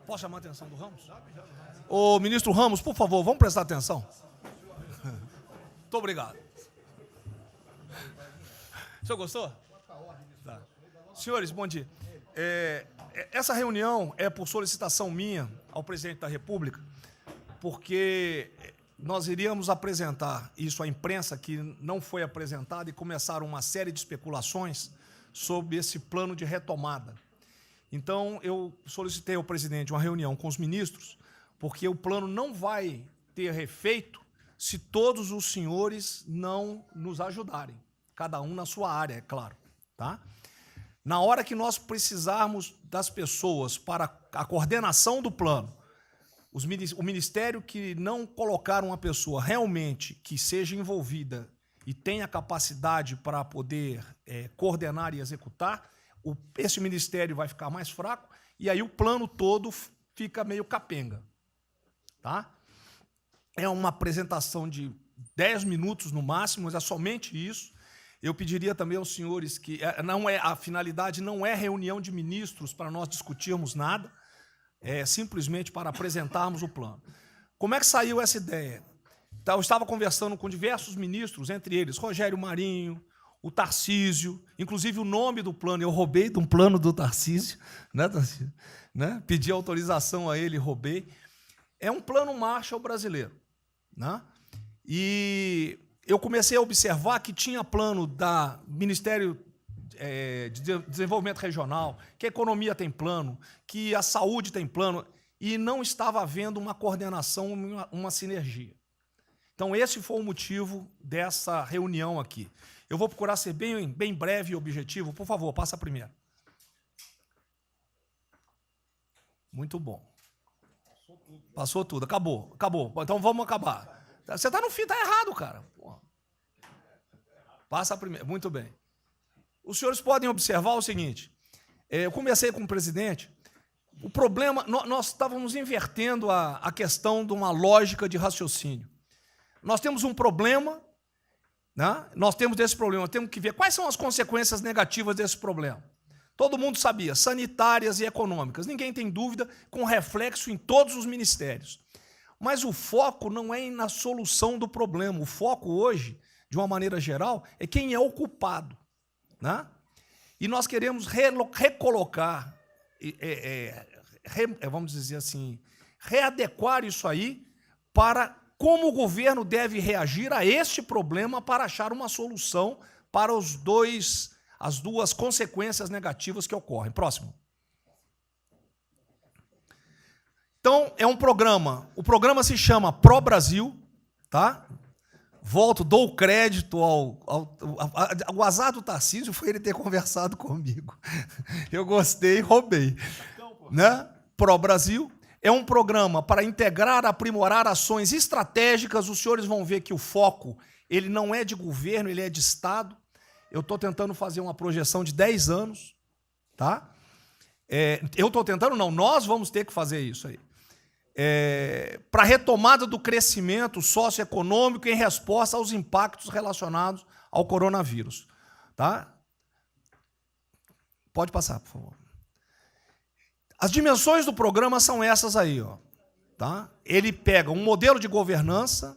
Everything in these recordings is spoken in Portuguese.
Posso chamar a atenção do Ramos? Ô, ministro Ramos, por favor, vamos prestar atenção. Muito obrigado. O senhor gostou? Tá. Senhores, bom dia. Essa reunião é por solicitação minha ao presidente da República, porque nós iríamos apresentar isso à imprensa, que não foi apresentada, e começaram uma série de especulações sobre esse plano de retomada. Então, eu solicitei ao presidente uma reunião com os ministros, porque o plano não vai ter efeito se todos os senhores não nos ajudarem, cada um na sua área, é claro. Tá? Na hora que nós precisarmos das pessoas para a coordenação do plano, o Ministério que não colocar uma pessoa realmente que seja envolvida e tenha capacidade para poder coordenar e executar, esse Ministério vai ficar mais fraco e aí o plano todo fica meio capenga. Tá? É uma apresentação de 10 minutos no máximo, mas é somente isso. Eu pediria também aos senhores que a finalidade não é reunião de ministros para nós discutirmos nada, é simplesmente para apresentarmos o plano. Como é que saiu essa ideia? Eu estava conversando com diversos ministros, entre eles Rogério Marinho, o Tarcísio, inclusive o nome do plano, eu roubei de um plano do Tarcísio, né, Tarcísio? Né? Pedi autorização a ele, roubei. É um plano Marshall brasileiro. Né? E eu comecei a observar que tinha plano da Ministério de Desenvolvimento Regional, que a economia tem plano, que a saúde tem plano, e não estava havendo uma coordenação, uma sinergia. Então, esse foi o motivo dessa reunião aqui. Eu vou procurar ser bem breve e objetivo. Por favor, passa a primeira. Muito bom. Passou tudo. Acabou. Então, vamos acabar. Você está no fim, está errado, cara. Porra. Passa a primeira. Muito bem. Os senhores podem observar o seguinte, eu comecei com o presidente, o problema, nós estávamos invertendo a questão de uma lógica de raciocínio. Nós temos um problema, né? Nós temos que ver quais são as consequências negativas desse problema. Todo mundo sabia, sanitárias e econômicas, ninguém tem dúvida, com reflexo em todos os ministérios. Mas o foco não é na solução do problema, o foco hoje, de uma maneira geral, é quem é o culpado. Né? E nós queremos recolocar, vamos dizer assim, readequar isso aí para como o governo deve reagir a este problema para achar uma solução para as duas consequências negativas que ocorrem. Próximo. Então, é um programa, o programa se chama Pro Brasil, tá? Dou crédito ao azar do Tarcísio foi ele ter conversado comigo. Eu gostei e roubei. Né? Pro Brasil é um programa para integrar, aprimorar ações estratégicas. Os senhores vão ver que o foco ele não é de governo, ele é de Estado. Eu estou tentando fazer uma projeção de 10 anos. Tá? Eu estou tentando, não, nós vamos ter que fazer isso aí. Para a retomada do crescimento socioeconômico em resposta aos impactos relacionados ao coronavírus. Tá? Pode passar, por favor. As dimensões do programa são essas aí. Ó, tá? Ele pega um modelo de governança,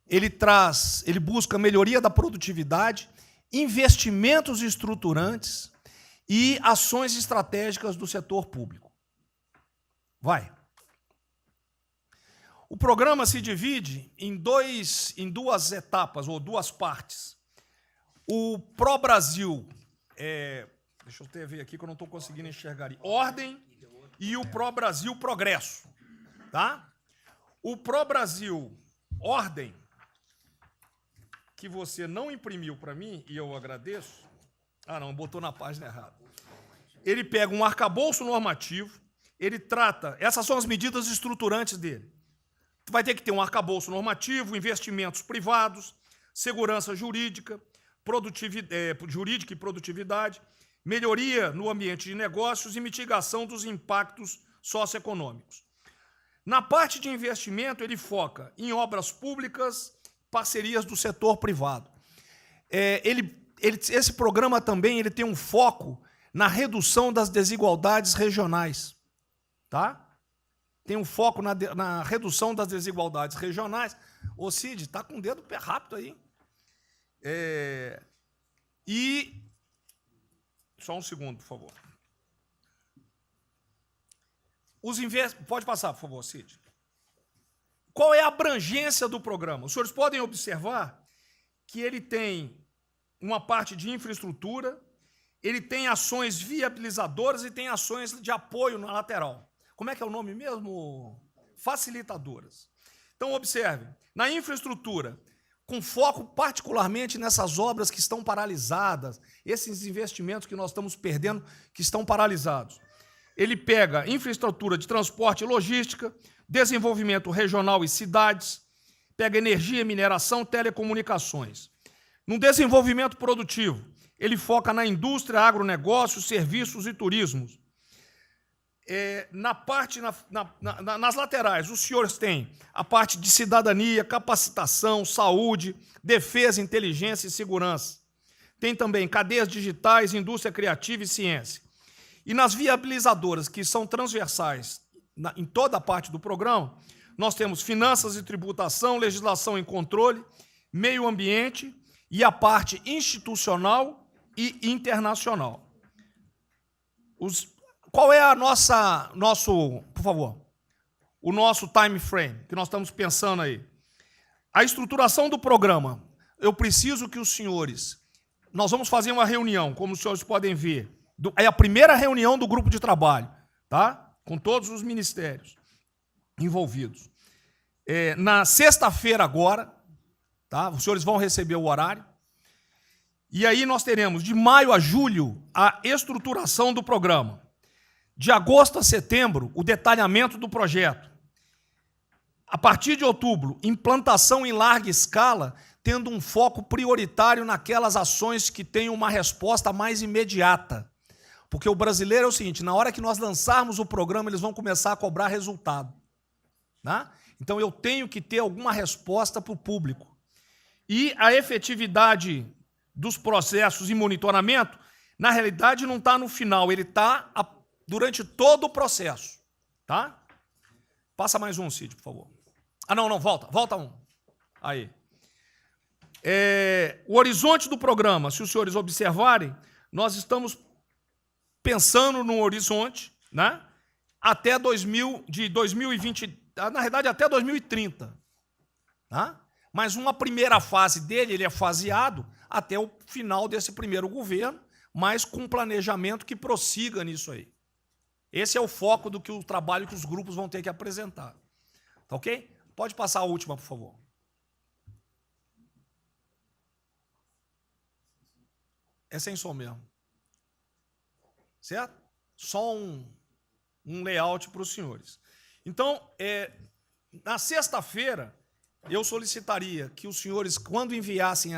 ele busca melhoria da produtividade, investimentos estruturantes e ações estratégicas do setor público. Vai. O programa se divide em duas etapas, ou duas partes. O Pro Brasil, deixa eu ver aqui que eu não estou conseguindo enxergar. Ordem e o Pro Brasil Progresso. Tá? O Pro Brasil Ordem, que você não imprimiu para mim, e eu agradeço. Ah, não, botou na página errada. Ele pega um arcabouço normativo, ele trata, essas são as medidas estruturantes dele. Vai ter que ter um arcabouço normativo, investimentos privados, segurança jurídica, jurídica e produtividade, melhoria no ambiente de negócios e mitigação dos impactos socioeconômicos. Na parte de investimento, ele foca em obras públicas, parcerias do setor privado. Esse programa também ele tem um foco na redução das desigualdades regionais. tá? Tem um foco na redução das desigualdades regionais. Ô, Cid, está com o dedo pé rápido aí. E... Só um segundo, por favor. Pode passar, por favor, Cid. Qual é a abrangência do programa? Os senhores podem observar que ele tem uma parte de infraestrutura, ele tem ações viabilizadoras e tem ações de apoio na lateral. Como é que é o nome mesmo? Facilitadoras. Então, observe, na infraestrutura, com foco particularmente nessas obras que estão paralisadas, esses investimentos que nós estamos perdendo, que estão paralisados. Ele pega infraestrutura de transporte e logística, desenvolvimento regional e cidades, pega energia, mineração, telecomunicações. No desenvolvimento produtivo, ele foca na indústria, agronegócio, serviços e turismo. Nas laterais, os senhores têm a parte de cidadania, capacitação, saúde, defesa, inteligência e segurança. Tem também cadeias digitais, indústria criativa e ciência. E nas viabilizadoras, que são transversais em toda a parte do programa, nós temos finanças e tributação, legislação e controle, meio ambiente e a parte institucional e internacional. Qual é por favor, o nosso time frame que nós estamos pensando aí? A estruturação do programa, eu preciso que os senhores... Nós vamos fazer uma reunião, como os senhores podem ver. É a primeira reunião do grupo de trabalho, tá? Com todos os ministérios envolvidos. Na sexta-feira agora, tá? Os senhores vão receber o horário. E aí nós teremos, de maio a julho, a estruturação do programa. De agosto a setembro, o detalhamento do projeto. A partir de outubro, implantação em larga escala, tendo um foco prioritário naquelas ações que tenham uma resposta mais imediata. Porque o brasileiro é o seguinte, na hora que nós lançarmos o programa, eles vão começar a cobrar resultado. Né? Então, eu tenho que ter alguma resposta para o público. E a efetividade dos processos e monitoramento, na realidade, não está no final, ele está durante todo o processo. Tá? Passa mais um, Cid, por favor. Não, volta um. Aí. O horizonte do programa, se os senhores observarem, nós estamos pensando num horizonte, né, até 2020, na verdade, até 2030. Tá? Mas uma primeira fase dele, ele é faseado até o final desse primeiro governo, mas com um planejamento que prossiga nisso aí. Esse é o foco do que o trabalho que os grupos vão ter que apresentar. Tá ok? Pode passar a última, por favor. É sem som mesmo. Certo? Só um layout para os senhores. Então, na sexta-feira, eu solicitaria que os senhores, quando enviassem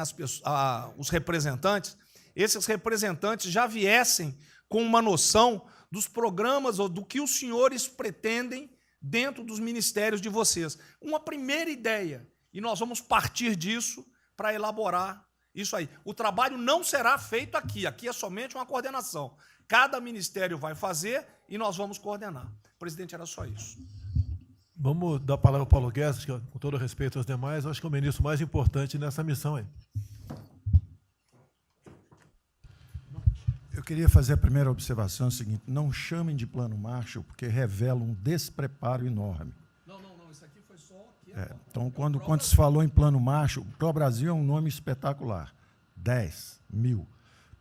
os representantes, esses representantes já viessem com uma noção dos programas ou do que os senhores pretendem dentro dos ministérios de vocês. Uma primeira ideia, e nós vamos partir disso para elaborar isso aí. O trabalho não será feito aqui é somente uma coordenação. Cada ministério vai fazer e nós vamos coordenar. Presidente, era só isso. Vamos dar a palavra ao Paulo Guedes, que, com todo respeito aos demais, eu acho que é o ministro mais importante nessa missão aí. Eu queria fazer a primeira observação, é o seguinte, não chamem de plano Marshall, porque revela um despreparo enorme. Não, isso aqui foi só... Então, quando se falou em plano Marshall, Pro Brasil é um nome espetacular, 10 mil.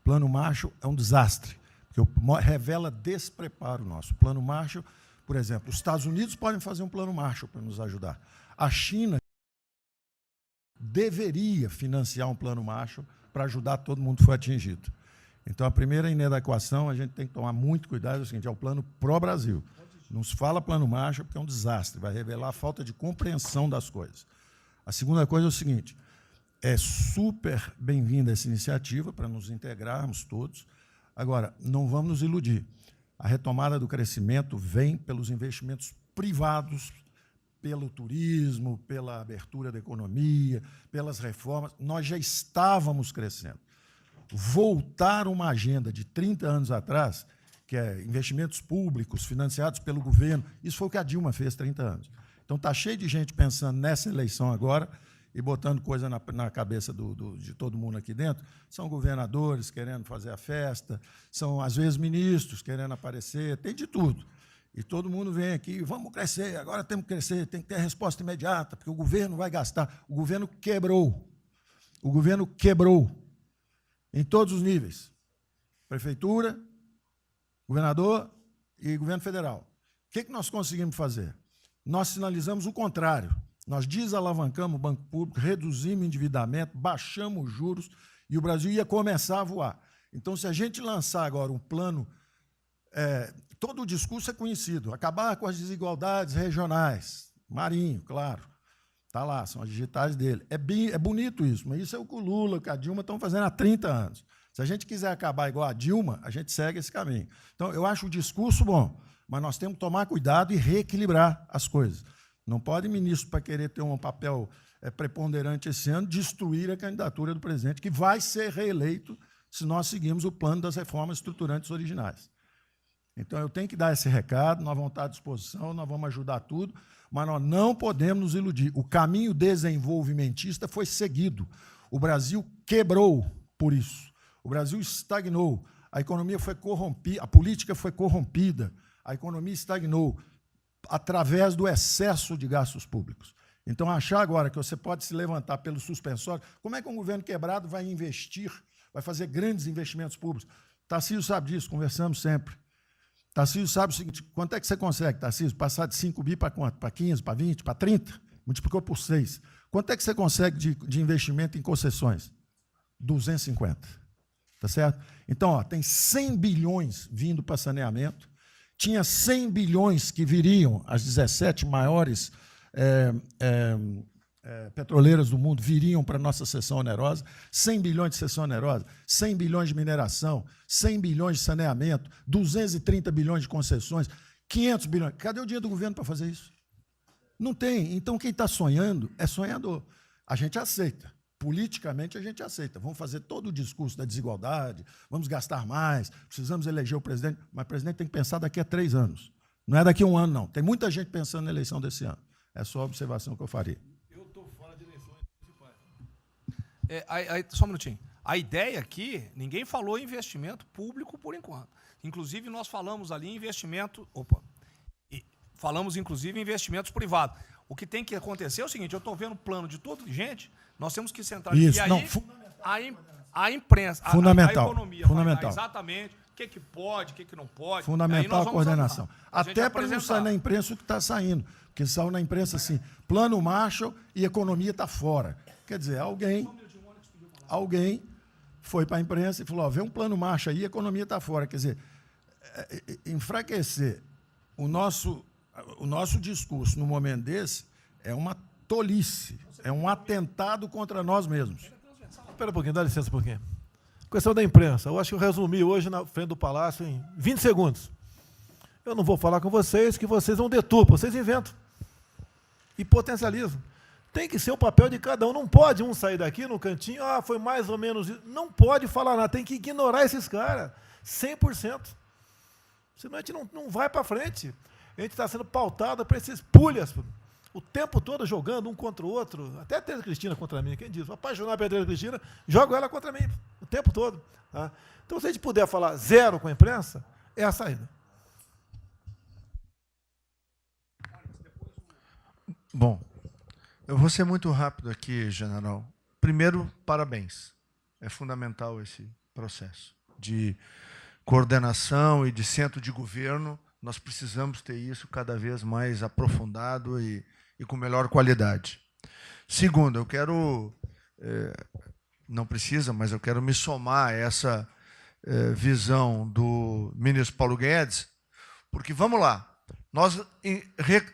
Plano Marshall é um desastre, porque revela despreparo nosso. Plano Marshall, por exemplo, os Estados Unidos podem fazer um plano Marshall para nos ajudar. A China deveria financiar um plano Marshall para ajudar todo mundo que foi atingido. Então, a primeira inadequação, a gente tem que tomar muito cuidado, é o seguinte, é o plano pró-Brasil. Não se fala plano Marshall porque é um desastre, vai revelar a falta de compreensão das coisas. A segunda coisa é o seguinte, é super bem-vinda essa iniciativa para nos integrarmos todos. Agora, não vamos nos iludir. A retomada do crescimento vem pelos investimentos privados, pelo turismo, pela abertura da economia, pelas reformas. Nós já estávamos crescendo. Voltar uma agenda de 30 anos atrás, que é investimentos públicos financiados pelo governo. Isso foi o que a Dilma fez 30 anos. Então, está cheio de gente pensando nessa eleição agora e botando coisa na cabeça de todo mundo aqui dentro. São governadores querendo fazer a festa, são, às vezes, ministros querendo aparecer, tem de tudo. E todo mundo vem aqui, vamos crescer, agora temos que crescer, tem que ter resposta imediata, porque o governo vai gastar. O governo quebrou. O governo quebrou em todos os níveis. Prefeitura, governador e governo federal. O que nós conseguimos fazer? Nós sinalizamos o contrário. Nós desalavancamos o banco público, reduzimos o endividamento, baixamos os juros e o Brasil ia começar a voar. Então, se a gente lançar agora um plano, todo o discurso é conhecido, acabar com as desigualdades regionais, Marinho, claro, está lá, são as digitais dele. É bonito isso, mas isso é o que o Lula, que a Dilma estão fazendo há 30 anos. Se a gente quiser acabar igual a Dilma, a gente segue esse caminho. Então, eu acho o discurso bom, mas nós temos que tomar cuidado e reequilibrar as coisas. Não pode ministro, para querer ter um papel preponderante esse ano, destruir a candidatura do presidente, que vai ser reeleito se nós seguirmos o plano das reformas estruturantes originais. Então, eu tenho que dar esse recado, nós vamos estar à disposição, nós vamos ajudar tudo, mas nós não podemos nos iludir. O caminho desenvolvimentista foi seguido. O Brasil quebrou por isso. O Brasil estagnou. A economia foi corrompida, a política foi corrompida, a economia estagnou através do excesso de gastos públicos. Então, achar agora que você pode se levantar pelo suspensório, como é que um governo quebrado vai investir, vai fazer grandes investimentos públicos? Tarcísio sabe disso, conversamos sempre. Tarcísio sabe o seguinte, quanto é que você consegue, Tarcísio, passar de 5 bi para quanto? Para 15, para 20, para 30? Multiplicou por 6. Quanto é que você consegue de investimento em concessões? 250. Tá certo? Então, ó, tem 100 bilhões vindo para saneamento, tinha 100 bilhões que viriam, as 17 maiores petroleiras do mundo viriam para a nossa cessão onerosa, 100 bilhões de cessão onerosa, 100 bilhões de mineração, 100 bilhões de saneamento, 230 bilhões de concessões, 500 bilhões. Cadê o dinheiro do governo para fazer isso? Não tem. Então, quem está sonhando é sonhador. A gente aceita. Politicamente, a gente aceita. Vamos fazer todo o discurso da desigualdade, vamos gastar mais, precisamos eleger o presidente, mas o presidente tem que pensar daqui a 3 anos. Não é daqui a 1 ano, não. Tem muita gente pensando na eleição desse ano. É só a observação que eu faria. Eu estou fora de eleições municipais. Só um minutinho. A ideia aqui, ninguém falou em investimento público por enquanto. Inclusive, nós falamos ali em investimento... falamos, inclusive, em investimentos privados. O que tem que acontecer é o seguinte, eu estou vendo o plano de toda gente, nós temos que sentar... Isso, e aí, não, a imprensa, fundamental, a economia, fundamental. Exatamente o que pode, o que não pode. Fundamental a coordenação. Andar, até para não sair na imprensa o que está saindo. Porque saiu na imprensa assim, plano Marshall e economia está fora. Quer dizer, alguém foi para a imprensa e falou, ó, vê um plano Marshall aí, a economia está fora. Quer dizer, enfraquecer o nosso discurso no momento desse é uma tolice, é um atentado contra nós mesmos. Espera um pouquinho, dá licença um pouquinho. Questão da imprensa. Eu acho que eu resumi hoje na frente do Palácio em 20 segundos. Eu não vou falar com vocês, que vocês vão deturpar, vocês inventam e potencializam. Tem que ser o papel de cada um. Não pode um sair daqui no cantinho, foi mais ou menos isso. Não pode falar nada, tem que ignorar esses caras, 100%. Senão a gente não vai para frente. A gente está sendo pautado para esses pulhas, o tempo todo jogando um contra o outro, até a Tereza Cristina contra mim, quem diz? Apaixonar pela Tereza Cristina, jogo ela contra mim, o tempo todo. Tá? Então, se a gente puder falar zero com a imprensa, é a saída. Bom, eu vou ser muito rápido aqui, general. Primeiro, parabéns. É fundamental esse processo de coordenação e de centro de governo. Nós precisamos ter isso cada vez mais aprofundado e com melhor qualidade. Segundo, eu quero, não precisa, mas eu quero me somar a essa visão do ministro Paulo Guedes, porque, vamos lá, nós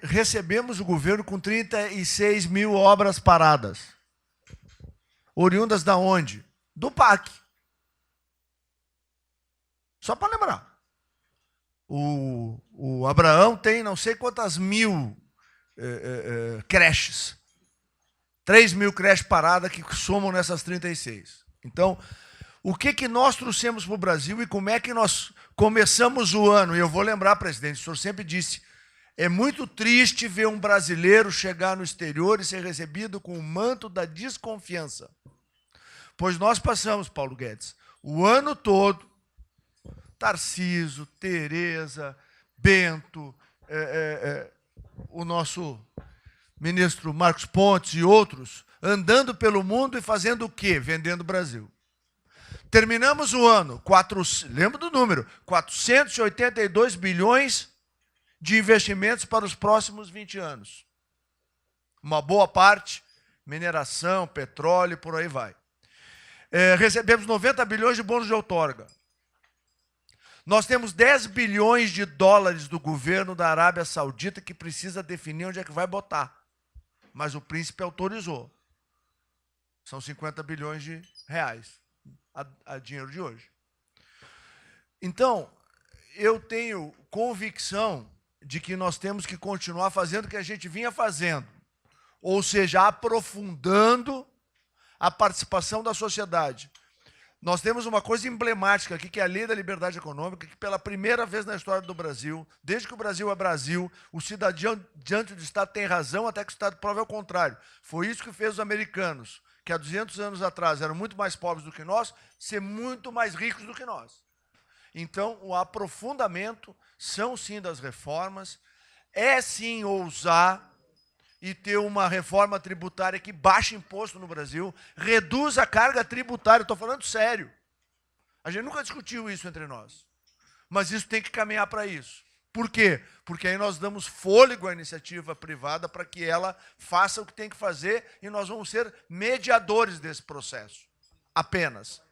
recebemos o governo com 36 mil obras paradas. Oriundas da onde? Do PAC. Só para lembrar. O Abraão tem não sei quantas mil creches. 3 mil creches paradas que somam nessas 36. Então, o que nós trouxemos para o Brasil e como é que nós começamos o ano. E eu vou lembrar, presidente, o senhor sempre disse, é muito triste ver um brasileiro chegar no exterior e ser recebido com o manto da desconfiança. Pois nós passamos, Paulo Guedes, o ano todo, Tarcísio, Tereza, Bento, o nosso ministro Marcos Pontes e outros, andando pelo mundo e fazendo o quê? Vendendo o Brasil. Terminamos o ano, lembra do número, 482 bilhões de investimentos para os próximos 20 anos. Uma boa parte, mineração, petróleo, por aí vai. Recebemos 90 bilhões de bônus de outorga. Nós temos 10 bilhões de dólares do governo da Arábia Saudita que precisa definir onde é que vai botar. Mas o príncipe autorizou. São 50 bilhões de reais, a dinheiro de hoje. Então, eu tenho convicção de que nós temos que continuar fazendo o que a gente vinha fazendo, ou seja, aprofundando a participação da sociedade. Nós temos uma coisa emblemática aqui, que é a Lei da Liberdade Econômica, que pela primeira vez na história do Brasil, desde que o Brasil é Brasil, o cidadão diante do Estado tem razão até que o Estado prove ao contrário. Foi isso que fez os americanos, que há 200 anos atrás eram muito mais pobres do que nós, ser muito mais ricos do que nós. Então, o aprofundamento são sim das reformas, é sim ousar e ter uma reforma tributária que baixe imposto no Brasil, reduz a carga tributária, estou falando sério. A gente nunca discutiu isso entre nós, mas isso tem que caminhar para isso. Por quê? Porque aí nós damos fôlego à iniciativa privada para que ela faça o que tem que fazer e nós vamos ser mediadores desse processo, apenas.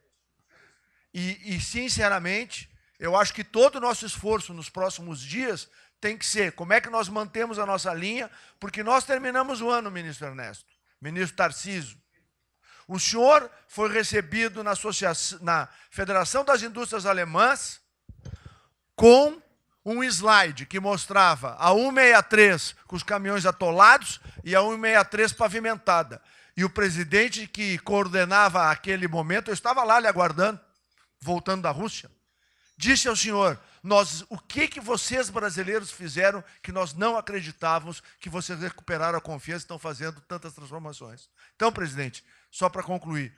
E sinceramente, eu acho que todo o nosso esforço nos próximos dias tem que ser como é que nós mantemos a nossa linha, porque nós terminamos o ano, ministro Ernesto, ministro Tarcísio. O senhor foi recebido na Federação das Indústrias Alemãs com um slide que mostrava a 163 com os caminhões atolados e a 163 pavimentada. E o presidente que coordenava aquele momento, eu estava lá lhe aguardando, voltando da Rússia, disse ao senhor, o que vocês brasileiros fizeram que nós não acreditávamos que vocês recuperaram a confiança e estão fazendo tantas transformações. Então, presidente, só para concluir,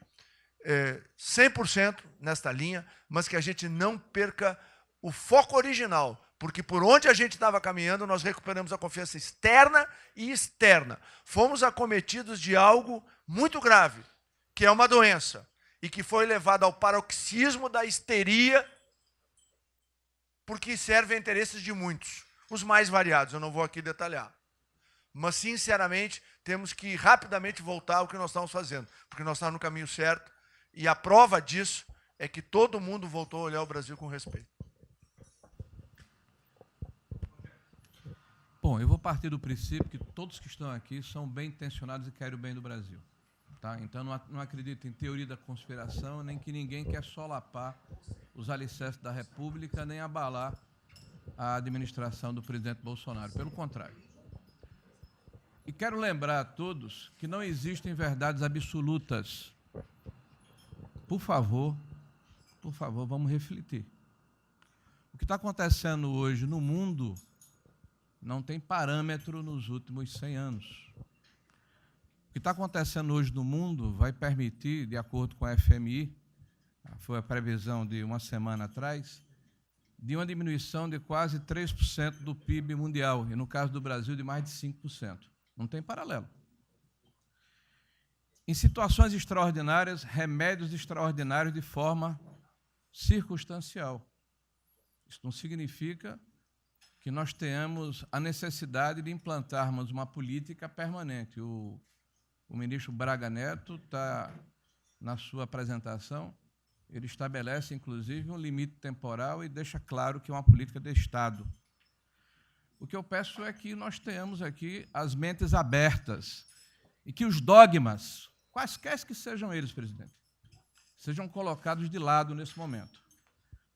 100% nesta linha, mas que a gente não perca o foco original, porque por onde a gente estava caminhando, nós recuperamos a confiança externa e externa. Fomos acometidos de algo muito grave, que é uma doença, e que foi levado ao paroxismo da histeria, porque serve a interesses de muitos, os mais variados, eu não vou aqui detalhar. Mas, sinceramente, temos que rapidamente voltar ao que nós estamos fazendo, porque nós estamos no caminho certo, e a prova disso é que todo mundo voltou a olhar o Brasil com respeito. Bom, eu vou partir do princípio que todos que estão aqui são bem intencionados e querem o bem do Brasil. Tá? Então, não acredito em teoria da conspiração, nem que ninguém quer solapar os alicerces da República, nem abalar a administração do presidente Bolsonaro. Pelo contrário. E quero lembrar a todos que não existem verdades absolutas. Por favor, vamos refletir. O que está acontecendo hoje no mundo não tem parâmetro nos últimos 100 anos. O que está acontecendo hoje no mundo vai permitir, de acordo com a FMI, foi a previsão de uma semana atrás, de uma diminuição de quase 3% do PIB mundial, e no caso do Brasil, de mais de 5%. Não tem paralelo. Em situações extraordinárias, remédios extraordinários de forma circunstancial. Isso não significa que nós tenhamos a necessidade de implantarmos uma política permanente. O ministro Braga Neto está, na sua apresentação, ele estabelece, inclusive, um limite temporal e deixa claro que é uma política de Estado. O que eu peço é que nós tenhamos aqui as mentes abertas e que os dogmas, quaisquer que sejam eles, presidente, sejam colocados de lado nesse momento.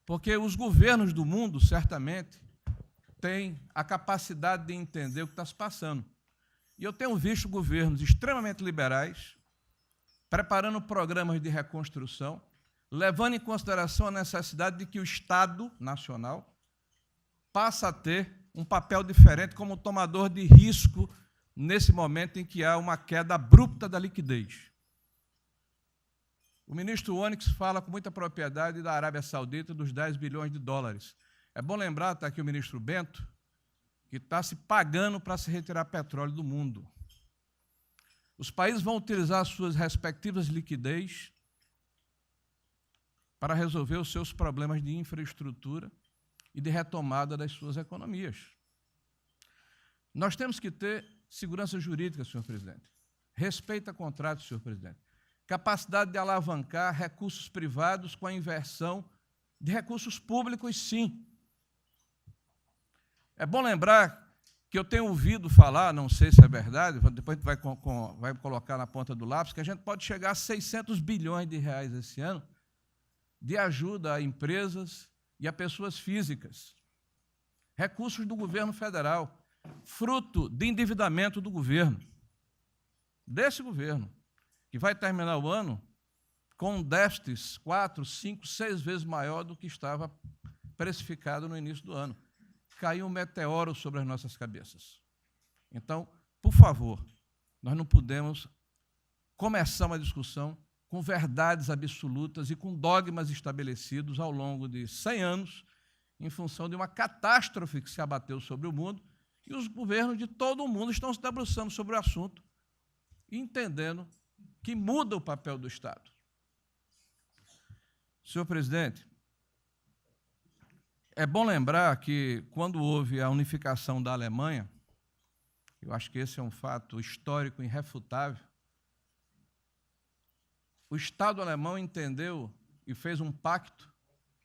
Porque os governos do mundo, certamente, têm a capacidade de entender o que está se passando. E eu tenho visto governos extremamente liberais preparando programas de reconstrução, levando em consideração a necessidade de que o Estado Nacional passe a ter um papel diferente como tomador de risco nesse momento em que há uma queda abrupta da liquidez. O ministro Onyx fala com muita propriedade da Arábia Saudita, dos 10 bilhões de dólares. É bom lembrar, está aqui o ministro Bento, que está se pagando para se retirar petróleo do mundo. Os países vão utilizar suas respectivas liquidez para resolver os seus problemas de infraestrutura e de retomada das suas economias. Nós temos que ter segurança jurídica, senhor presidente. Respeito a contratos, senhor presidente. Capacidade de alavancar recursos privados com a inversão de recursos públicos, sim. É bom lembrar que eu tenho ouvido falar, não sei se é verdade, depois a gente vai colocar na ponta do lápis, que a gente pode chegar a 600 bilhões de reais esse ano de ajuda a empresas e a pessoas físicas. Recursos do governo federal, fruto de endividamento do governo, desse governo, que vai terminar o ano com um déficit 4, 5, 6 vezes maior do que estava precificado no início do ano. Caiu um meteoro sobre as nossas cabeças. Então, por favor, nós não podemos começar uma discussão com verdades absolutas e com dogmas estabelecidos ao longo de 100 anos, em função de uma catástrofe que se abateu sobre o mundo, e os governos de todo o mundo estão se debruçando sobre o assunto, entendendo que muda o papel do Estado. Senhor presidente, é bom lembrar que, quando houve a unificação da Alemanha, eu acho que esse é um fato histórico irrefutável, o Estado alemão entendeu e fez um pacto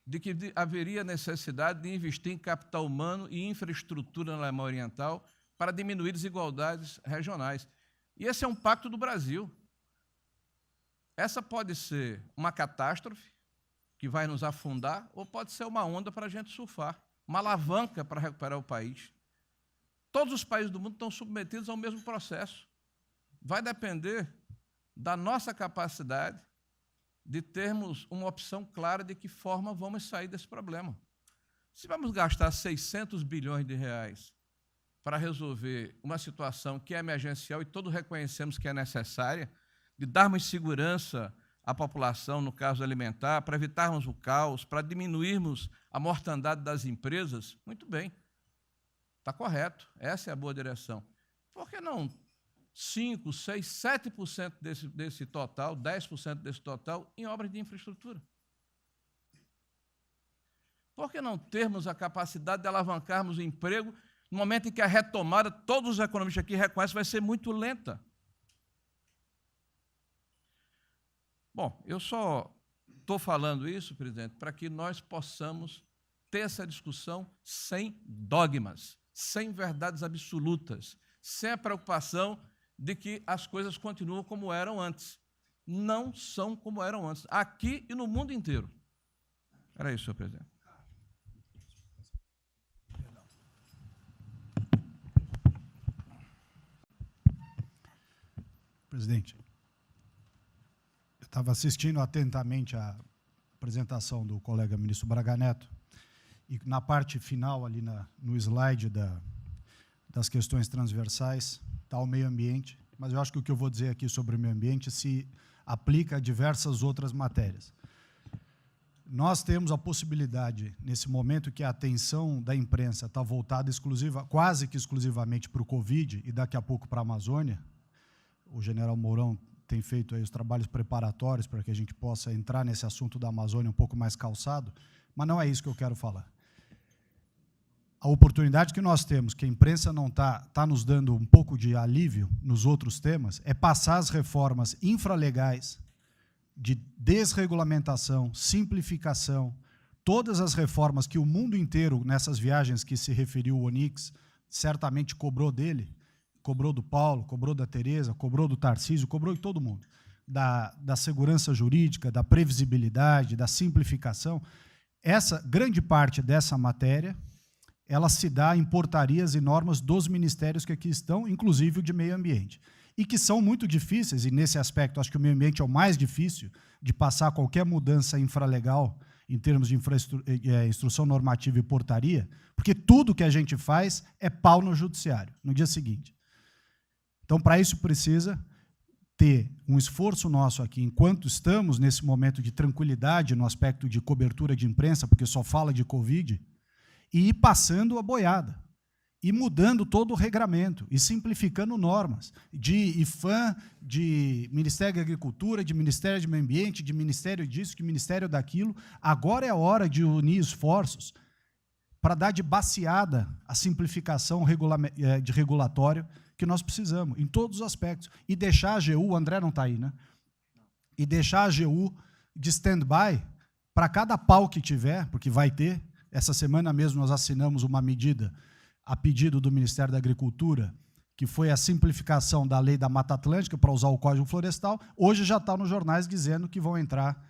de que haveria necessidade de investir em capital humano e infraestrutura na Alemanha Oriental para diminuir desigualdades regionais. E esse é um pacto do Brasil. Essa pode ser uma catástrofe que vai nos afundar, ou pode ser uma onda para a gente surfar, uma alavanca para recuperar o país. Todos os países do mundo estão submetidos ao mesmo processo. Vai depender da nossa capacidade de termos uma opção clara de que forma vamos sair desse problema. Se vamos gastar 600 bilhões de reais para resolver uma situação que é emergencial e todos reconhecemos que é necessária, de darmos segurança à população, no caso alimentar, para evitarmos o caos, para diminuirmos a mortandade das empresas, muito bem, está correto, essa é a boa direção. Por que não 5%, 6%, 7% desse total, 10% desse total, em obras de infraestrutura? Por que não termos a capacidade de alavancarmos o emprego no momento em que a retomada, todos os economistas aqui reconhecem, vai ser muito lenta? Bom, eu só estou falando isso, presidente, para que nós possamos ter essa discussão sem dogmas, sem verdades absolutas, sem a preocupação de que as coisas continuam como eram antes. Não são como eram antes, aqui e no mundo inteiro. Era isso, senhor presidente. Presidente, eu estava assistindo atentamente a apresentação do colega ministro Braga Neto, e na parte final, ali no slide das questões transversais, está o meio ambiente, mas eu acho que o que eu vou dizer aqui sobre o meio ambiente se aplica a diversas outras matérias. Nós temos a possibilidade, nesse momento que a atenção da imprensa está voltada quase que exclusivamente para o Covid e daqui a pouco para a Amazônia, o general Mourão tem feito aí os trabalhos preparatórios para que a gente possa entrar nesse assunto da Amazônia um pouco mais calçado, mas não é isso que eu quero falar. A oportunidade que nós temos, que a imprensa não está nos dando um pouco de alívio nos outros temas, é passar as reformas infralegais de desregulamentação, simplificação, todas as reformas que o mundo inteiro, nessas viagens que se referiu o Onyx, certamente cobrou dele, cobrou do Paulo, cobrou da Tereza, cobrou do Tarcísio, cobrou de todo mundo, da segurança jurídica, da previsibilidade, da simplificação. Essa grande parte dessa matéria, ela se dá em portarias e normas dos ministérios que aqui estão, inclusive o de meio ambiente. e que são muito difíceis, e nesse aspecto acho que o meio ambiente é o mais difícil de passar qualquer mudança infralegal em termos de instrução normativa e portaria, porque tudo que a gente faz é pau no judiciário, no dia seguinte. Então, para isso precisa ter um esforço nosso aqui, enquanto estamos nesse momento de tranquilidade no aspecto de cobertura de imprensa, porque só fala de Covid, e ir passando a boiada, e mudando todo o regramento, e simplificando normas, de IFAM, de Ministério da Agricultura, de Ministério do Meio Ambiente, de Ministério disso, de Ministério daquilo. Agora é a hora de unir esforços para dar de baseada a simplificação de regulatório que nós precisamos, em todos os aspectos. E deixar a AGU, o André não está aí, né? E deixar a AGU de stand-by para cada pau que tiver, porque vai ter. Essa semana mesmo nós assinamos uma medida a pedido do Ministério da Agricultura, que foi a simplificação da lei da Mata Atlântica para usar o Código Florestal. Hoje já está nos jornais dizendo que vão entrar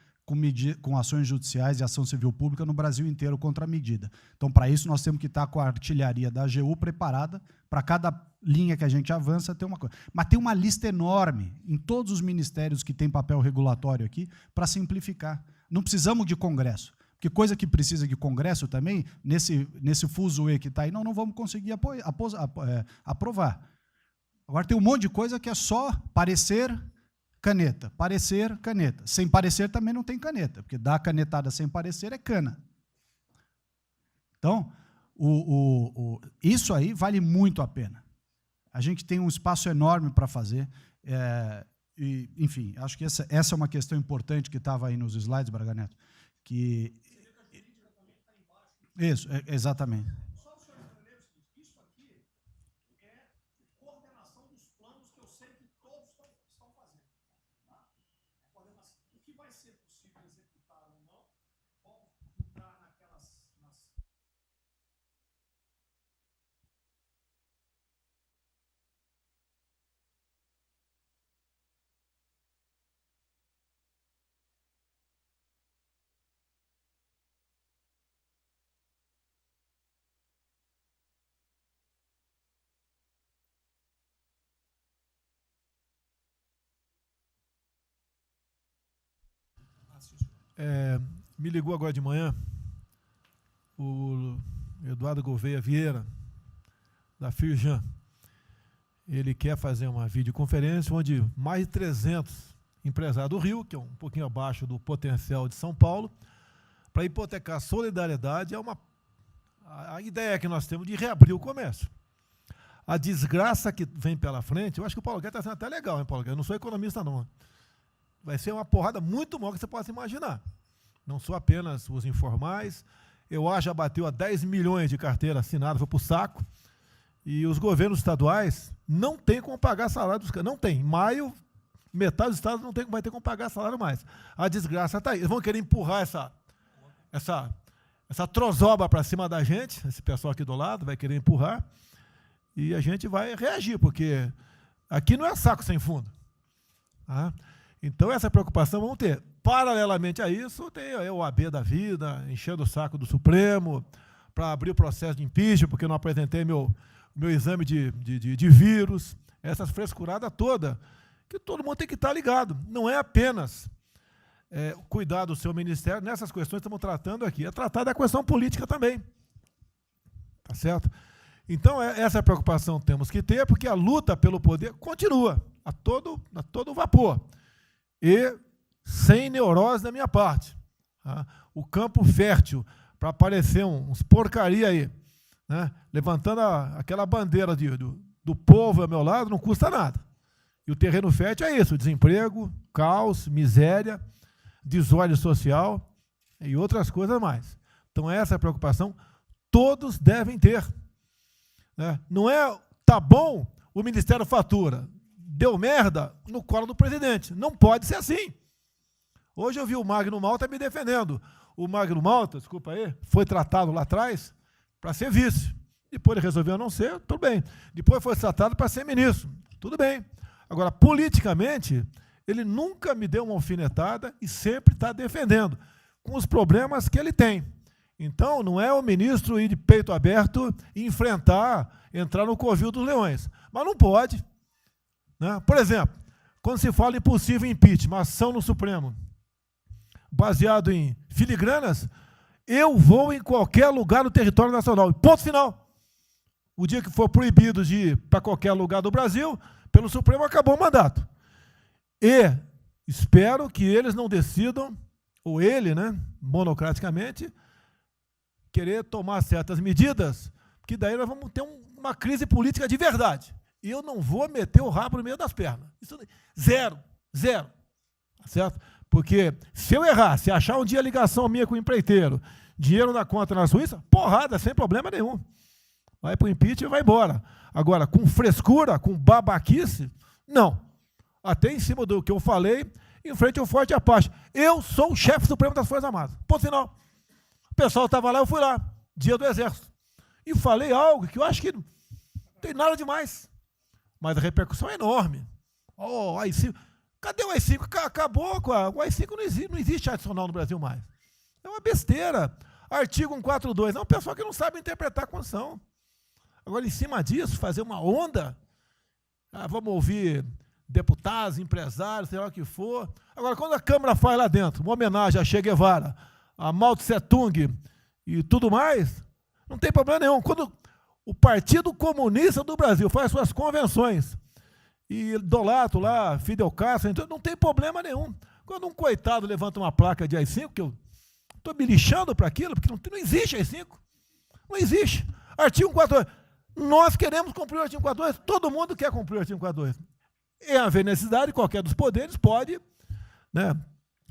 com ações judiciais e ação civil pública no Brasil inteiro contra a medida. Então, para isso, nós temos que estar com a artilharia da AGU preparada para cada linha que a gente avança ter uma coisa. Mas tem uma lista enorme em todos os ministérios que têm papel regulatório aqui para simplificar. Não precisamos de Congresso, porque coisa que precisa de Congresso também, nesse fuzuê que está aí, não vamos conseguir aprovar. Agora tem um monte de coisa que é só parecer, caneta. Parecer, caneta. Sem parecer também não tem caneta, porque dar canetada sem parecer é cana. Então, isso aí vale muito a pena. A gente tem um espaço enorme para fazer. E, enfim, acho que essa é uma questão importante que estava aí nos slides, Braga Neto. Que... Isso, exatamente. Só o senhor entender o seguinte, isso aqui é coordenação dos planos que eu sei que todos estão fazendo. Tá? O que vai ser possível executar ou não, vamos entrar naquelas... Me ligou agora de manhã o Eduardo Gouveia Vieira, da Firjan. Ele quer fazer uma videoconferência onde mais de 300 empresários do Rio, que é um pouquinho abaixo do potencial de São Paulo, para hipotecar solidariedade. A ideia que nós temos de reabrir o comércio. A desgraça que vem pela frente, eu acho que o Paulo Guedes está sendo até legal, hein, Paulo Guedes? Eu não sou economista, não. Vai ser uma porrada muito maior que você possa imaginar. Não sou apenas os informais. Eu acho que já bateu a 10 milhões de carteira assinada, foi para o saco. E os governos estaduais não têm como pagar salário dos caras. Não tem. Em maio, metade dos estados vai ter como pagar salário mais. A desgraça está aí. Eles vão querer empurrar essa trozoba para cima da gente, esse pessoal aqui do lado vai querer empurrar, e a gente vai reagir, porque aqui não é saco sem fundo. Tá? Então, essa preocupação vamos ter. Paralelamente a isso, tem a OAB da vida, enchendo o saco do Supremo, para abrir o processo de impeachment, porque eu não apresentei meu exame de vírus, essas frescuradas todas, que todo mundo tem que estar ligado. Não é apenas cuidar do seu ministério, nessas questões que estamos tratando aqui, é tratar da questão política também. Tá certo? Então, essa preocupação temos que ter, porque a luta pelo poder continua, a todo vapor. E sem neurose da minha parte. Tá? O campo fértil para aparecer uns porcaria aí, né? Levantando aquela bandeira do povo ao meu lado, não custa nada. E o terreno fértil é isso, desemprego, caos, miséria, desordem social e outras coisas mais. Então, essa preocupação todos devem ter. Né? Não é, tá bom, o Ministério fatura, deu merda no colo do presidente. Não pode ser assim. Hoje eu vi o Magno Malta me defendendo. O Magno Malta, desculpa aí, foi tratado lá atrás para ser vice. Depois ele resolveu não ser, tudo bem. Depois foi tratado para ser ministro, tudo bem. Agora, politicamente, ele nunca me deu uma alfinetada e sempre está defendendo, com os problemas que ele tem. Então, não é o ministro ir de peito aberto e entrar no covil dos leões. Mas não pode. Né? Por exemplo, quando se fala em possível impeachment, ação no Supremo, baseado em filigranas, eu vou em qualquer lugar do território nacional. Ponto final. O dia que for proibido de ir para qualquer lugar do Brasil, pelo Supremo, acabou o mandato. E espero que eles não decidam, ou ele, né, monocraticamente, querer tomar certas medidas, que daí nós vamos ter uma crise política de verdade. E eu não vou meter o rabo no meio das pernas. Isso, zero. Tá certo? Porque se eu errar, se achar um dia ligação minha com o empreiteiro, dinheiro na conta na Suíça, porrada, sem problema nenhum. Vai para o impeachment e vai embora. Agora, com frescura, com babaquice, não. Até em cima do que eu falei, em frente ao Forte Apache. Eu sou o chefe supremo das Forças Armadas. Ponto final. O pessoal estava lá, eu fui lá, dia do Exército. E falei algo que eu acho que não tem nada demais. Mas a repercussão é enorme. Oh, AI-5. Cadê o AI-5? Acabou com o AI-5, não existe adicional no Brasil mais. É uma besteira. Artigo 142. É um pessoal que não sabe interpretar a Constituição. Agora, em cima disso, fazer uma onda, vamos ouvir deputados, empresários, sei lá o que for. Agora, quando a Câmara faz lá dentro uma homenagem a Che Guevara, a Mao Tse Tung e tudo mais, não tem problema nenhum. Quando o Partido Comunista do Brasil faz suas convenções e idolato lá, Fidel Castro, então não tem problema nenhum. Quando um coitado levanta uma placa de AI-5, que eu estou me lixando para aquilo, porque não existe AI-5. Não existe. Artigo 142. Nós queremos cumprir o artigo 142, todo mundo quer cumprir o artigo 142. Em haver necessidade, qualquer dos poderes pode, né,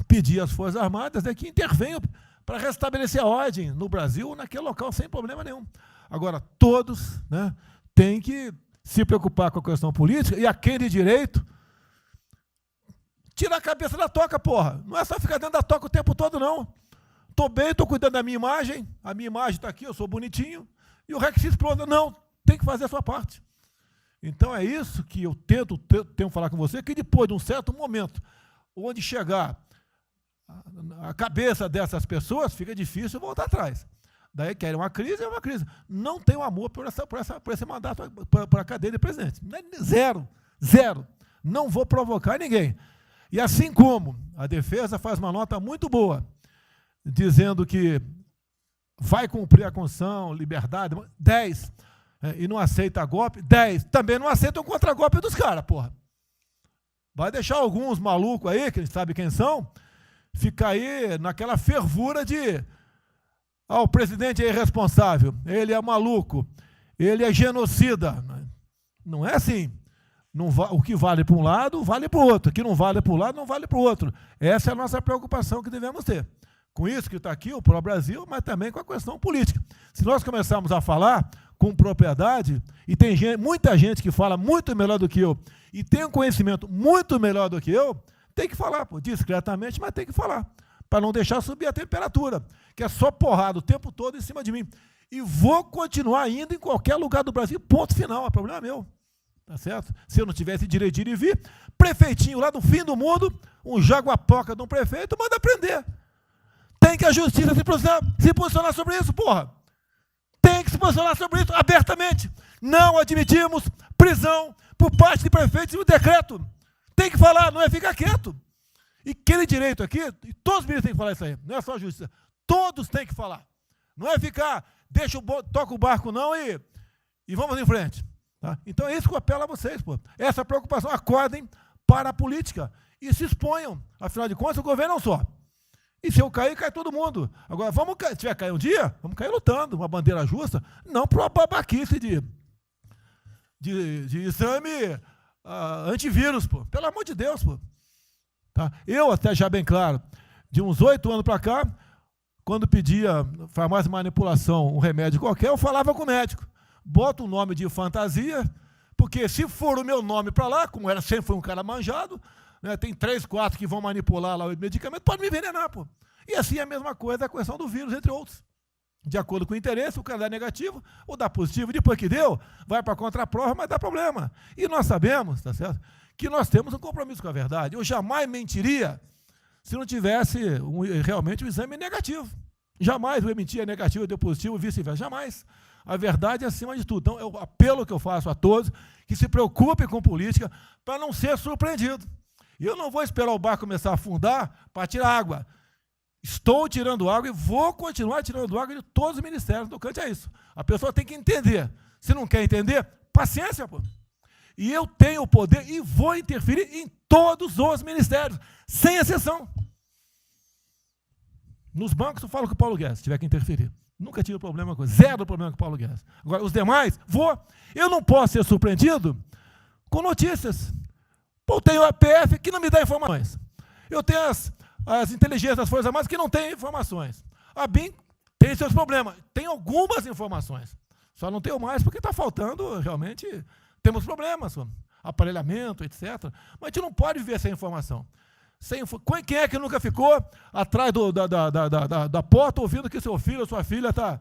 pedir às Forças Armadas, né, que intervenham para restabelecer a ordem no Brasil, naquele local, sem problema nenhum. Agora, todos, né, têm que se preocupar com a questão política, e a quem de direito, tira a cabeça da toca, porra. Não é só ficar dentro da toca o tempo todo, não. Estou bem, estou cuidando da minha imagem, a minha imagem está aqui, eu sou bonitinho, e o resto se exploda. Não, tem que fazer a sua parte. Então é isso que eu tento falar com você, que depois de um certo momento, onde chegar a cabeça dessas pessoas, fica difícil voltar atrás. Daí querem uma crise, é uma crise. Não tenho amor por esse mandato, por a cadeia de presidente. Zero. Não vou provocar ninguém. E assim como a defesa faz uma nota muito boa, dizendo que vai cumprir a Constituição, liberdade, 10, e não aceita golpe, 10, também não aceita o contragolpe dos caras, porra. Vai deixar alguns malucos aí, que a gente sabe quem são, ficar aí naquela fervura de o presidente é irresponsável, ele é maluco, ele é genocida. Não é assim. Não o que vale para um lado, vale para o outro. O que não vale para um lado, não vale para o outro. Essa é a nossa preocupação que devemos ter. Com isso que está aqui, o pró-Brasil, mas também com a questão política. Se nós começarmos a falar com propriedade, e tem muita gente que fala muito melhor do que eu, e tem um conhecimento muito melhor do que eu, tem que falar, pô, discretamente, mas tem que falar, para não deixar subir a temperatura, que é só porrada o tempo todo em cima de mim. E vou continuar indo em qualquer lugar do Brasil, ponto final, o problema é meu. Tá certo? Se eu não tivesse direito de ir e vir, prefeitinho lá do fim do mundo, um jaguapoca de um prefeito, manda prender. Tem que a justiça se posicionar sobre isso, porra. Tem que se posicionar sobre isso abertamente. Não admitimos prisão por parte de prefeitos e o decreto. Tem que falar, não é ficar quieto. E aquele direito aqui, e todos os ministros têm que falar isso aí, não é só a justiça. Todos têm que falar. Não é ficar, toca o barco não e vamos em frente. Tá? Então é isso que eu apelo a vocês, pô. Essa preocupação, acordem para a política e se exponham. Afinal de contas, o governo não só. E se eu cair, cai todo mundo. Agora, se tiver cair um dia, vamos cair lutando, uma bandeira justa, não para uma babaquice de exame antivírus, pô. Pelo amor de Deus, pô. Tá? Eu, até já bem claro, de uns 8 anos para cá, quando pedia farmácia de manipulação, um remédio qualquer, eu falava com o médico. Bota um nome de fantasia, porque se for o meu nome para lá, como sempre foi um cara manjado, né, tem 3, 4 que vão manipular lá o medicamento, pode me envenenar, pô. E assim é a mesma coisa a questão do vírus, entre outros. De acordo com o interesse, o cara dá negativo ou dá positivo. Depois que deu, vai para a contraprova, mas dá problema. E nós sabemos, tá certo, que nós temos um compromisso com a verdade. Eu jamais mentiria se não tivesse realmente um exame negativo. Jamais o emitir é negativo e deu positivo e vice-versa. Jamais. A verdade é acima de tudo. Então, é o apelo que eu faço a todos que se preocupem com política para não ser surpreendido. E eu não vou esperar o barco começar a afundar para tirar água. Estou tirando água e vou continuar tirando água de todos os ministérios. No cante é isso. A pessoa tem que entender. Se não quer entender, paciência, pô. E eu tenho o poder e vou interferir em todos os ministérios, sem exceção. Nos bancos eu falo com o Paulo Guedes, se tiver que interferir. Nunca tive problema com zero problema com o Paulo Guedes. Agora, os demais, vou. Eu não posso ser surpreendido com notícias. Eu tenho a PF que não me dá informações. Eu tenho as inteligências das Forças Armadas que não têm informações. A BIM tem seus problemas. Tem algumas informações. Só não tenho mais porque está faltando, realmente, temos problemas, aparelhamento, etc. Mas a gente não pode viver sem informação. Quem é que nunca ficou atrás da porta ouvindo que seu filho ou sua filha está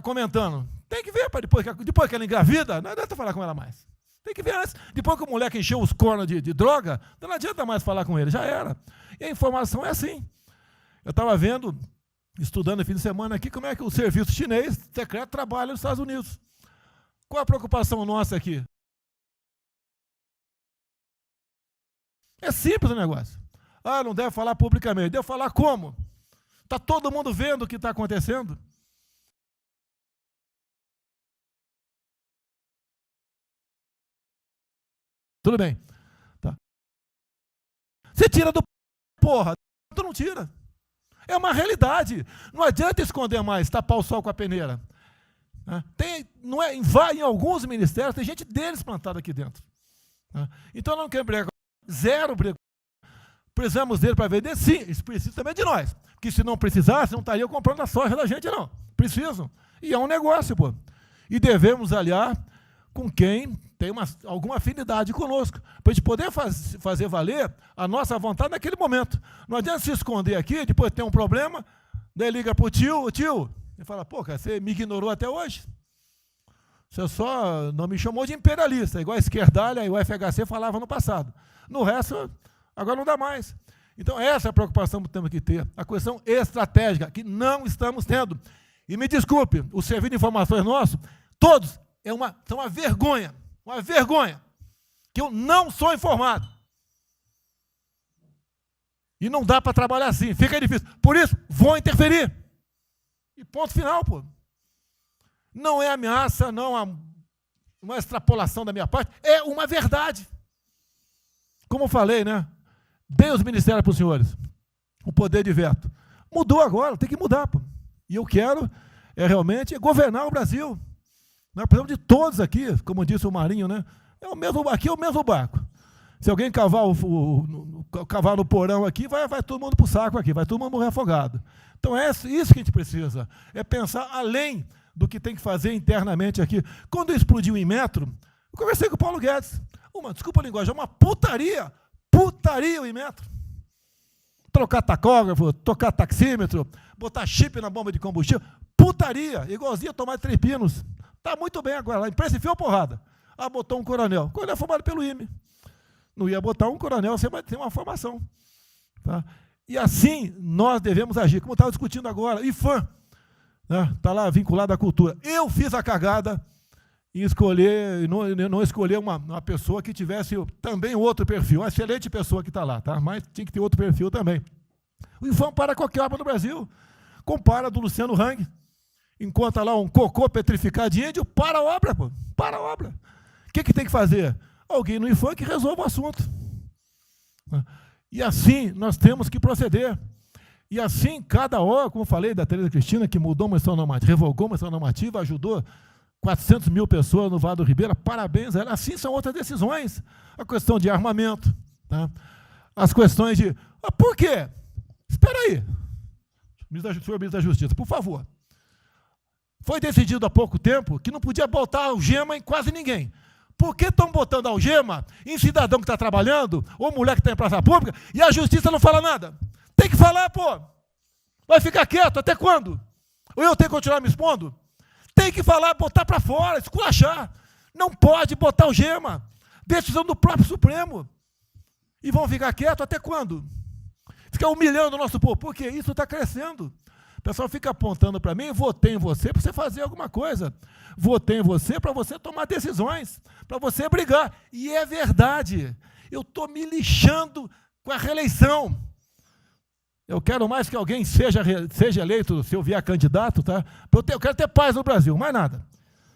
comentando? Tem que ver, depois que ela engravida, não adianta falar com ela mais. Tem que ver antes. Depois que o moleque encheu os cornos de droga, não adianta mais falar com ele, já era. E a informação é assim. Eu estava vendo, estudando no fim de semana aqui, como é que o serviço chinês secreto trabalha nos Estados Unidos. Qual a preocupação nossa aqui? É simples o negócio. Ah, não deve falar publicamente. Deve falar como? Está todo mundo vendo o que está acontecendo? Tudo bem. Tá. Você tira do porra, tu não tira. É uma realidade. Não adianta esconder mais, tapar o sol com a peneira. Em alguns ministérios, tem gente deles plantada aqui dentro. Então não quer brigar. Zero briga. Precisamos dele para vender? Sim, eles precisam também de nós. Porque se não precisasse, não estariam comprando a soja da gente, não. Precisam. E é um negócio, pô. E devemos aliar com quem tem alguma afinidade conosco, para a gente poder fazer valer a nossa vontade naquele momento. Não adianta se esconder aqui, depois tem um problema, daí liga para o tio, e fala, pô, cara, você me ignorou até hoje? Você só não me chamou de imperialista, igual a esquerdalha e o FHC falava no passado. No resto, agora não dá mais. Então, essa é a preocupação que temos que ter, a questão estratégica, que não estamos tendo. E me desculpe, o serviço de informações nosso, todos, são uma vergonha, que eu não sou informado. E não dá para trabalhar assim, fica difícil. Por isso, vou interferir. E ponto final, pô. Não é ameaça, não é uma extrapolação da minha parte, é uma verdade. Como eu falei, né? Dei os ministérios para os senhores, o poder de veto. Mudou agora, tem que mudar, pô. E eu quero realmente governar o Brasil. Nós precisamos de todos aqui, como disse o Marinho, né? Aqui é o mesmo barco. Se alguém cavar no porão aqui, vai todo mundo para o saco aqui, vai todo mundo morrer afogado. Então é isso que a gente precisa, é pensar além do que tem que fazer internamente aqui. Quando explodiu o Inmetro, eu conversei com o Paulo Guedes. Desculpa a linguagem, é uma putaria o Inmetro. Trocar tacógrafo, tocar taxímetro, botar chip na bomba de combustível, putaria, igualzinho a tomar 3 pinos. Está muito bem agora, a imprensa enfiou porrada. Botou um coronel. Coronel formado pelo IME. Não ia botar um coronel sem uma formação. Tá? E assim nós devemos agir, como estava discutindo agora. IFAM, está lá vinculado à cultura. Eu fiz a cagada em escolher, não escolher uma pessoa que tivesse também outro perfil. Uma excelente pessoa que está lá, tá? Mas tinha que ter outro perfil também. O IFAM para qualquer obra no Brasil. Compara do Luciano Hang. Encontra lá um cocô petrificado de índio, para a obra, pô. Para a obra. O que tem que fazer? Alguém no IFAM que resolva o assunto. E assim nós temos que proceder. E assim, cada hora, como eu falei da Tereza Cristina, que mudou uma instituição normativa, revogou uma instituição normativa, ajudou 400 mil pessoas no Vale do Ribeira, parabéns a ela. Assim são outras decisões. A questão de armamento, tá? As questões de... por quê? Espera aí. Senhor ministro da Justiça, por favor. Foi decidido há pouco tempo que não podia botar algema em quase ninguém. Por que estão botando algema em cidadão que está trabalhando, ou mulher que está em praça pública, e a justiça não fala nada? Tem que falar, pô. Vai ficar quieto até quando? Ou eu tenho que continuar me expondo? Tem que falar, botar para fora, esculachar. Não pode botar algema. Decisão do próprio Supremo. E vão ficar quietos até quando? Ficar humilhando o nosso povo. Por quê? Isso está crescendo. pessoal fica apontando para mim, votei em você para você fazer alguma coisa. Votei em você para você tomar decisões, para você brigar. E é verdade. Eu estou me lixando com a reeleição. Eu quero mais que alguém seja eleito, se eu vier candidato, tá? Eu quero ter paz no Brasil, mais nada.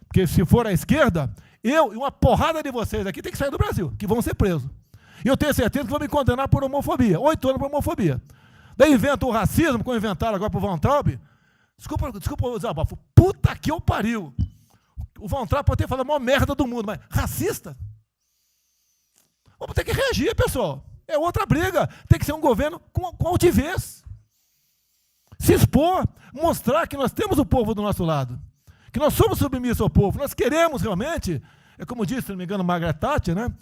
Porque se for à esquerda, eu e uma porrada de vocês aqui tem que sair do Brasil, que vão ser presos. E eu tenho certeza que vão me condenar por homofobia. 8 anos por homofobia. Daí inventam o racismo, como inventaram agora para o Von Traub. Desculpa o desabafo. Puta que eu pariu. O Von Traub pode ter falado a maior merda do mundo, mas racista? Vamos ter que reagir, pessoal. É outra briga. Tem que ser um governo com altivez. Se expor, mostrar que nós temos o povo do nosso lado. Que nós somos submissos ao povo. Nós queremos realmente, é como disse, se não me engano, Margaret Thatcher, né?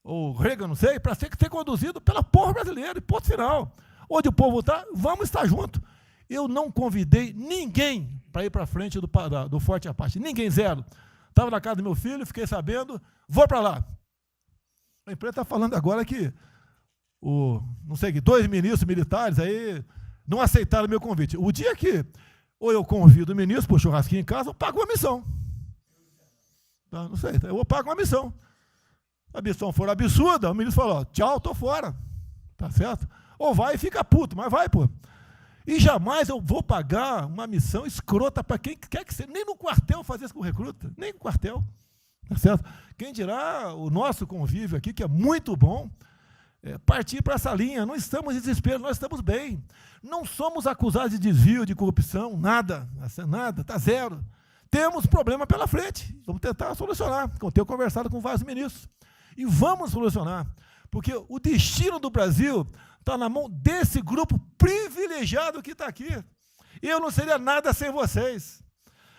Ou Reagan, não sei, para ser conduzido pela povo brasileiro. E ponto final. Onde o povo está, vamos estar junto. Eu não convidei ninguém para ir para frente do Forte Apache. Ninguém, zero. Estava na casa do meu filho, fiquei sabendo, vou para lá. A imprensa está falando agora que não sei, 2 ministros militares aí não aceitaram o meu convite. O dia que ou eu convido o ministro para o churrasquinho em casa, eu pago uma missão. Tá? Não sei, eu pago uma missão. A missão for absurda, o ministro falou, tchau, estou fora. Tá certo? Ou vai e fica puto, mas vai, pô. E jamais eu vou pagar uma missão escrota para quem quer que seja. Nem no quartel fazer isso com recruta, nem no quartel. Tá certo? Quem dirá o nosso convívio aqui, que é muito bom, partir para essa linha. Não estamos em desespero, nós estamos bem. Não somos acusados de desvio, de corrupção, nada, está zero. Temos problema pela frente, vamos tentar solucionar. Eu tenho conversado com vários ministros. E vamos solucionar, porque o destino do Brasil está na mão desse grupo privilegiado que está aqui. Eu não seria nada sem vocês.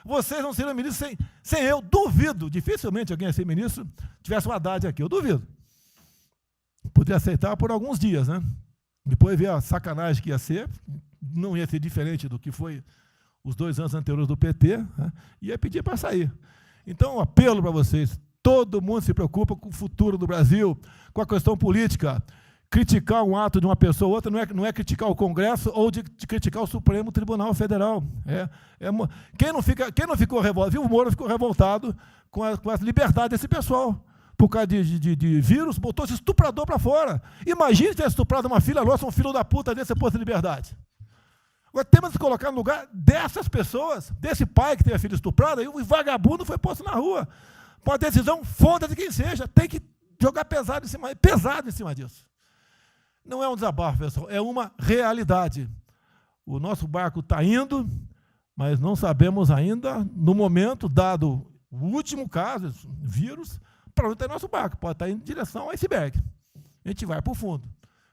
Vocês não seriam ministros sem eu. Duvido, dificilmente alguém ia ser ministro tivesse uma Haddad aqui, eu duvido. Poderia aceitar por alguns dias, né? Depois ver a sacanagem que ia ser, não ia ser diferente do que foi os 2 anos anteriores do PT, né? Ia pedir para sair. Então, um apelo para vocês, todo mundo se preocupa com o futuro do Brasil, com a questão política. Criticar um ato de uma pessoa ou outra não é criticar o Congresso ou de criticar o Supremo Tribunal Federal. Quem não ficou revoltado, viu, o Moro ficou revoltado com a liberdade desse pessoal. Por causa de vírus, botou esse estuprador para fora. Imagine se tivesse estuprado uma filha nossa, um filho da puta desse posto de liberdade. Agora temos que colocar no lugar dessas pessoas, desse pai que teve a filha estuprada, e o vagabundo foi posto na rua. Uma decisão, foda-se quem seja, tem que jogar pesado em cima disso. Não é um desabafo, pessoal, é uma realidade. O nosso barco está indo, mas não sabemos ainda, no momento, dado o último caso, vírus, para onde está nosso barco. Pode estar indo em direção ao iceberg. A gente vai para o fundo.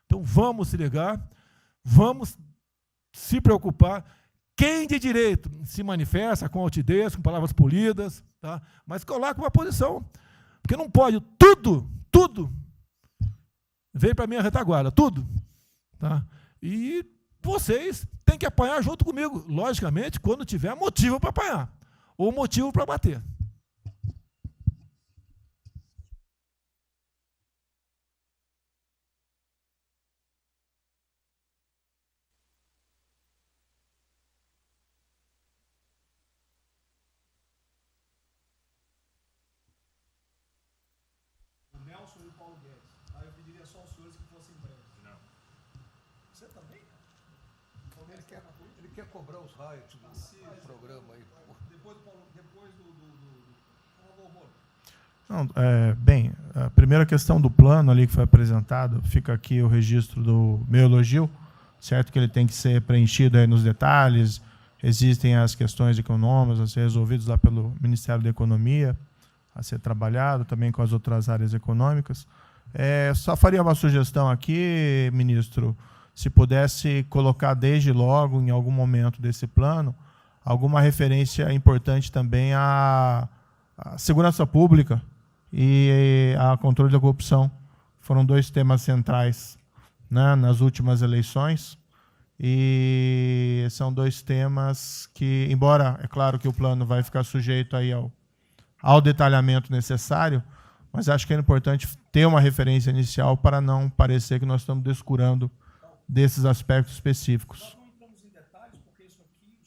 Então, vamos se ligar, vamos se preocupar. Quem de direito se manifesta com altidez, com palavras polidas, tá? Mas coloca uma posição. Porque não pode tudo vem para a minha retaguarda, tudo. Tá? E vocês têm que apanhar junto comigo, logicamente, quando tiver motivo para apanhar, ou motivo para bater. Nelson e o Paulo Guedes. Aí eu pediria só aos senhores que fossem breves. Não. Você também? Ele quer cobrar os royalties do programa aí. Depois do Paulo, depois do favor, Moro. Não, bem, a primeira questão do plano ali que foi apresentado, fica aqui o registro do meu elogio, certo que ele tem que ser preenchido aí nos detalhes, existem as questões econômicas a ser resolvidas lá pelo Ministério da Economia, a ser trabalhado também com as outras áreas econômicas. Só faria uma sugestão aqui, ministro, se pudesse colocar desde logo, em algum momento desse plano, alguma referência importante também à segurança pública e a controle da corrupção. Foram 2 temas centrais, né, nas últimas eleições, e são 2 temas que, embora, é claro que o plano vai ficar sujeito aí ao detalhamento necessário, mas acho que é importante ter uma referência inicial para não parecer que nós estamos descurando desses aspectos específicos. Nós não entramos em detalhes, porque isso aqui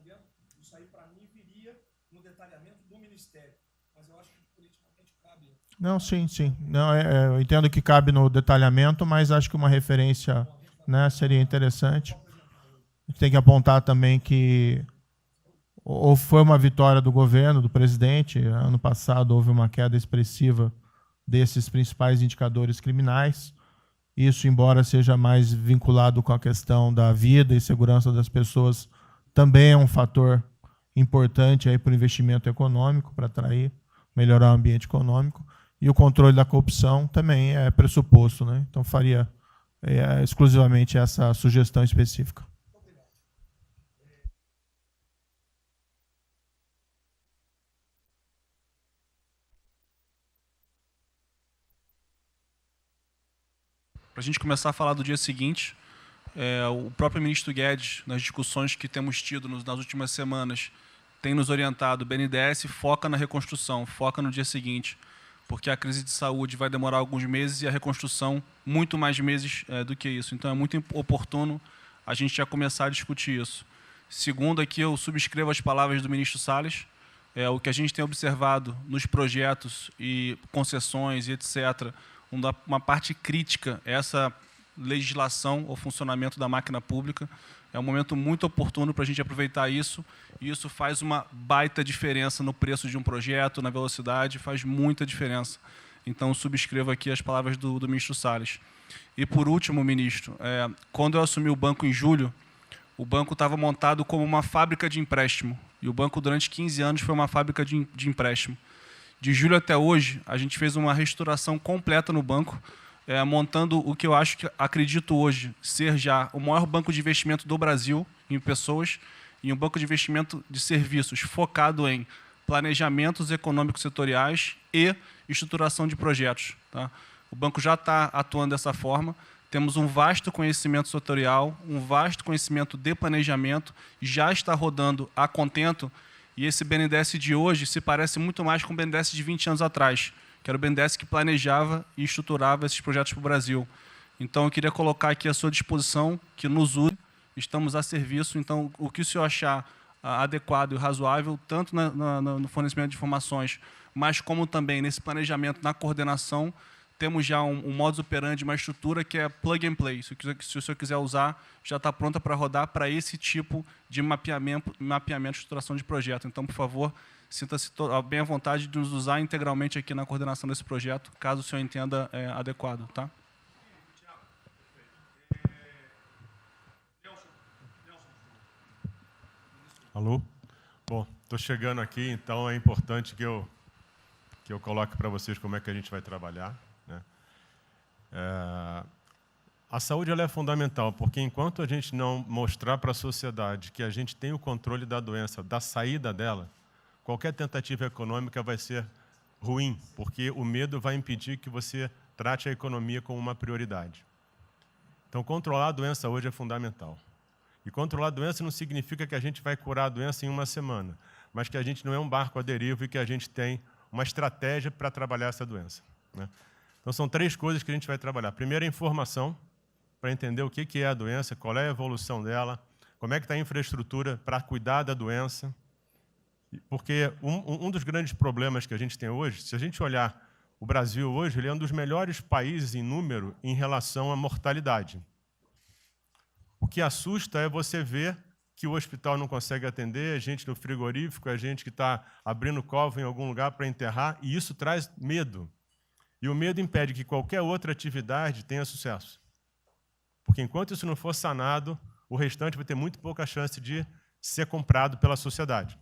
respondendo, isso aí, para mim, viria no detalhamento do Ministério. Mas eu acho que politicamente cabe. Não, sim, sim. Não, eu entendo que cabe no detalhamento, mas acho que uma referência, né, seria interessante. A gente tem que apontar também que ou foi uma vitória do governo, do presidente. Ano passado houve uma queda expressiva desses principais indicadores criminais. Isso, embora seja mais vinculado com a questão da vida e segurança das pessoas, também é um fator importante para o investimento econômico, para atrair, melhorar o ambiente econômico. E o controle da corrupção também é pressuposto, né? Então, faria exclusivamente essa sugestão específica. Para a gente começar a falar do dia seguinte, o próprio ministro Guedes, nas discussões que temos tido nas últimas semanas, tem nos orientado: o BNDES foca na reconstrução, foca no dia seguinte, porque a crise de saúde vai demorar alguns meses e a reconstrução muito mais meses do que isso. Então, é muito oportuno a gente já começar a discutir isso. Segundo, aqui eu subscrevo as palavras do ministro Salles. O que a gente tem observado nos projetos e concessões e etc., uma parte crítica a essa legislação ou funcionamento da máquina pública. É um momento muito oportuno para a gente aproveitar isso, e isso faz uma baita diferença no preço de um projeto, na velocidade, faz muita diferença. Então, subscrevo aqui as palavras do ministro Salles. E, por último, ministro, quando eu assumi o banco em julho, o banco estava montado como uma fábrica de empréstimo, e o banco, durante 15 anos, foi uma fábrica de empréstimo. De julho até hoje, a gente fez uma reestruturação completa no banco, montando o que eu acredito hoje ser já o maior banco de investimento do Brasil em pessoas, e um banco de investimento de serviços focado em planejamentos econômicos setoriais e estruturação de projetos. Tá? O banco já está atuando dessa forma. Temos um vasto conhecimento setorial, um vasto conhecimento de planejamento, já está rodando a contento. E esse BNDES de hoje se parece muito mais com o BNDES de 20 anos atrás, que era o BNDES que planejava e estruturava esses projetos para o Brasil. Então, eu queria colocar aqui à sua disposição, que nos use, estamos a serviço. Então, o que o senhor achar adequado e razoável, tanto no fornecimento de informações, mas como também nesse planejamento, na coordenação, temos já um modus operandi, uma estrutura que é plug and play. Se o senhor quiser usar, já está pronta para rodar para esse tipo de mapeamento e estruturação de projeto. Então, por favor, sinta-se bem à vontade de nos usar integralmente aqui na coordenação desse projeto, caso o senhor entenda adequado. Tá? Alô? Bom, estou chegando aqui, então é importante que eu coloque para vocês como é que a gente vai trabalhar. Né? A saúde ela é fundamental, porque enquanto a gente não mostrar para a sociedade que a gente tem o controle da doença, da saída dela, qualquer tentativa econômica vai ser ruim, porque o medo vai impedir que você trate a economia como uma prioridade. Então, controlar a doença hoje é fundamental. E controlar a doença não significa que a gente vai curar a doença em uma semana, mas que a gente não é um barco à deriva e que a gente tem uma estratégia para trabalhar essa doença. Né? Então, são 3 coisas que a gente vai trabalhar. Primeiro, a informação, para entender o que é a doença, qual é a evolução dela, como é que está a infraestrutura para cuidar da doença. Porque um dos grandes problemas que a gente tem hoje, se a gente olhar o Brasil hoje, ele é um dos melhores países em número em relação à mortalidade. O que assusta é você ver que o hospital não consegue atender, a gente no frigorífico, a gente que está abrindo cova em algum lugar para enterrar, e isso traz medo. E o medo impede que qualquer outra atividade tenha sucesso. Porque enquanto isso não for sanado, o restante vai ter muito pouca chance de ser comprado pela sociedade.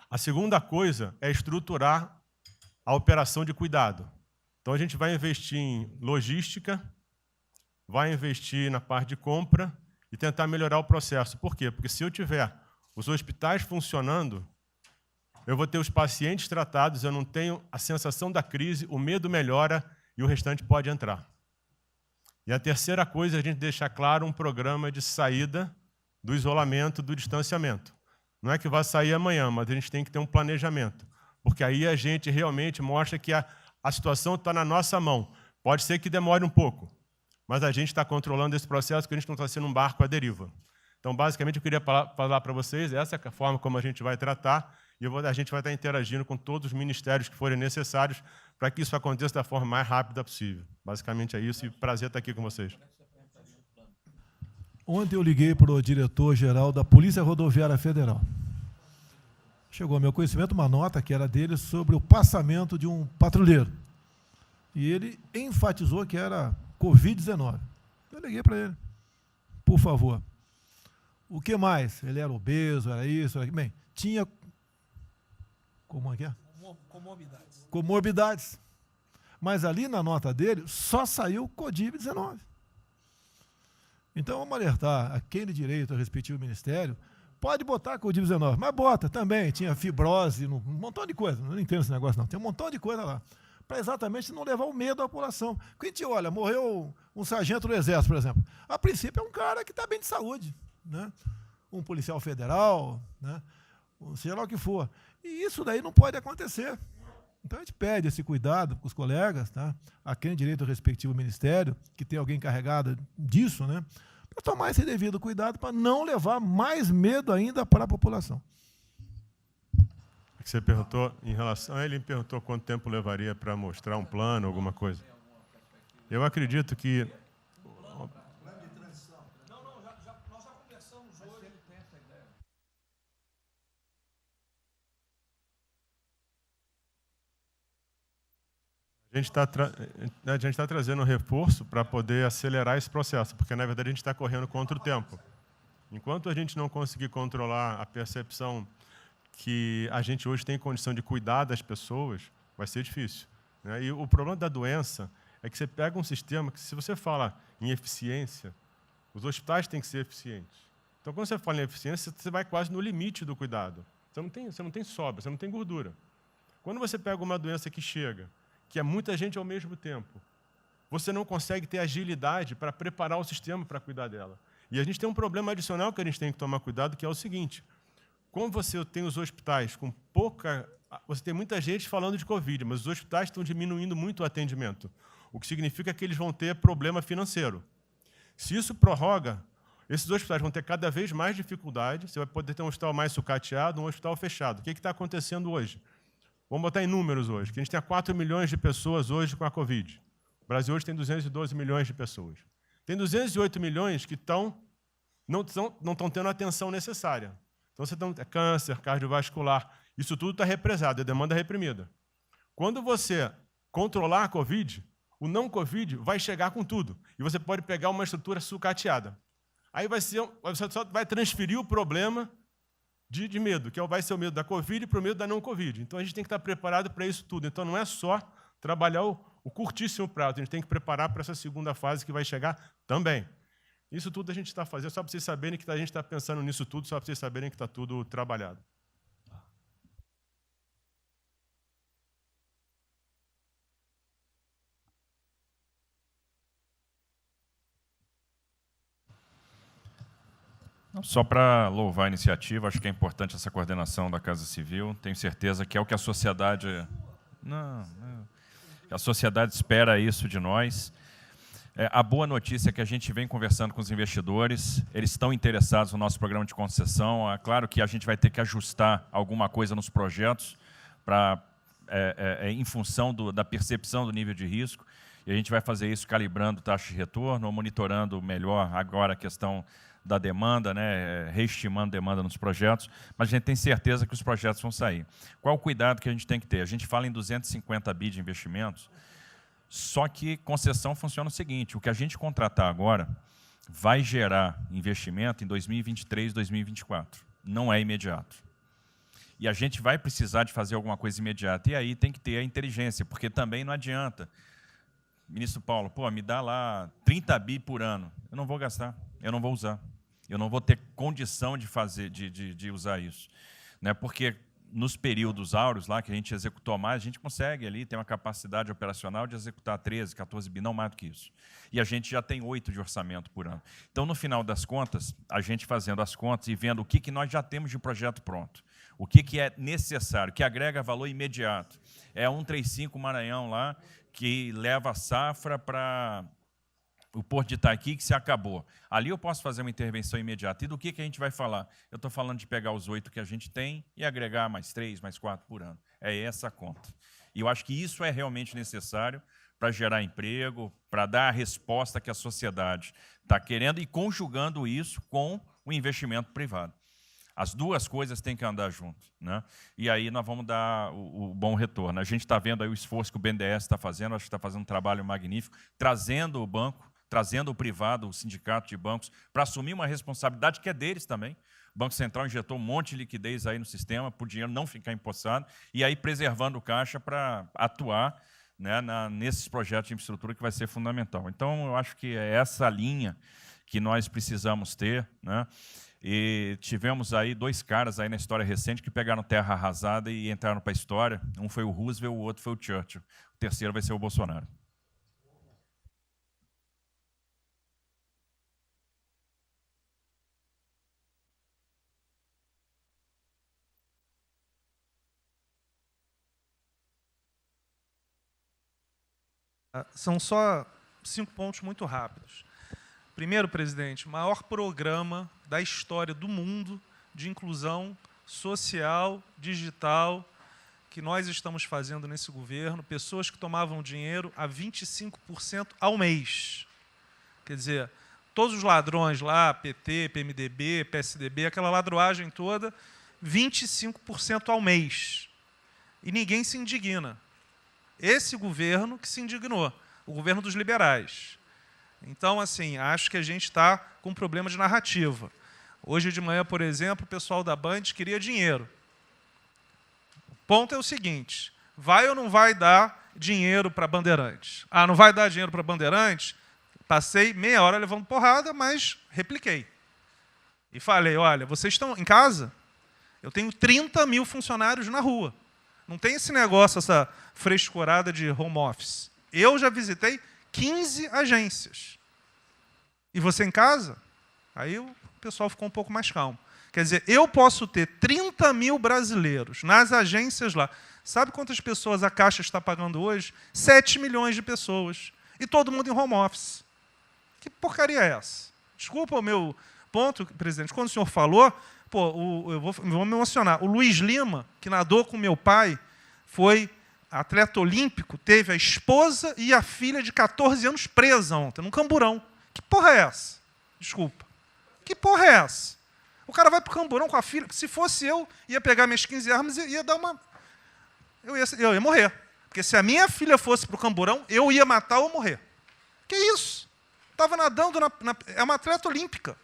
A segunda coisa é estruturar a operação de cuidado. Então, a gente vai investir em logística, vai investir na parte de compra e tentar melhorar o processo. Por quê? Porque se eu tiver os hospitais funcionando, eu vou ter os pacientes tratados, eu não tenho a sensação da crise, o medo melhora e o restante pode entrar. E a terceira coisa é a gente deixar claro um programa de saída do isolamento, do distanciamento. Não é que vai sair amanhã, mas a gente tem que ter um planejamento, porque aí a gente realmente mostra que a situação está na nossa mão. Pode ser que demore um pouco, mas a gente está controlando esse processo, porque a gente não está sendo um barco à deriva. Então, basicamente, eu queria falar para vocês, essa é a forma como a gente vai tratar, e a gente vai estar interagindo com todos os ministérios que forem necessários para que isso aconteça da forma mais rápida possível. Basicamente é isso, e prazer estar aqui com vocês. Ontem eu liguei para o diretor-geral da Polícia Rodoviária Federal. Chegou ao meu conhecimento uma nota que era dele sobre o passamento de um patrulheiro. E ele enfatizou que era Covid-19. Eu liguei para ele. Por favor. O que mais? Ele era obeso, era isso, era aquilo. Bem, tinha... Como é que é? Comorbidades. Comorbidades. Mas ali na nota dele só saiu Covid-19. Então vamos alertar a quem de direito ao respectivo ministério, pode botar Covid-19, mas bota também, tinha fibrose, um montão de coisa, não entendo esse negócio não, tem um montão de coisa lá, para exatamente não levar o medo à população. Porque a gente olha, morreu um sargento do Exército, por exemplo, a princípio é um cara que está bem de saúde, né? Um policial federal, né? Seja lá o que for. E isso daí não pode acontecer. Então a gente pede esse cuidado com os colegas, tá? A quem de direito ao respectivo ministério, que tem alguém encarregado disso, né? Para tomar esse devido cuidado, para não levar mais medo ainda para a população. Você perguntou em relação... Ele me perguntou quanto tempo levaria para mostrar um plano, alguma coisa. Eu acredito que... Nós já conversamos hoje. A gente está trazendo um reforço para poder acelerar esse processo, porque, na verdade, a gente está correndo contra o tempo. Enquanto a gente não conseguir controlar a percepção que a gente hoje tem condição de cuidar das pessoas, vai ser difícil, né? E o problema da doença é que você pega um sistema que, se você fala em eficiência, os hospitais têm que ser eficientes. Então, quando você fala em eficiência, você vai quase no limite do cuidado. Você não tem sobra, você não tem gordura. Quando você pega uma doença que chega, que é muita gente ao mesmo tempo, você não consegue ter agilidade para preparar o sistema para cuidar dela. E a gente tem um problema adicional que a gente tem que tomar cuidado, que é o seguinte: como você tem os hospitais com pouca... Você tem muita gente falando de Covid, mas os hospitais estão diminuindo muito o atendimento, o que significa que eles vão ter problema financeiro. Se isso prorroga, esses hospitais vão ter cada vez mais dificuldade, você vai poder ter um hospital mais sucateado, um hospital fechado. O que está acontecendo hoje? Vamos botar em números hoje, que a gente tem 4 milhões de pessoas hoje com a Covid. O Brasil hoje tem 212 milhões de pessoas. Tem 208 milhões que não estão tendo a atenção necessária. Então, você tem câncer, cardiovascular, isso tudo está represado, é demanda reprimida. Quando você controlar a Covid, o não Covid vai chegar com tudo. E você pode pegar uma estrutura sucateada. Aí você só vai transferir o problema de medo, que vai ser o medo da Covid para o medo da não Covid. Então, a gente tem que estar preparado para isso tudo. Então, não é só trabalhar o curtíssimo prazo, a gente tem que preparar para essa segunda fase que vai chegar também. Isso tudo a gente está fazendo, só para vocês saberem que a gente está pensando nisso tudo, só para vocês saberem que está tudo trabalhado. Só para louvar a iniciativa, acho que é importante essa coordenação da Casa Civil. Tenho certeza que é o que a sociedade... A sociedade espera isso de nós. A boa notícia é que a gente vem conversando com os investidores, eles estão interessados no nosso programa de concessão. É claro que a gente vai ter que ajustar alguma coisa nos projetos em função da percepção do nível de risco, e a gente vai fazer isso calibrando taxa de retorno, monitorando melhor agora a questão da demanda, né, reestimando demanda nos projetos, mas a gente tem certeza que os projetos vão sair. Qual o cuidado que a gente tem que ter? A gente fala em 250 bi de investimentos, só que concessão funciona o seguinte: o que a gente contratar agora vai gerar investimento em 2023, 2024. Não é imediato. E a gente vai precisar de fazer alguma coisa imediata. E aí tem que ter a inteligência, porque também não adianta. Ministro Paulo, me dá lá 30 bi por ano. Eu não vou gastar, eu não vou usar. Eu não vou ter condição de fazer, de usar isso, né? Porque nos períodos áureos lá que a gente executou mais, a gente consegue ali ter uma capacidade operacional de executar 13, 14 bi, não mais do que isso. E a gente já tem 8 de orçamento por ano. Então, no final das contas, a gente fazendo as contas e vendo o que nós já temos de projeto pronto, o que é necessário, que agrega valor imediato. É 135 Maranhão lá, que leva a safra para o Porto de Itaqui, que se acabou. Ali eu posso fazer uma intervenção imediata. E do que a gente vai falar? Eu estou falando de pegar os 8 que a gente tem e agregar mais 3, mais 4 por ano. É essa a conta. E eu acho que isso é realmente necessário para gerar emprego, para dar a resposta que a sociedade está querendo e conjugando isso com o investimento privado. As duas coisas têm que andar junto, né? E aí nós vamos dar o bom retorno. A gente está vendo aí o esforço que o BNDES está fazendo, acho que está fazendo um trabalho magnífico, trazendo o banco, trazendo o privado, o sindicato de bancos, para assumir uma responsabilidade que é deles também. O Banco Central injetou um monte de liquidez aí no sistema, para o dinheiro não ficar empossado, e aí preservando o caixa para atuar, né, nesses projetos de infraestrutura que vai ser fundamental. Então, eu acho que é essa linha que nós precisamos ter, né? E tivemos aí 2 caras aí na história recente que pegaram terra arrasada e entraram para a história. Um foi o Roosevelt, o outro foi o Churchill. O terceiro vai ser o Bolsonaro. São só 5 pontos muito rápidos. Primeiro, presidente, o maior programa da história do mundo de inclusão social, digital, que nós estamos fazendo nesse governo, pessoas que tomavam dinheiro a 25% ao mês. Quer dizer, todos os ladrões lá, PT, PMDB, PSDB, aquela ladroagem toda, 25% ao mês. E ninguém se indigna. Esse governo que se indignou, o governo dos liberais. Então, assim, acho que a gente está com um problema de narrativa. Hoje de manhã, por exemplo, o pessoal da Band queria dinheiro. O ponto é o seguinte, vai ou não vai dar dinheiro para Bandeirantes? Ah, não vai dar dinheiro para Bandeirantes? Passei meia hora levando porrada, mas repliquei. E falei, olha, vocês estão em casa? Eu tenho 30 mil funcionários na rua. Não tem esse negócio, essa frescurada de home office. Eu já visitei 15 agências. E você em casa? Aí o pessoal ficou um pouco mais calmo. Quer dizer, eu posso ter 30 mil brasileiros nas agências lá. Sabe quantas pessoas a Caixa está pagando hoje? 7 milhões de pessoas. E todo mundo em home office. Que porcaria é essa? Desculpa o meu ponto, presidente. Quando o senhor falou, pô, eu vou me emocionar. O Luiz Lima, que nadou com meu pai, foi atleta olímpico, teve a esposa e a filha de 14 anos presa ontem, num camburão. Que porra é essa? Desculpa. Que porra é essa? O cara vai pro camburão com a filha. Se fosse eu, ia pegar minhas 15 armas e ia dar uma... Eu ia morrer. Porque se a minha filha fosse pro camburão, eu ia matar ou morrer. Que isso? Estava nadando, é uma atleta olímpica.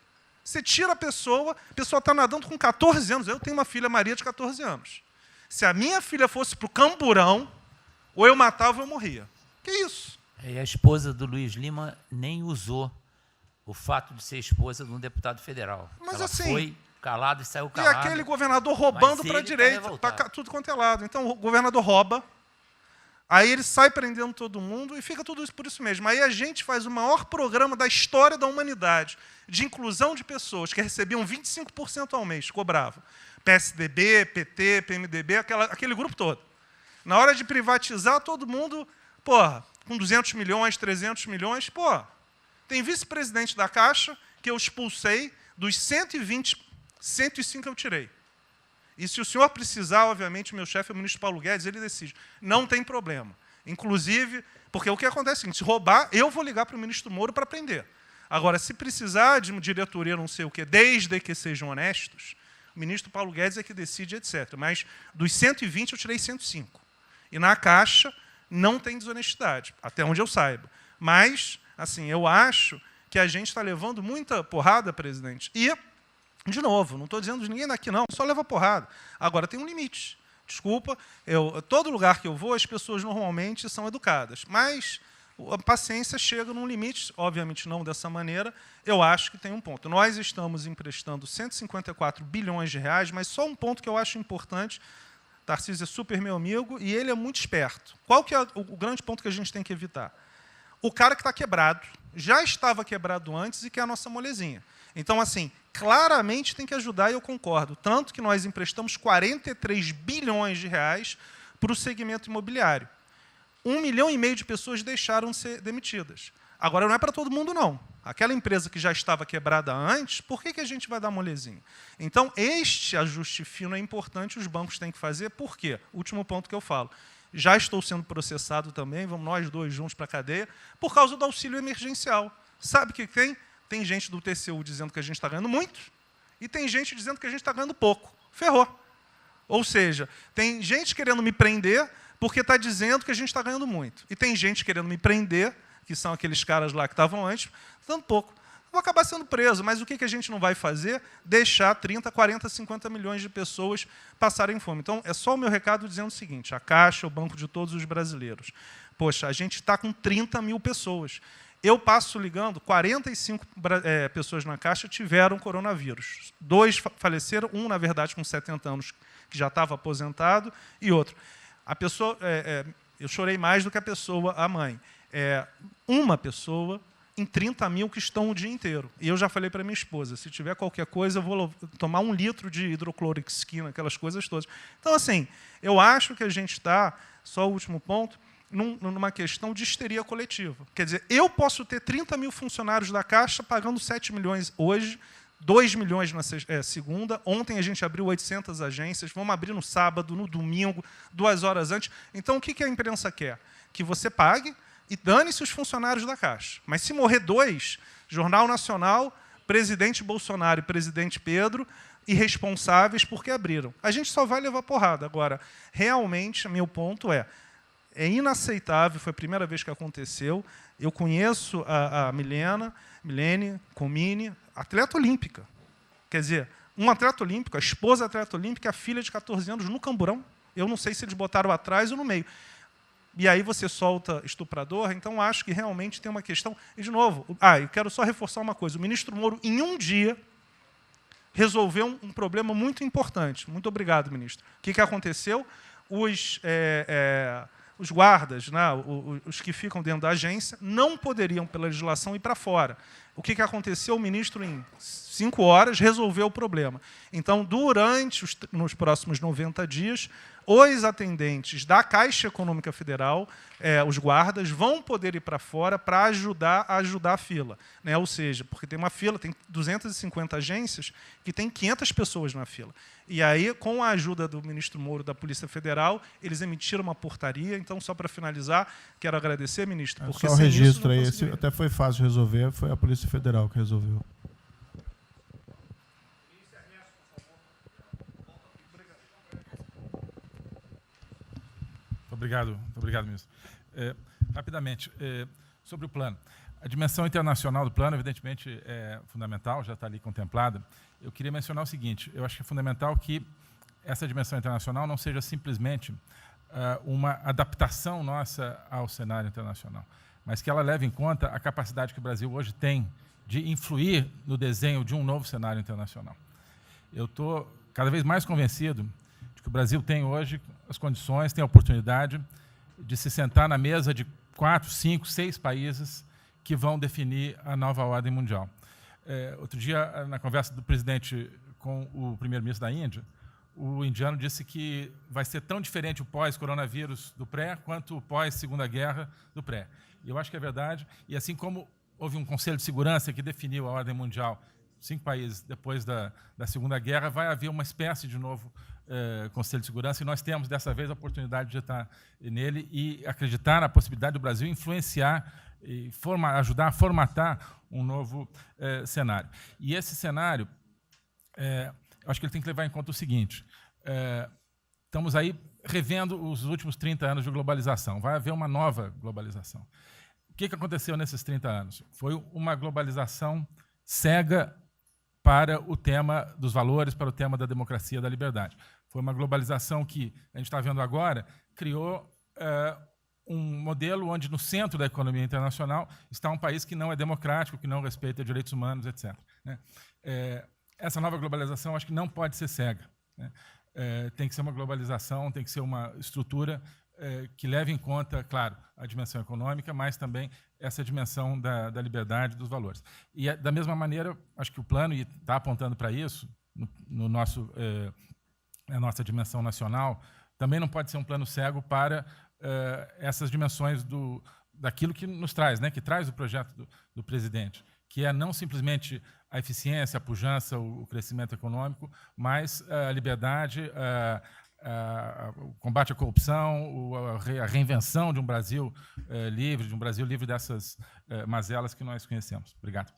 Você tira a pessoa está nadando com 14 anos. Eu tenho uma filha, Maria, de 14 anos. Se a minha filha fosse para o camburão, ou eu matava ou eu morria. Que isso? E a esposa do Luiz Lima nem usou o fato de ser esposa de um deputado federal. Mas ela assim, foi calada e saiu calada. E aquele governador roubando para a direita, para tudo quanto é lado. Então, o governador rouba, aí ele sai prendendo todo mundo e fica tudo isso por isso mesmo. Aí a gente faz o maior programa da história da humanidade de inclusão de pessoas que recebiam 25% ao mês, cobravam. PSDB, PT, PMDB, aquele grupo todo. Na hora de privatizar, todo mundo, porra, com 200 milhões, 300 milhões, porra. Tem vice-presidente da Caixa que eu expulsei, dos 120, 105 eu tirei. E se o senhor precisar, obviamente, o meu chefe é o ministro Paulo Guedes, ele decide. Não tem problema. Inclusive, porque o que acontece é o seguinte, se roubar, eu vou ligar para o ministro Moro para prender. Agora, se precisar de uma diretoria, não sei o quê, desde que sejam honestos, o ministro Paulo Guedes é que decide, etc. Mas dos 120, eu tirei 105. E na Caixa não tem desonestidade, até onde eu saiba. Mas, assim, eu acho que a gente está levando muita porrada, presidente. E, de novo, não estou dizendo de ninguém daqui, não, só leva porrada. Agora, tem um limite. Desculpa, todo lugar que eu vou, as pessoas normalmente são educadas. Mas a paciência chega num limite, obviamente não dessa maneira, eu acho que tem um ponto. Nós estamos emprestando 154 bilhões de reais, mas só um ponto que eu acho importante, Tarcísio é super meu amigo e ele é muito esperto. Qual que é o grande ponto que a gente tem que evitar? O cara que está quebrado, já estava quebrado antes e quer a nossa molezinha. Então, assim, claramente tem que ajudar e eu concordo. Tanto que nós emprestamos 43 bilhões de reais para o segmento imobiliário. 1,5 milhão de pessoas deixaram de ser demitidas. Agora, não é para todo mundo, não. Aquela empresa que já estava quebrada antes, por que a gente vai dar molezinha? Então, este ajuste fino é importante, os bancos têm que fazer. Por quê? Último ponto que eu falo. Já estou sendo processado também, vamos nós dois juntos para a cadeia, por causa do auxílio emergencial. Sabe o que tem? Tem gente do TCU dizendo que a gente está ganhando muito e tem gente dizendo que a gente está ganhando pouco. Ferrou. Ou seja, tem gente querendo me prender porque está dizendo que a gente está ganhando muito. E tem gente querendo me prender, que são aqueles caras lá que estavam antes, dando pouco. Vou acabar sendo preso, mas o que a gente não vai fazer? Deixar 30, 40, 50 milhões de pessoas passarem fome. Então, é só o meu recado dizendo o seguinte, a Caixa é o banco de todos os brasileiros. Poxa, a gente está com 30 mil pessoas. Eu passo ligando, 45 pessoas na Caixa tiveram coronavírus. 2 faleceram, um, na verdade, com 70 anos, que já estava aposentado, e outro. A pessoa, eu chorei mais do que a pessoa, a mãe. Uma pessoa em 30 mil que estão o dia inteiro. E eu já falei para minha esposa, se tiver qualquer coisa, eu vou tomar 1 litro de hidrocloroquina, aquelas coisas todas. Então, assim, eu acho que a gente está, só o último ponto, numa questão de histeria coletiva. Quer dizer, eu posso ter 30 mil funcionários da Caixa pagando 7 milhões hoje, 2 milhões na segunda, ontem a gente abriu 800 agências, vamos abrir no sábado, no domingo, 2 horas antes. Então, o que a imprensa quer? Que você pague, e dane-se os funcionários da Caixa. Mas se morrer 2, Jornal Nacional, presidente Bolsonaro e presidente Pedro, irresponsáveis porque abriram. A gente só vai levar porrada. Agora, realmente, meu ponto é inaceitável, foi a primeira vez que aconteceu. Eu conheço a Milene Comini, atleta olímpica. Quer dizer, um atleta olímpico, a esposa atleta olímpica, a filha de 14 anos no camburão. Eu não sei se eles botaram atrás ou no meio. E aí você solta estuprador, então acho que realmente tem uma questão. E, de novo, eu quero só reforçar uma coisa. O ministro Moro, em um dia, resolveu um problema muito importante. Muito obrigado, ministro. O que aconteceu? Os guardas, né, os que ficam dentro da agência, não poderiam, pela legislação, ir para fora. O que aconteceu? O ministro, em 5 horas, resolveu o problema. Então, nos próximos 90 dias, os atendentes da Caixa Econômica Federal, os guardas, vão poder ir para fora para ajudar a fila. Né? Ou seja, porque tem uma fila, tem 250 agências que tem 500 pessoas na fila. E aí, com a ajuda do ministro Moro, da Polícia Federal, eles emitiram uma portaria. Então, só para finalizar, quero agradecer, ministro, porque só o registro aí, esse até foi fácil de resolver, foi a Polícia Federal que resolveu. Muito obrigado, ministro. Rapidamente, sobre o plano. A dimensão internacional do plano, evidentemente, é fundamental, já está ali contemplada. Eu queria mencionar o seguinte, eu acho que é fundamental que essa dimensão internacional não seja simplesmente uma adaptação nossa ao cenário internacional, mas que ela leve em conta a capacidade que o Brasil hoje tem de influir no desenho de um novo cenário internacional. Eu estou cada vez mais convencido de que o Brasil tem hoje as condições, tem a oportunidade de se sentar na mesa de 4, 5, 6 países que vão definir a nova ordem mundial. Outro dia, na conversa do presidente com o primeiro-ministro da Índia, o indiano disse que vai ser tão diferente o pós-coronavírus do pré quanto o pós-Segunda Guerra do pré. E eu acho que é verdade. E assim como houve um Conselho de Segurança que definiu a ordem mundial, 5 países depois da Segunda Guerra, vai haver uma espécie de novo Conselho de Segurança, e nós temos, dessa vez, a oportunidade de estar nele e acreditar na possibilidade do Brasil influenciar e ajudar a formatar um novo cenário. E esse cenário, eu acho que ele tem que levar em conta o seguinte, estamos aí revendo os últimos 30 anos de globalização, vai haver uma nova globalização. O que aconteceu nesses 30 anos? Foi uma globalização cega para o tema dos valores, para o tema da democracia e da liberdade. Foi uma globalização que, a gente está vendo agora, criou um modelo onde, no centro da economia internacional, está um país que não é democrático, que não respeita direitos humanos, etc. Né? Essa nova globalização, acho que não pode ser cega. Né? Tem que ser uma globalização, tem que ser uma estrutura que leve em conta, claro, a dimensão econômica, mas também essa dimensão da liberdade, dos valores. E, da mesma maneira, acho que o plano está apontando para isso, na nossa dimensão nacional, também não pode ser um plano cego para essas dimensões do daquilo que nos traz, né, que traz o projeto do presidente, que é não simplesmente a eficiência, a pujança, o crescimento econômico, mas a liberdade, o combate à corrupção, a reinvenção de um Brasil livre, de um Brasil livre dessas mazelas que nós conhecemos. Obrigado.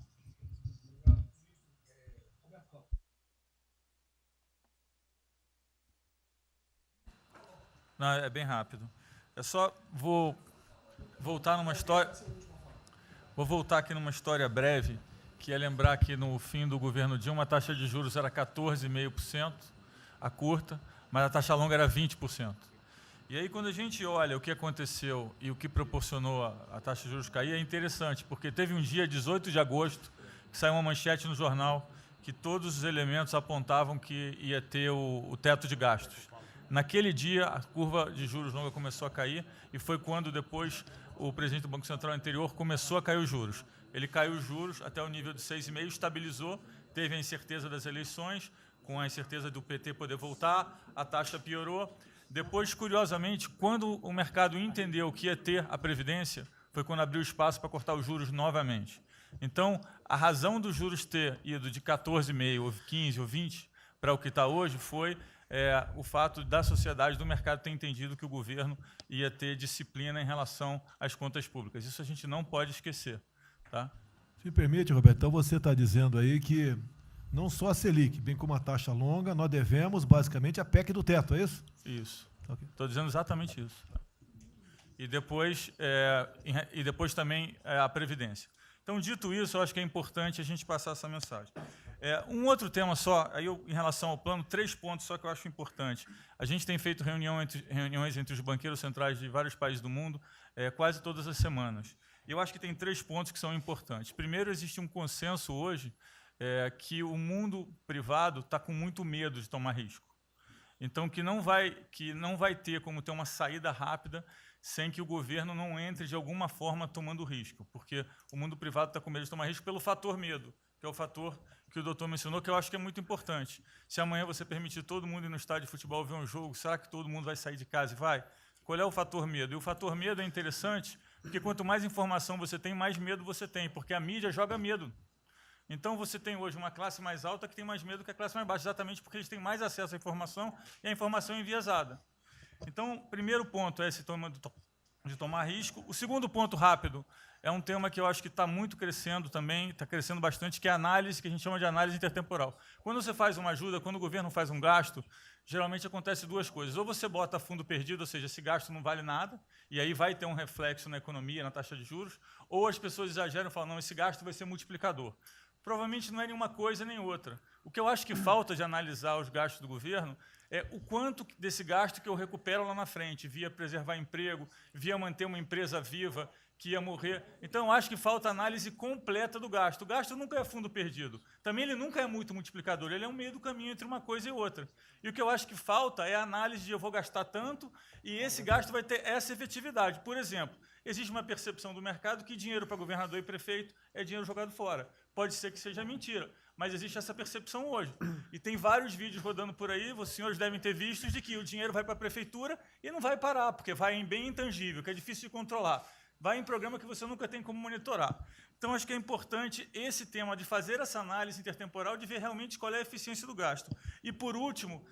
Não, é bem rápido. Eu só vou voltar numa história. Vou voltar aqui numa história breve, que é lembrar que no fim do governo Dilma a taxa de juros era 14,5%, a curta, mas a taxa longa era 20%. E aí, quando a gente olha o que aconteceu e o que proporcionou a taxa de juros cair, é interessante, porque teve um dia, 18 de agosto, que saiu uma manchete no jornal que todos os elementos apontavam que ia ter o teto de gastos. Naquele dia, a curva de juros longa começou a cair e foi quando depois o presidente do Banco Central anterior começou a cair os juros. Ele caiu os juros até o nível de 6,5%, estabilizou, teve a incerteza das eleições, com a incerteza do PT poder voltar, a taxa piorou. Depois, curiosamente, quando o mercado entendeu que ia ter a Previdência, foi quando abriu espaço para cortar os juros novamente. Então, a razão dos juros ter ido de 14,5%, ou 15%, ou 20% para o que está hoje foi o fato da sociedade, do mercado ter entendido que o governo ia ter disciplina em relação às contas públicas. Isso a gente não pode esquecer. Tá? Se me permite, Roberto, então você está dizendo aí que não só a Selic, bem como a taxa longa, nós devemos basicamente a PEC do teto, é isso? Isso. Okay. Estou dizendo exatamente isso. E depois também a Previdência. Então, dito isso, eu acho que é importante a gente passar essa mensagem. Um outro tema só, aí em relação ao plano, 3 pontos só que eu acho importante. A gente tem feito reuniões entre os banqueiros centrais de vários países do mundo quase todas as semanas. E eu acho que tem 3 pontos que são importantes. Primeiro, existe um consenso hoje que o mundo privado está com muito medo de tomar risco. Então, que não vai ter como ter uma saída rápida sem que o governo não entre de alguma forma tomando risco, porque o mundo privado está com medo de tomar risco pelo fator medo, que é o fator que o doutor mencionou, que eu acho que é muito importante. Se amanhã você permitir todo mundo ir no estádio de futebol ver um jogo, será que todo mundo vai sair de casa e vai? Qual é o fator medo? E o fator medo é interessante, porque quanto mais informação você tem, mais medo você tem, porque a mídia joga medo. Então, você tem hoje uma classe mais alta que tem mais medo que a classe mais baixa, exatamente porque eles têm mais acesso à informação e a informação é enviesada. Então, primeiro ponto é esse tema de tomar risco. O segundo ponto, rápido, é um tema que eu acho que está muito crescendo também, está crescendo bastante, que é a análise, que a gente chama de análise intertemporal. Quando você faz uma ajuda, quando o governo faz um gasto, geralmente acontece 2 coisas. Ou você bota fundo perdido, ou seja, esse gasto não vale nada, e aí vai ter um reflexo na economia, na taxa de juros, ou as pessoas exageram e falam, não, esse gasto vai ser multiplicador. Provavelmente não é nenhuma coisa nem outra. O que eu acho que falta de analisar os gastos do governo é o quanto desse gasto que eu recupero lá na frente, via preservar emprego, via manter uma empresa viva que ia morrer. Então, eu acho que falta análise completa do gasto. O gasto nunca é fundo perdido. Também ele nunca é muito multiplicador, ele é um meio do caminho entre uma coisa e outra. E o que eu acho que falta é a análise de eu vou gastar tanto e esse gasto vai ter essa efetividade. Por exemplo, existe uma percepção do mercado que dinheiro para governador e prefeito é dinheiro jogado fora. Pode ser que seja mentira, mas existe essa percepção hoje. E tem vários vídeos rodando por aí, os senhores devem ter visto, de que o dinheiro vai para a prefeitura e não vai parar, porque vai em bem intangível, que é difícil de controlar. Vai em programa que você nunca tem como monitorar. Então, acho que é importante esse tema de fazer essa análise intertemporal, de ver realmente qual é a eficiência do gasto. E, por último,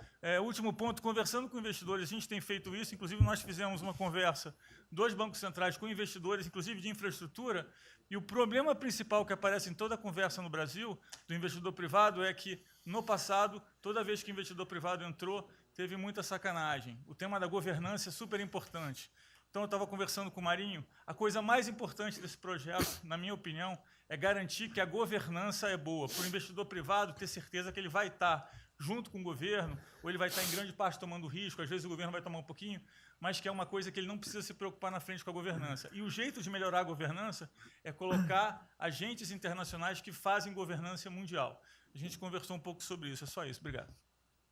último ponto, conversando com investidores, a gente tem feito isso, inclusive nós fizemos uma conversa, 2 bancos centrais com investidores, inclusive de infraestrutura, e o problema principal que aparece em toda a conversa no Brasil do investidor privado é que, no passado, toda vez que o investidor privado entrou, teve muita sacanagem. O tema da governança é super importante. Então, eu estava conversando com o Marinho, a coisa mais importante desse projeto, na minha opinião, é garantir que a governança é boa, para o investidor privado ter certeza que ele vai estar junto com o governo, ou ele vai estar em grande parte tomando risco, às vezes o governo vai tomar um pouquinho, mas que é uma coisa que ele não precisa se preocupar na frente com a governança. E o jeito de melhorar a governança é colocar agentes internacionais que fazem governança mundial. A gente conversou um pouco sobre isso, é só isso. Obrigado.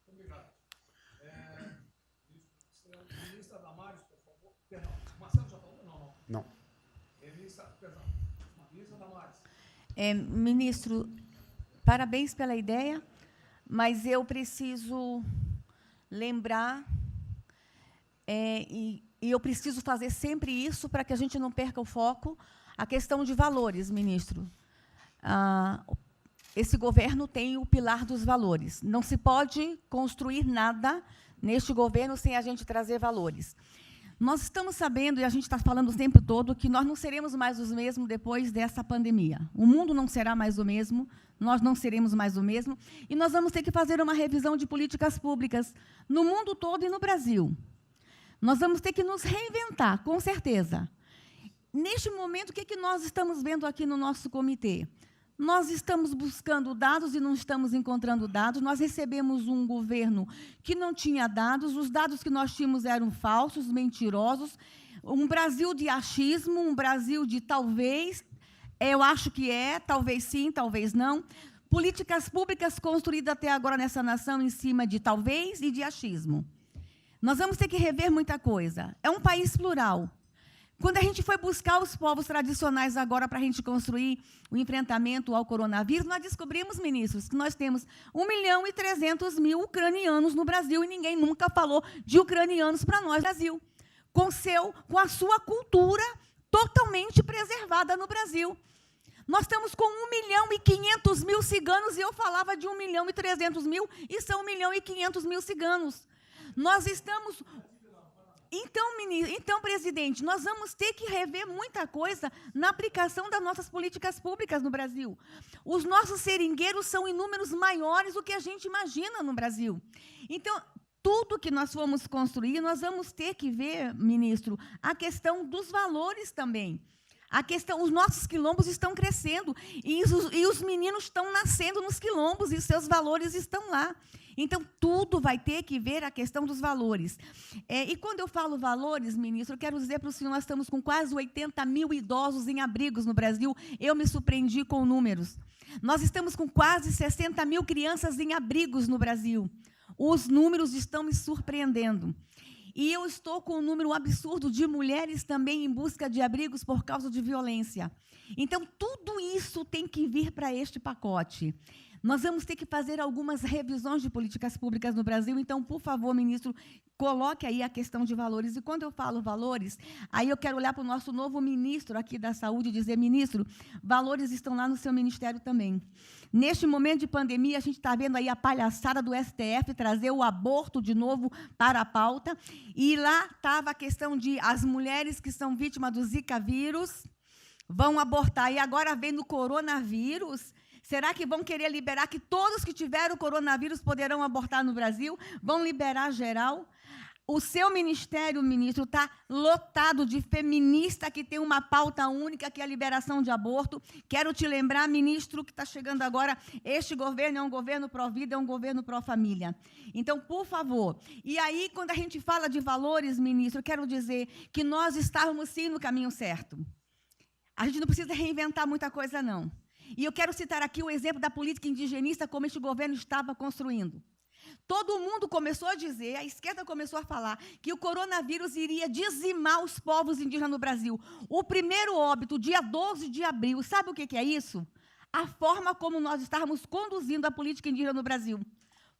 Obrigado. Ministra Damares, por favor. Perdão, Marcelo já falou? Não. Ministra Damares. Ministro, parabéns pela ideia, mas eu preciso lembrar e eu preciso fazer sempre isso para que a gente não perca o foco, a questão de valores, ministro. Esse governo tem o pilar dos valores. Não se pode construir nada neste governo sem a gente trazer valores. Nós estamos sabendo, e a gente está falando o tempo todo, que nós não seremos mais os mesmos depois dessa pandemia. O mundo não será mais o mesmo, nós não seremos mais o mesmo, e nós vamos ter que fazer uma revisão de políticas públicas no mundo todo e no Brasil. Nós vamos ter que nos reinventar, com certeza. Neste momento, o que nós estamos vendo aqui no nosso comitê? Nós estamos buscando dados e não estamos encontrando dados. Nós recebemos um governo que não tinha dados, os dados que nós tínhamos eram falsos, mentirosos, um Brasil de achismo, um Brasil de talvez, eu acho que talvez sim, talvez não. Políticas públicas construídas até agora nessa nação em cima de talvez e de achismo. Nós vamos ter que rever muita coisa. É um país plural. Quando a gente foi buscar os povos tradicionais agora para a gente construir o enfrentamento ao coronavírus, nós descobrimos, ministros, que nós temos 1.300.000 ucranianos no Brasil e ninguém nunca falou de ucranianos para nós no Brasil, com a sua cultura totalmente preservada no Brasil. Nós estamos com 1.500.000 ciganos e eu falava de 1.300.000 e são 1.500.000 ciganos. Nós estamos... Então, presidente, nós vamos ter que rever muita coisa na aplicação das nossas políticas públicas no Brasil. Os nossos seringueiros são em números maiores do que a gente imagina no Brasil. Então, tudo que nós formos construir, nós vamos ter que ver, ministro, a questão dos valores também. Os nossos quilombos estão crescendo e os meninos estão nascendo nos quilombos e seus valores estão lá. Então, tudo vai ter que ver a questão dos valores. E quando eu falo valores, ministro, eu quero dizer para o senhor, nós estamos com quase 80.000 idosos em abrigos no Brasil. Eu me surpreendi com números. Nós estamos com quase 60.000 crianças em abrigos no Brasil. Os números estão me surpreendendo. E eu estou com um número absurdo de mulheres também em busca de abrigos por causa de violência. Então, tudo isso tem que vir para este pacote. Nós vamos ter que fazer algumas revisões de políticas públicas no Brasil. Então, por favor, ministro, coloque aí a questão de valores. E quando eu falo valores, aí eu quero olhar para o nosso novo ministro aqui da Saúde e dizer, ministro, valores estão lá no seu ministério também. Neste momento de pandemia, a gente está vendo aí a palhaçada do STF trazer o aborto de novo para a pauta. E lá estava a questão de as mulheres que são vítimas do Zika vírus vão abortar. E agora vem no coronavírus. Será que vão querer liberar que todos que tiveram coronavírus poderão abortar no Brasil? Vão liberar geral? O seu ministério, ministro, está lotado de feminista que tem uma pauta única, que é a liberação de aborto. Quero te lembrar, ministro, que está chegando agora, este governo é um governo pró-vida, é um governo pró-família. Então, por favor. E aí, quando a gente fala de valores, ministro, quero dizer que nós estávamos, sim, no caminho certo. A gente não precisa reinventar muita coisa, não. E eu quero citar aqui o exemplo da política indigenista, como este governo estava construindo. Todo mundo começou a dizer, a esquerda começou a falar, que o coronavírus iria dizimar os povos indígenas no Brasil. O primeiro óbito, dia 12 de abril, sabe o que é isso? A forma como nós estávamos conduzindo a política indígena no Brasil.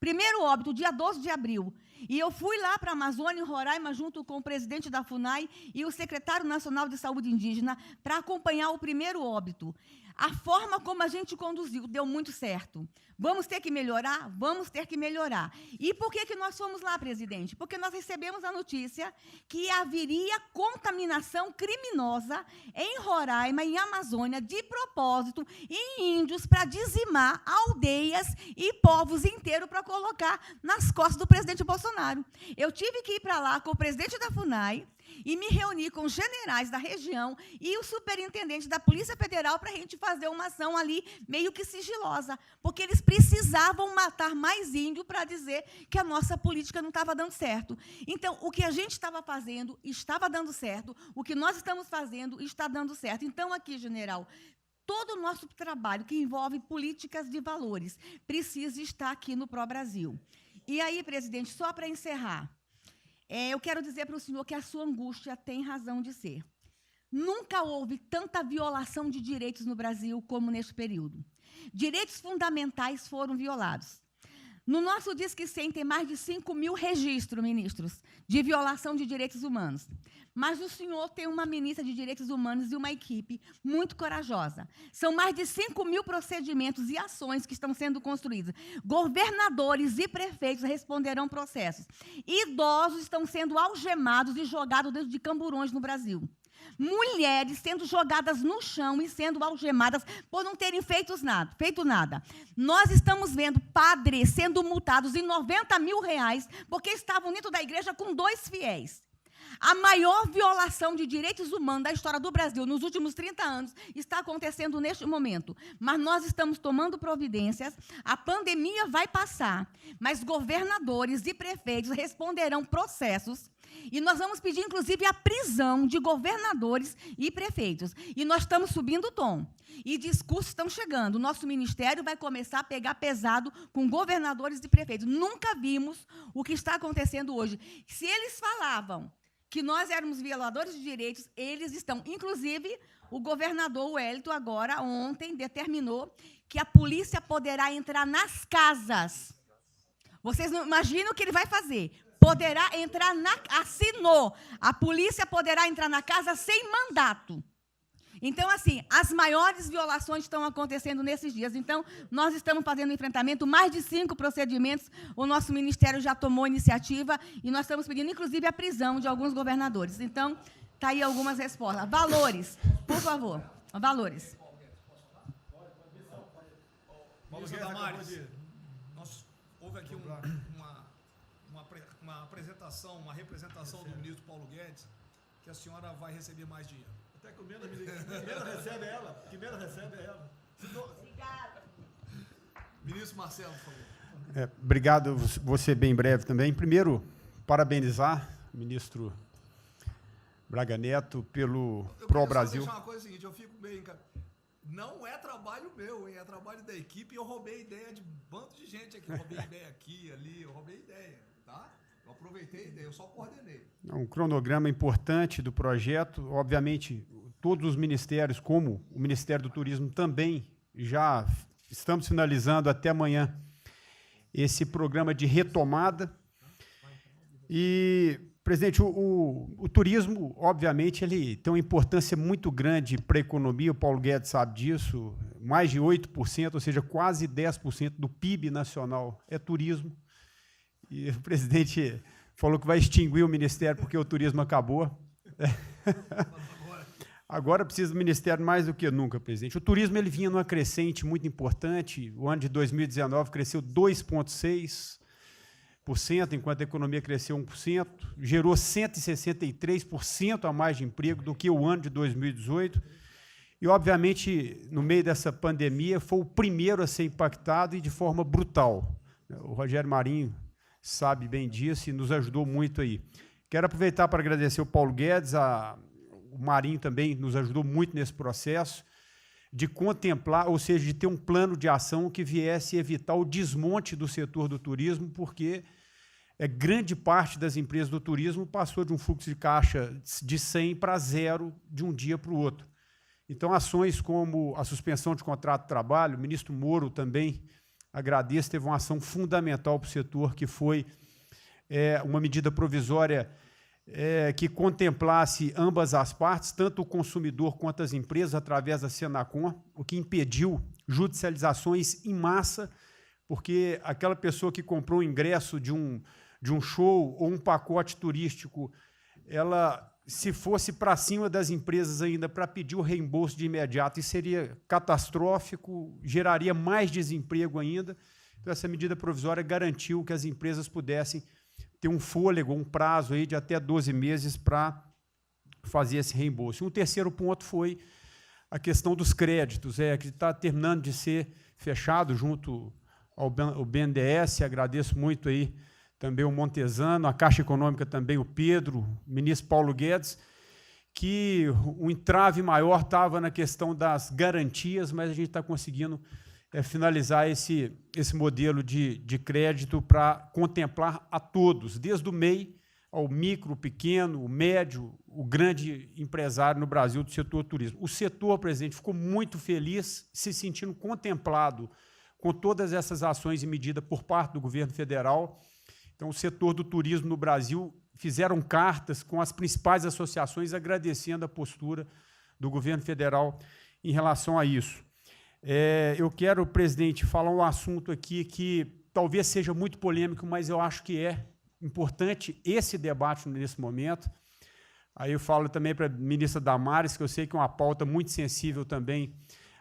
Primeiro óbito, dia 12 de abril. E eu fui lá para a Amazônia, em Roraima, junto com o presidente da FUNAI e o secretário nacional de saúde indígena, para acompanhar o primeiro óbito. A forma como a gente conduziu deu muito certo. Vamos ter que melhorar? Vamos ter que melhorar. E por que nós fomos lá, presidente? Porque nós recebemos a notícia que haveria contaminação criminosa em Roraima, em Amazônia, de propósito, em índios, para dizimar aldeias e povos inteiros para colocar nas costas do presidente Bolsonaro. Eu tive que ir para lá com o presidente da FUNAI e me reuni com os generais da região e o superintendente da Polícia Federal para a gente fazer uma ação ali meio que sigilosa, porque eles precisavam matar mais índio para dizer que a nossa política não estava dando certo. Então, o que a gente estava fazendo estava dando certo, o que nós estamos fazendo está dando certo. Então, aqui, general, todo o nosso trabalho que envolve políticas de valores precisa estar aqui no Pró-Brasil. E aí, presidente, só para encerrar, eu quero dizer para o senhor que a sua angústia tem razão de ser. Nunca houve tanta violação de direitos no Brasil como neste período. Direitos fundamentais foram violados. No nosso Disque 100 tem mais de 5 mil registros, ministros, de violação de direitos humanos. Mas o senhor tem uma ministra de Direitos Humanos e uma equipe muito corajosa. São mais de 5 mil procedimentos e ações que estão sendo construídos. Governadores e prefeitos responderão processos. Idosos estão sendo algemados e jogados dentro de camburões no Brasil. Mulheres sendo jogadas no chão e sendo algemadas por não terem feito nada. Nós estamos vendo padres sendo multados em R$90 mil porque estavam dentro da igreja com 2 fiéis. A maior violação de direitos humanos da história do Brasil nos últimos 30 anos está acontecendo neste momento. Mas nós estamos tomando providências, a pandemia vai passar, mas governadores e prefeitos responderão processos e nós vamos pedir, inclusive, a prisão de governadores e prefeitos. E nós estamos subindo o tom. E discursos estão chegando. O nosso ministério vai começar a pegar pesado com governadores e prefeitos. Nunca vimos o que está acontecendo hoje. Se eles falavam que nós éramos violadores de direitos, eles estão. Inclusive, o governador Wellington, agora, ontem, determinou que a polícia poderá entrar nas casas. Vocês não imaginam o que ele vai fazer. Poderá entrar assinou. A polícia poderá entrar na casa sem mandato. Então, assim, as maiores violações estão acontecendo nesses dias. Então, nós estamos fazendo enfrentamento, mais de 5 procedimentos, o nosso ministério já tomou iniciativa e nós estamos pedindo, inclusive, a prisão de alguns governadores. Então, está aí algumas respostas. Valores, por favor. Valores. Ministro Damares, houve aqui uma apresentação, uma representação do ministro Paulo Guedes, que a senhora vai receber mais dinheiro. Até que o menos recebe é ela. Que menos recebe é ela. Obrigada. Ministro Marcelo, por favor. Obrigado, vou ser bem breve também. Primeiro, parabenizar o ministro Braga Neto pelo Pro Brasil. Eu queria só deixar uma coisa seguinte, eu fico bem... Não é trabalho meu, hein? É trabalho da equipe e eu roubei ideia de um bando de gente aqui. Eu roubei ideia aqui, ali, eu roubei ideia, tá? Eu aproveitei a ideia, eu só coordenei. Um cronograma importante do projeto. Obviamente, todos os ministérios, como o Ministério do Turismo, também já estamos finalizando até amanhã esse programa de retomada. E, presidente, o turismo, obviamente, ele tem uma importância muito grande para a economia, o Paulo Guedes sabe disso, mais de 8%, ou seja, quase 10% do PIB nacional é turismo. E o presidente falou que vai extinguir o ministério porque o turismo acabou. Agora precisa do ministério mais do que nunca, presidente. O turismo ele vinha numa crescente muito importante. O ano de 2019 cresceu 2,6%, enquanto a economia cresceu 1%. Gerou 163% a mais de emprego do que o ano de 2018. E, obviamente, no meio dessa pandemia, foi o primeiro a ser impactado e de forma brutal. O Rogério Marinho sabe bem disso e nos ajudou muito aí. Quero aproveitar para agradecer o Paulo Guedes, o Marinho também nos ajudou muito nesse processo, de contemplar, ou seja, de ter um plano de ação que viesse evitar o desmonte do setor do turismo, porque grande parte das empresas do turismo passou de um fluxo de caixa de 100 para 0 de um dia para o outro. Então, ações como a suspensão de contrato de trabalho, o ministro Moro também, agradeço, teve uma ação fundamental para o setor, que foi uma medida provisória que contemplasse ambas as partes, tanto o consumidor quanto as empresas, através da Senacom, o que impediu judicializações em massa, porque aquela pessoa que comprou o ingresso de um show ou um pacote turístico, ela, se fosse para cima das empresas ainda para pedir o reembolso de imediato, isso seria catastrófico, geraria mais desemprego ainda. Então, essa medida provisória garantiu que as empresas pudessem ter um fôlego, um prazo aí de até 12 meses para fazer esse reembolso. Um terceiro ponto foi a questão dos créditos, que está terminando de ser fechado junto ao BNDES. Agradeço muito aí também o Montesano, a Caixa Econômica também, o Pedro, o ministro Paulo Guedes, que o entrave maior estava na questão das garantias, mas a gente está conseguindo finalizar esse modelo de crédito para contemplar a todos, desde o MEI ao micro, pequeno, o médio, o grande empresário no Brasil do setor turismo. O setor, presidente, ficou muito feliz, se sentindo contemplado com todas essas ações e medidas por parte do governo federal. Então, o setor do turismo no Brasil fizeram cartas com as principais associações agradecendo a postura do governo federal em relação a isso. Eu quero, presidente, falar um assunto aqui que talvez seja muito polêmico, mas eu acho que é importante esse debate nesse momento. Aí eu falo também para a ministra Damares, que eu sei que é uma pauta muito sensível também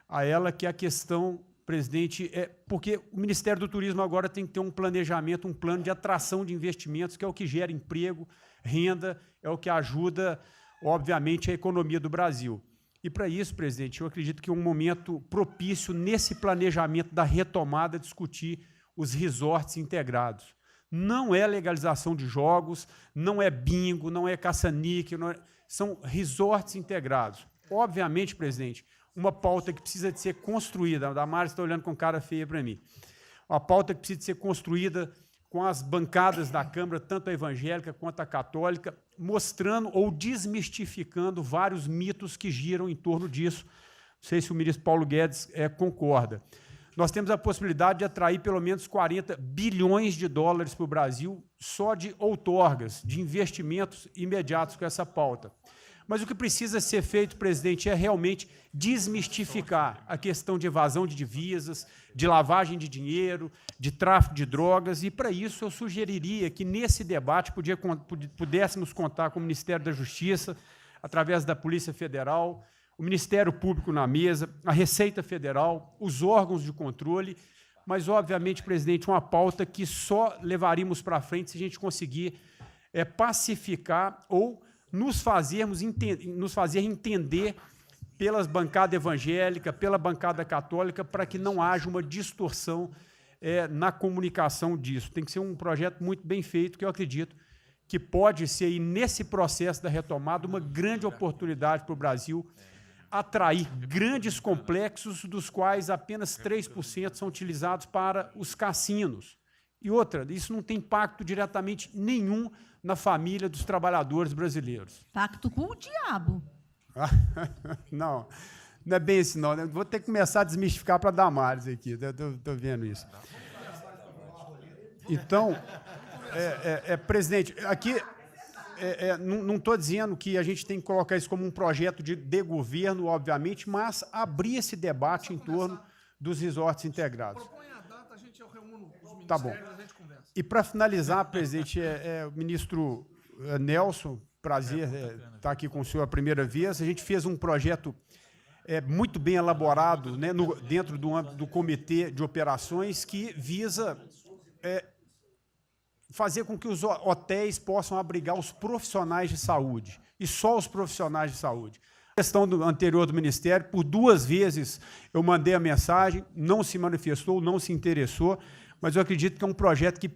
a ela, que é a questão, presidente, porque o Ministério do Turismo agora tem que ter um planejamento, um plano de atração de investimentos, que é o que gera emprego, renda, é o que ajuda, obviamente, a economia do Brasil. E, para isso, presidente, eu acredito que é um momento propício, nesse planejamento da retomada, discutir os resorts integrados. Não é legalização de jogos, não é bingo, não é caça-níquel, são resorts integrados. Obviamente, presidente, uma pauta que precisa de ser construída, a Damares está olhando com cara feia para mim, uma pauta que precisa de ser construída com as bancadas da Câmara, tanto a evangélica quanto a católica, mostrando ou desmistificando vários mitos que giram em torno disso. Não sei se o ministro Paulo Guedes concorda. Nós temos a possibilidade de atrair pelo menos 40 bilhões de dólares para o Brasil só de outorgas, de investimentos imediatos com essa pauta. Mas o que precisa ser feito, presidente, é realmente desmistificar a questão de evasão de divisas, de lavagem de dinheiro, de tráfico de drogas, e, para isso, eu sugeriria que, nesse debate, pudéssemos contar com o Ministério da Justiça, através da Polícia Federal, o Ministério Público na mesa, a Receita Federal, os órgãos de controle, mas, obviamente, presidente, uma pauta que só levaríamos para frente se a gente conseguir pacificar ou nos fazer entender pelas bancadas evangélicas, pela bancada católica, para que não haja uma distorção na comunicação disso. Tem que ser um projeto muito bem feito, que eu acredito que pode ser, aí, nesse processo da retomada, uma grande oportunidade para o Brasil atrair grandes complexos, dos quais apenas 3% são utilizados para os cassinos. E outra, isso não tem impacto diretamente nenhum na família dos trabalhadores brasileiros. Pacto com o diabo. Não, não é bem assim, não. Vou ter que começar a desmistificar para Damares aqui, estou vendo isso. Então, presidente, aqui não estou dizendo que a gente tem que colocar isso como um projeto de governo, obviamente, mas abrir esse debate em torno dos resorts integrados. Propõe a data, a gente reúne os ministérios, tá bom. a gente conversa. E, para finalizar, presidente, o ministro Nelson, prazer estar aqui com o senhor a primeira vez. A gente fez um projeto muito bem elaborado, né, dentro do âmbito do Comitê de Operações, que visa fazer com que os hotéis possam abrigar os profissionais de saúde, e só os profissionais de saúde. A questão anterior do Ministério, por 2 vezes eu mandei a mensagem, não se manifestou, não se interessou, mas eu acredito que é um projeto que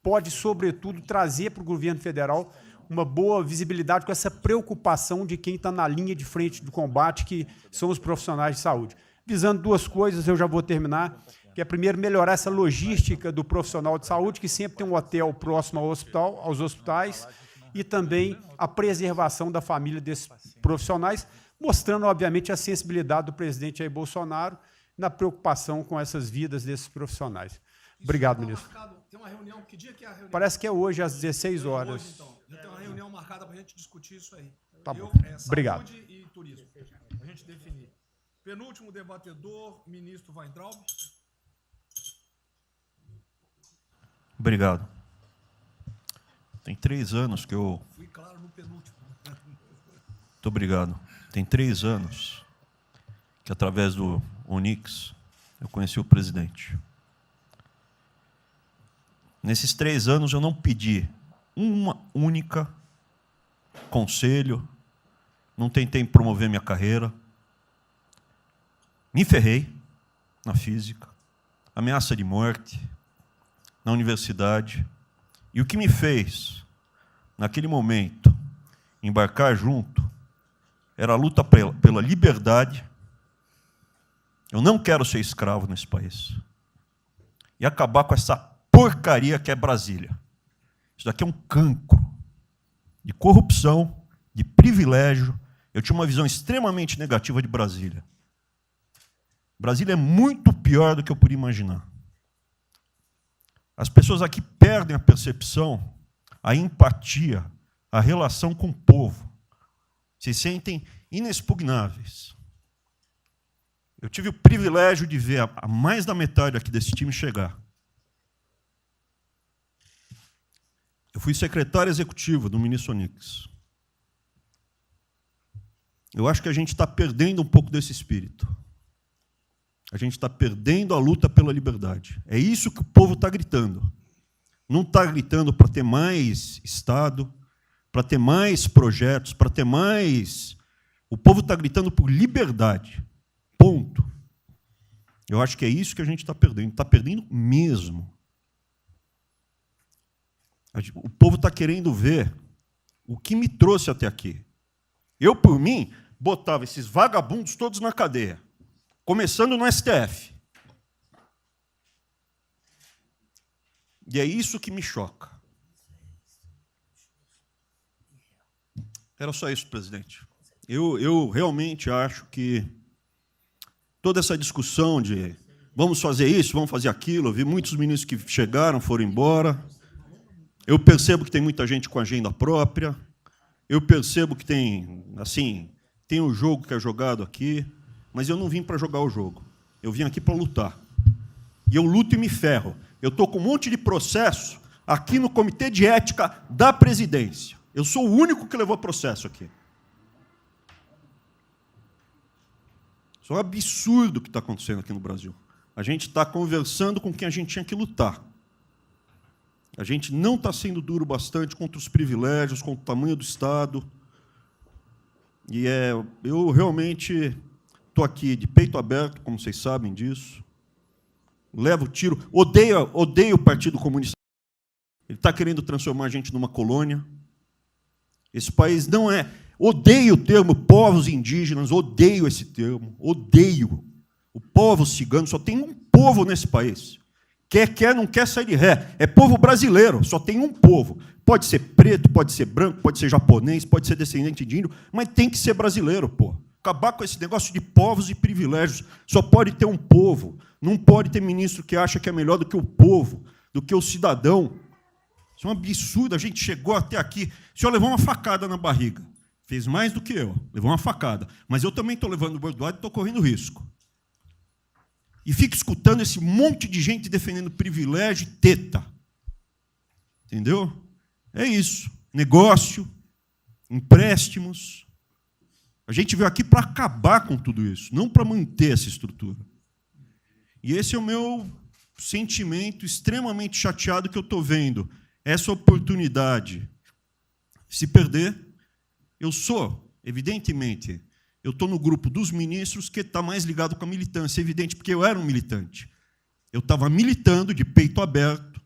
pode, sobretudo, trazer para o governo federal uma boa visibilidade com essa preocupação de quem está na linha de frente do combate, que são os profissionais de saúde. Visando 2 coisas, eu já vou terminar, que é, primeiro, melhorar essa logística do profissional de saúde, que sempre tem um hotel próximo ao hospital, aos hospitais, e também a preservação da família desses profissionais, mostrando, obviamente, a sensibilidade do presidente Jair Bolsonaro na preocupação com essas vidas desses profissionais. Obrigado, ministro. Tem uma reunião, que dia que é a reunião? Parece que é hoje, às 16 horas. Hoje, então. Já tem uma reunião marcada para a gente discutir isso aí. Tá bom. Obrigado. Saúde e turismo, a gente definir. Penúltimo debatedor, ministro Weintraub. Obrigado. Tem 3 anos que eu... Fui claro no penúltimo. Muito obrigado. Tem 3 anos que, através do Onix, eu conheci o presidente. Nesses 3 anos, eu não pedi uma única conselho, não tentei promover minha carreira, me ferrei na física, ameaça de morte na universidade, e o que me fez, naquele momento, embarcar junto, era a luta pela liberdade. Eu não quero ser escravo nesse país. E acabar com essa porcaria que é Brasília. Isso daqui é um cancro de corrupção, de privilégio. Eu tinha uma visão extremamente negativa de Brasília. Brasília é muito pior do que eu podia imaginar. As pessoas aqui perdem a percepção, a empatia, a relação com o povo. Se sentem inexpugnáveis. Eu tive o privilégio de ver a mais da metade aqui desse time chegar. Eu fui secretário executivo do ministro Onix. Eu acho que a gente está perdendo um pouco desse espírito. A gente está perdendo a luta pela liberdade. É isso que o povo está gritando. Não está gritando para ter mais Estado, para ter mais projetos, para ter mais... O povo está gritando por liberdade. Ponto. Eu acho que é isso que a gente está perdendo. Está perdendo mesmo. O povo está querendo ver o que me trouxe até aqui. Eu, por mim, botava esses vagabundos todos na cadeia, começando no STF. E é isso que me choca. Era só isso, presidente. Eu realmente acho que toda essa discussão de vamos fazer isso, vamos fazer aquilo, eu vi muitos ministros que chegaram, foram embora. Eu percebo que tem muita gente com agenda própria. Eu percebo que tem, assim, tem um jogo que é jogado aqui, mas eu não vim para jogar o jogo. Eu vim aqui para lutar. E eu luto e me ferro. Eu estou com um monte de processo aqui no Comitê de Ética da Presidência. Eu sou o único que levou processo aqui. Isso é um absurdo o que está acontecendo aqui no Brasil. A gente está conversando com quem a gente tinha que lutar. A gente não está sendo duro bastante contra os privilégios, contra o tamanho do Estado. E eu realmente estou aqui de peito aberto, como vocês sabem disso. Levo tiro. Odeio o Partido Comunista. Ele está querendo transformar a gente numa colônia. Esse país não é... Odeio o termo povos indígenas, odeio esse termo, odeio. O povo cigano, só tem um povo nesse país. Quer, não quer sair de ré. É povo brasileiro, só tem um povo. Pode ser preto, pode ser branco, pode ser japonês, pode ser descendente de índio, mas tem que ser brasileiro, pô. Acabar com esse negócio de povos e privilégios. Só pode ter um povo. Não pode ter ministro que acha que é melhor do que o povo, do que o cidadão. Isso é um absurdo. A gente chegou até aqui. O senhor levou uma facada na barriga. Fez mais do que eu. Levou uma facada. Mas eu também estou levando bordoada e estou correndo risco. E fica escutando esse monte de gente defendendo privilégio e teta. Entendeu? É isso. Negócio, empréstimos. A gente veio aqui para acabar com tudo isso, não para manter essa estrutura. E esse é o meu sentimento extremamente chateado que eu estou vendo. Essa oportunidade se perder. Eu sou, evidentemente... Eu estou no grupo dos ministros que está mais ligado com a militância, evidente, porque eu era um militante. Eu estava militando de peito aberto,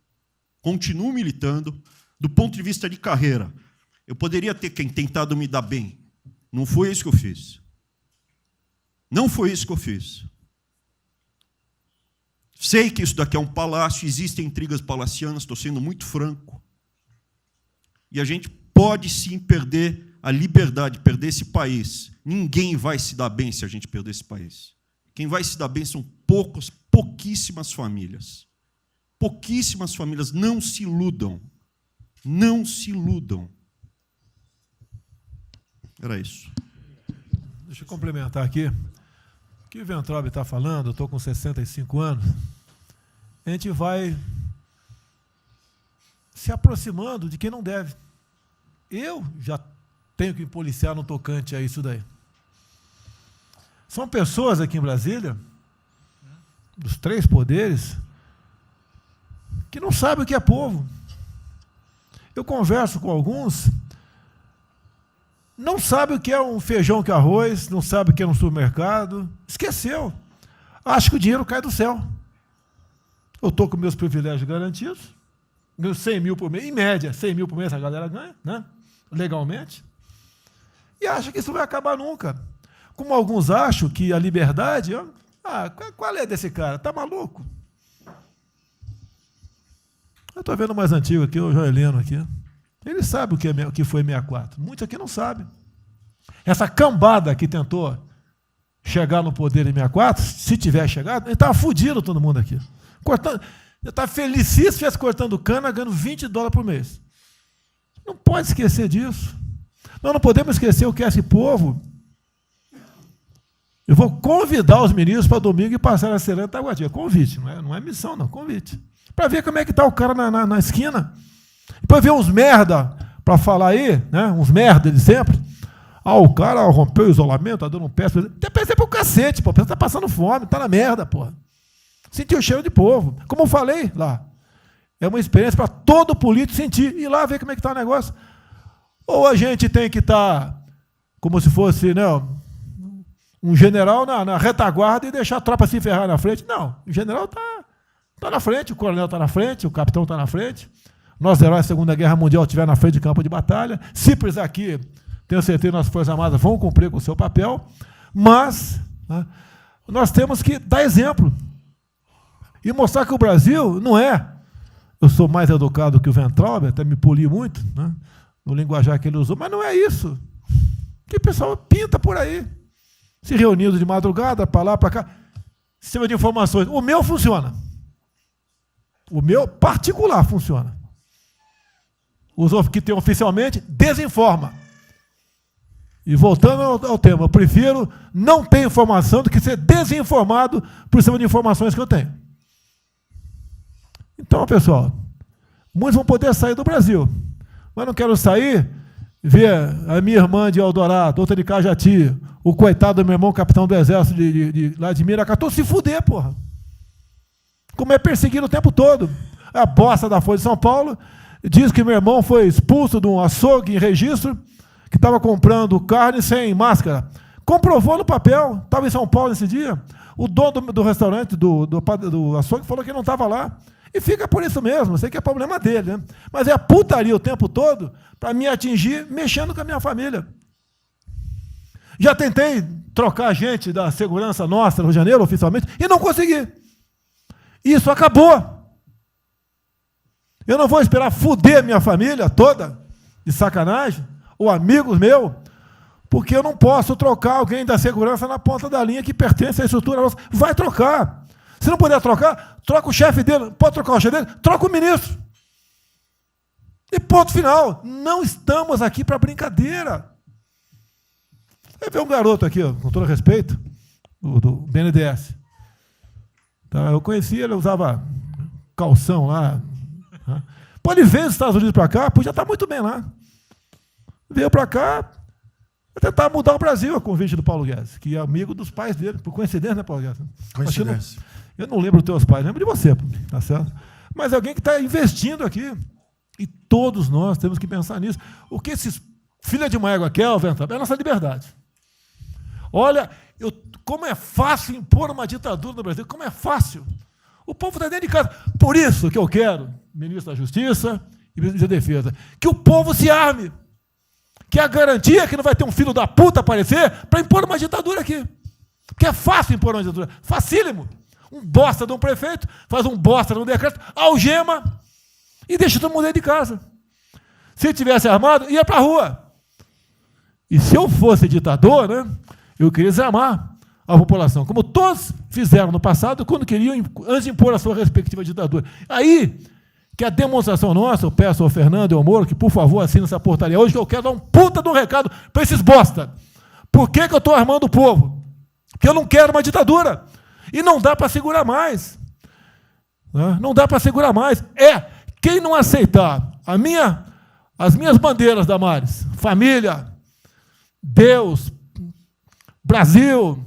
continuo militando, do ponto de vista de carreira. Eu poderia ter tentado me dar bem. Não foi isso que eu fiz. Não foi isso que eu fiz. Sei que isso daqui é um palácio, existem intrigas palacianas, estou sendo muito franco. E a gente pode sim perder a liberdade, perder esse país. Ninguém vai se dar bem se a gente perder esse país. Quem vai se dar bem são pouquíssimas famílias. Pouquíssimas famílias. Não se iludam. Não se iludam. Era isso. Deixa eu complementar aqui. O que o Weintraub está falando, eu estou com 65 anos, a gente vai se aproximando de quem não deve. Eu já tenho que me policiar no tocante a isso daí. São pessoas aqui em Brasília, dos 3 poderes, que não sabem o que é povo. Eu converso com alguns, não sabem o que é um feijão com arroz, não sabem o que é um supermercado, esqueceu. Acha que o dinheiro cai do céu. Eu estou com meus privilégios garantidos, meus 100 mil por mês, em média, 100 mil por mês a galera ganha, né? Legalmente. E acha que isso vai acabar nunca. Como alguns acham que a liberdade... qual é desse cara? Está maluco? Eu estou vendo o mais antigo aqui, o Joelino aqui. Ele sabe o que foi 64. Muitos aqui não sabem. Essa cambada que tentou chegar no poder em 64, se tiver chegado, ele estava fudido todo mundo aqui. Cortando, eu estava felicíssimo, estivesse cortando cana, ganhando $20 por mês. Não pode esquecer disso. Nós não podemos esquecer o que é esse povo. Eu vou convidar os ministros para domingo e passar na Serena Taguatinga. Convite, não é missão, não, convite. Para ver como é que está o cara na esquina. Depois ver uns merda para falar aí, né? Uns merda de sempre. O cara rompeu o isolamento, está dando um pé. Tem pé para o cacete, pô. Está passando fome, está na merda, porra. Sentir o cheiro de povo. Como eu falei lá, é uma experiência para todo político sentir. Ir lá ver como é que está o negócio. Ou a gente tem que estar como se fosse, né, um general na retaguarda e deixar a tropa se ferrar na frente. Não, o general está na frente, o coronel está na frente, o capitão está na frente. Nossos heróis da Segunda Guerra Mundial estiveram na frente de campo de batalha. Se precisar aqui, tenho certeza que nossas Forças Armadas vão cumprir com o seu papel, mas, né, nós temos que dar exemplo e mostrar que o Brasil não é... Eu sou mais educado que o Weintraub, até me poli muito, né, no linguajar que ele usou, mas não é isso. Que o pessoal pinta por aí, se reunindo de madrugada, para lá, para cá, sistema de informações. O meu funciona. O meu particular funciona. Os que tem oficialmente, desinforma. E voltando ao tema, eu prefiro não ter informação do que ser desinformado por cima de informações que eu tenho. Então, pessoal, muitos vão poder sair do Brasil, mas não quero sair, ver a minha irmã de Eldorado, outra de Cajati, o coitado do meu irmão, capitão do exército lá de Miracatu, se fuder, porra. Como é perseguido o tempo todo. A bosta da Folha de São Paulo diz que meu irmão foi expulso de um açougue em registro, que estava comprando carne sem máscara. Comprovou no papel, estava em São Paulo nesse dia, o dono do restaurante, do açougue, falou que não estava lá. E fica por isso mesmo, eu sei que é problema dele, né? Mas é a putaria o tempo todo para me atingir, mexendo com a minha família. Já tentei trocar gente da segurança nossa no Rio de Janeiro, oficialmente, e não consegui. Isso acabou. Eu não vou esperar fuder minha família toda, de sacanagem, ou amigos meus, porque eu não posso trocar alguém da segurança na ponta da linha que pertence à estrutura nossa. Vai trocar. Se não puder trocar, troca o chefe dele. Pode trocar o chefe dele? Troca o ministro. E ponto final. Não estamos aqui para brincadeira. Vai ver um garoto aqui, ó, com todo respeito, do BNDES. Tá, eu conhecia, ele usava calção lá. Tá? Pô, ele veio dos Estados Unidos para cá, podia estar muito bem lá. Veio para cá, vai tentar mudar o Brasil, a convite do Paulo Guedes, que é amigo dos pais dele, por coincidência, né, Paulo Guedes? Coincidência. Eu não lembro dos teus pais, lembro de você, tá certo? Mas alguém que está investindo aqui. E todos nós temos que pensar nisso. O que esses filha de uma égua querem, é a nossa liberdade. Olha, como é fácil impor uma ditadura no Brasil, como é fácil. O povo está dentro de casa. Por isso que eu quero, ministro da Justiça e ministro da Defesa, que o povo se arme. Que é a garantia que não vai ter um filho da puta aparecer para impor uma ditadura aqui. Porque é fácil impor uma ditadura. Facílimo. Um bosta de um prefeito, faz um bosta de um decreto, algema e deixa todo mundo dentro de casa. Se tivesse armado, ia para a rua. E se eu fosse ditador, né, eu queria desarmar a população, como todos fizeram no passado, quando queriam, antes de impor a sua respectiva ditadura. Aí, que a demonstração nossa, eu peço ao Fernando e ao Moro, que por favor assine essa portaria hoje, que eu quero dar um puta de um recado para esses bosta. Por que eu estou armando o povo? Porque eu não quero uma ditadura. E não dá para segurar mais. Não dá para segurar mais. Quem não aceitar as minhas bandeiras, Damares, família, Deus, Brasil,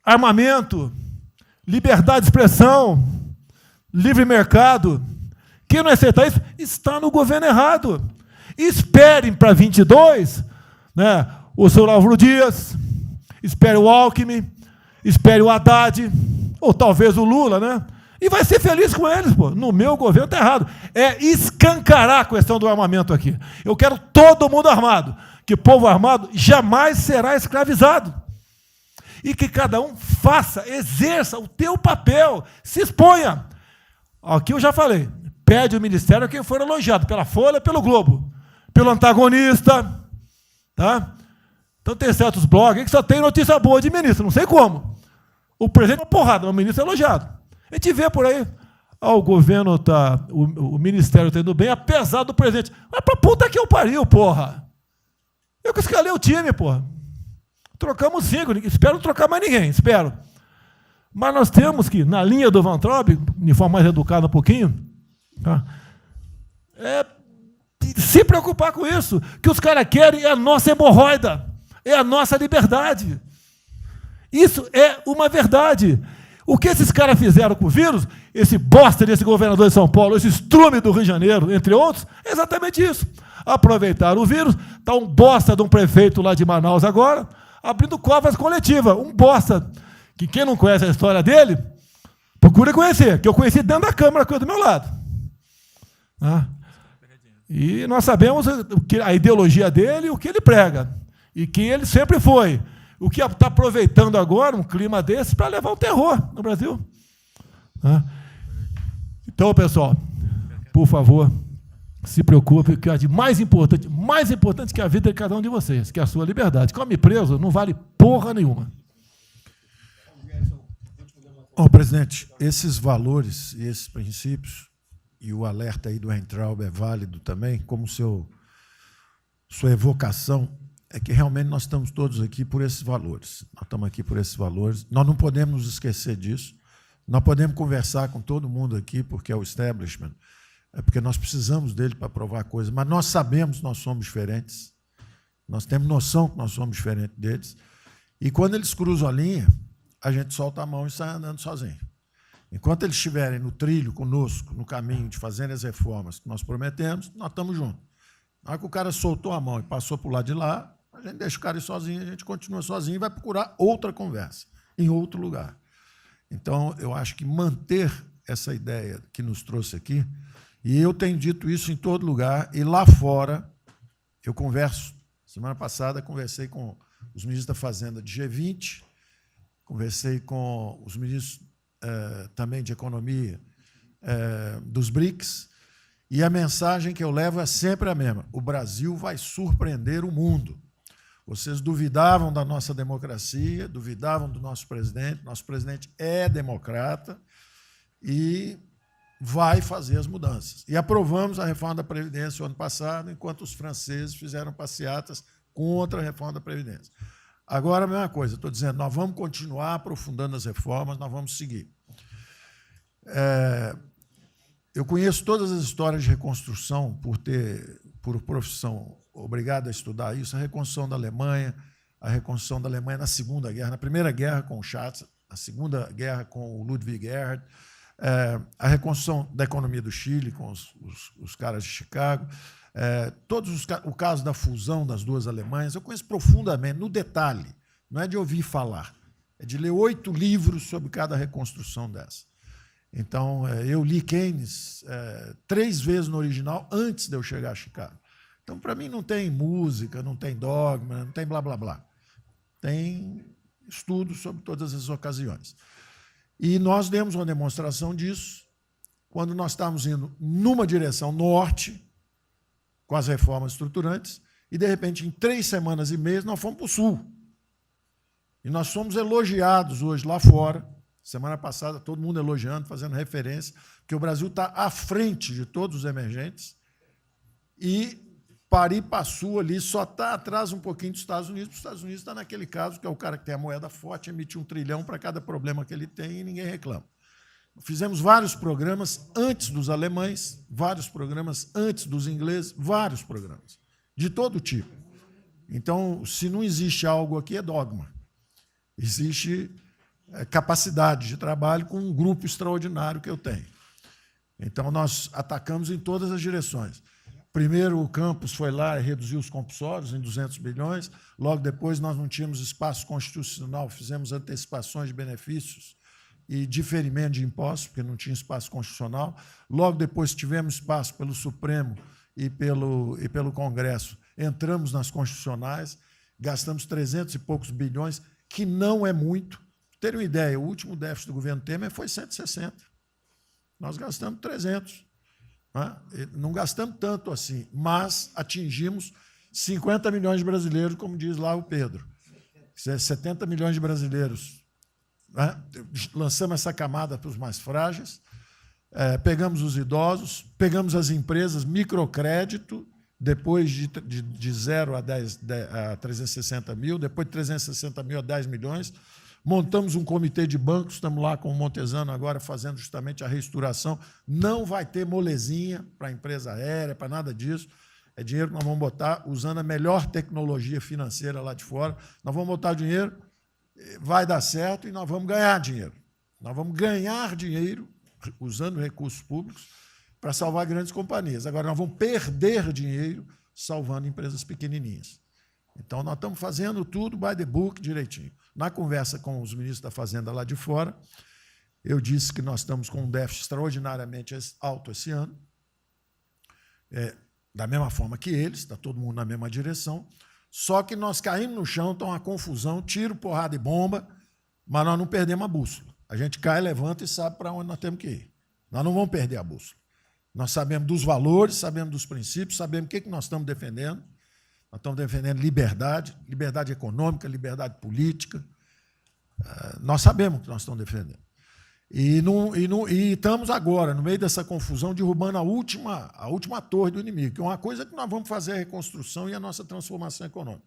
armamento, liberdade de expressão, livre mercado, quem não aceitar isso está no governo errado. Esperem para 22, né, o senhor Álvaro Dias, espere o Alckmin, espere o Haddad, ou talvez o Lula, né? E vai ser feliz com eles, pô. No meu governo está errado. É escancarar a questão do armamento aqui. Eu quero todo mundo armado. Que povo armado jamais será escravizado. E que cada um faça, exerça o teu papel, se exponha. Aqui eu já falei. Pede o ministério a quem for elogiado, pela Folha, pelo Globo, pelo antagonista, tá? Então tem certos blogs que só tem notícia boa de ministro, não sei como. O presidente é uma porrada, mas o ministro é elogiado. A gente vê por aí, o governo está, o ministério está indo bem, apesar do presidente. Mas pra puta que eu pariu, porra. Eu que escalei o time, porra. Trocamos 5, espero não trocar mais ninguém, espero. Mas nós temos que, na linha do Van Traub, de forma mais educada um pouquinho, tá? Se preocupar com isso. O que os caras querem é a nossa hemorroida, é a nossa liberdade. Isso é uma verdade. O que esses caras fizeram com o vírus, esse bosta desse governador de São Paulo, esse estrume do Rio de Janeiro, entre outros, é exatamente isso. Aproveitaram o vírus, está um bosta de um prefeito lá de Manaus agora, abrindo covas coletivas. Um bosta, que quem não conhece a história dele, procura conhecer, que eu conheci dentro da Câmara, que é do meu lado. E nós sabemos a ideologia dele e o que ele prega. E quem ele sempre foi. O que está aproveitando agora um clima desse para levar o terror no Brasil. Então, pessoal, por favor, se preocupe, que é de mais importante que a vida de cada um de vocês, que é a sua liberdade. Come preso não vale porra nenhuma. Bom, presidente, esses valores e esses princípios, e o alerta aí do Weintraub é válido também, como sua evocação, é que realmente nós estamos todos aqui por esses valores. Nós estamos aqui por esses valores. Nós não podemos nos esquecer disso. Nós podemos conversar com todo mundo aqui, porque é o establishment, porque nós precisamos dele para provar coisas, mas nós sabemos que nós somos diferentes. Nós temos noção que nós somos diferentes deles. E quando eles cruzam a linha, a gente solta a mão e sai andando sozinho. Enquanto eles estiverem no trilho conosco, no caminho de fazer as reformas que nós prometemos, nós estamos juntos. Na hora que o cara soltou a mão e passou para o lado de lá, a gente deixa o cara ir sozinho, a gente continua sozinho e vai procurar outra conversa, em outro lugar. Então, eu acho que manter essa ideia que nos trouxe aqui, e eu tenho dito isso em todo lugar, e lá fora, eu converso. Semana passada, conversei com os ministros da Fazenda de G20, conversei com os ministros também de Economia dos BRICS, e a mensagem que eu levo é sempre a mesma: o Brasil vai surpreender o mundo. Vocês duvidavam da nossa democracia, duvidavam do nosso presidente é democrata e vai fazer as mudanças. E aprovamos a reforma da Previdência o ano passado, enquanto os franceses fizeram passeatas contra a reforma da Previdência. Agora, a mesma coisa, estou dizendo, nós vamos continuar aprofundando as reformas, nós vamos seguir. Eu conheço todas as histórias de reconstrução por profissão, obrigado a estudar isso, a reconstrução da Alemanha na Segunda Guerra, na Primeira Guerra com o Schatz, na Segunda Guerra com o Ludwig Erhard, a reconstrução da economia do Chile com os caras de Chicago, o caso da fusão das duas Alemanhas, eu conheço profundamente, no detalhe, não é de ouvir falar, é de ler 8 livros sobre cada reconstrução dessa. Então, eu li Keynes 3 vezes no original antes de eu chegar a Chicago. Então, para mim, não tem música, não tem dogma, não tem blá, blá, blá. Tem estudos sobre todas as ocasiões. E nós demos uma demonstração disso quando nós estávamos indo numa direção norte, com as reformas estruturantes, e, de repente, em 3 semanas e meia, nós fomos para o sul. E nós somos elogiados hoje lá fora. Semana passada, todo mundo elogiando, fazendo referência, que o Brasil está à frente de todos os emergentes e Paris-Passu ali só está atrás um pouquinho dos Estados Unidos, porque os Estados Unidos está naquele caso que é o cara que tem a moeda forte, emite 1 trilhão para cada problema que ele tem e ninguém reclama. Fizemos vários programas antes dos alemães, vários programas antes dos ingleses, vários programas, de todo tipo. Então, se não existe algo aqui, é dogma. Existe capacidade de trabalho com um grupo extraordinário que eu tenho. Então, nós atacamos em todas as direções. Primeiro, o campus foi lá e reduziu os compulsórios em 200 bilhões. Logo depois, nós não tínhamos espaço constitucional, fizemos antecipações de benefícios e diferimento de impostos, porque não tinha espaço constitucional. Logo depois, tivemos espaço pelo Supremo e pelo Congresso. Entramos nas constitucionais, gastamos 300 e poucos bilhões, que não é muito. Para ter uma ideia, o último déficit do governo Temer foi 160. Nós gastamos 300. Não gastamos tanto assim, mas atingimos 50 milhões de brasileiros, como diz lá o Pedro. 70 milhões de brasileiros. Né? Lançamos essa camada para os mais frágeis, pegamos os idosos, pegamos as empresas, microcrédito, depois de 0 a 360 mil, depois de 360 mil a 10 milhões, montamos um comitê de bancos, estamos lá com o Montesano agora fazendo justamente a reestruturação. Não vai ter molezinha para a empresa aérea, para nada disso. É dinheiro que nós vamos botar usando a melhor tecnologia financeira lá de fora. Nós vamos botar dinheiro, vai dar certo e nós vamos ganhar dinheiro. Nós vamos ganhar dinheiro usando recursos públicos para salvar grandes companhias. Agora, nós vamos perder dinheiro salvando empresas pequenininhas. Então, nós estamos fazendo tudo by the book direitinho. Na conversa com os ministros da Fazenda lá de fora, eu disse que nós estamos com um déficit extraordinariamente alto esse ano, da mesma forma que eles, está todo mundo na mesma direção, só que nós caímos no chão, está uma confusão, tiro, porrada e bomba, mas nós não perdemos a bússola. A gente cai, levanta e sabe para onde nós temos que ir. Nós não vamos perder a bússola. Nós sabemos dos valores, sabemos dos princípios, sabemos o que nós estamos defendendo. Nós estamos defendendo liberdade, liberdade econômica, liberdade política. Nós sabemos o que nós estamos defendendo. E estamos agora, no meio dessa confusão, derrubando a última torre do inimigo, que é uma coisa que nós vamos fazer a reconstrução e a nossa transformação econômica.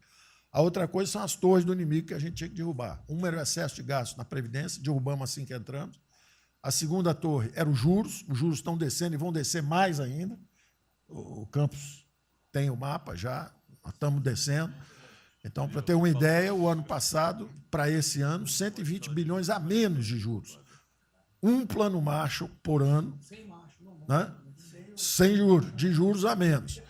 A outra coisa são as torres do inimigo que a gente tinha que derrubar. Uma era o excesso de gastos na Previdência, derrubamos assim que entramos. A segunda torre era os juros estão descendo e vão descer mais ainda. O Campos tem o mapa já, nós estamos descendo. Então, para ter uma ideia, o ano passado, para esse ano, 120 bilhões a menos de juros. Um plano Marshall por ano, né? Sem juros, de juros a menos.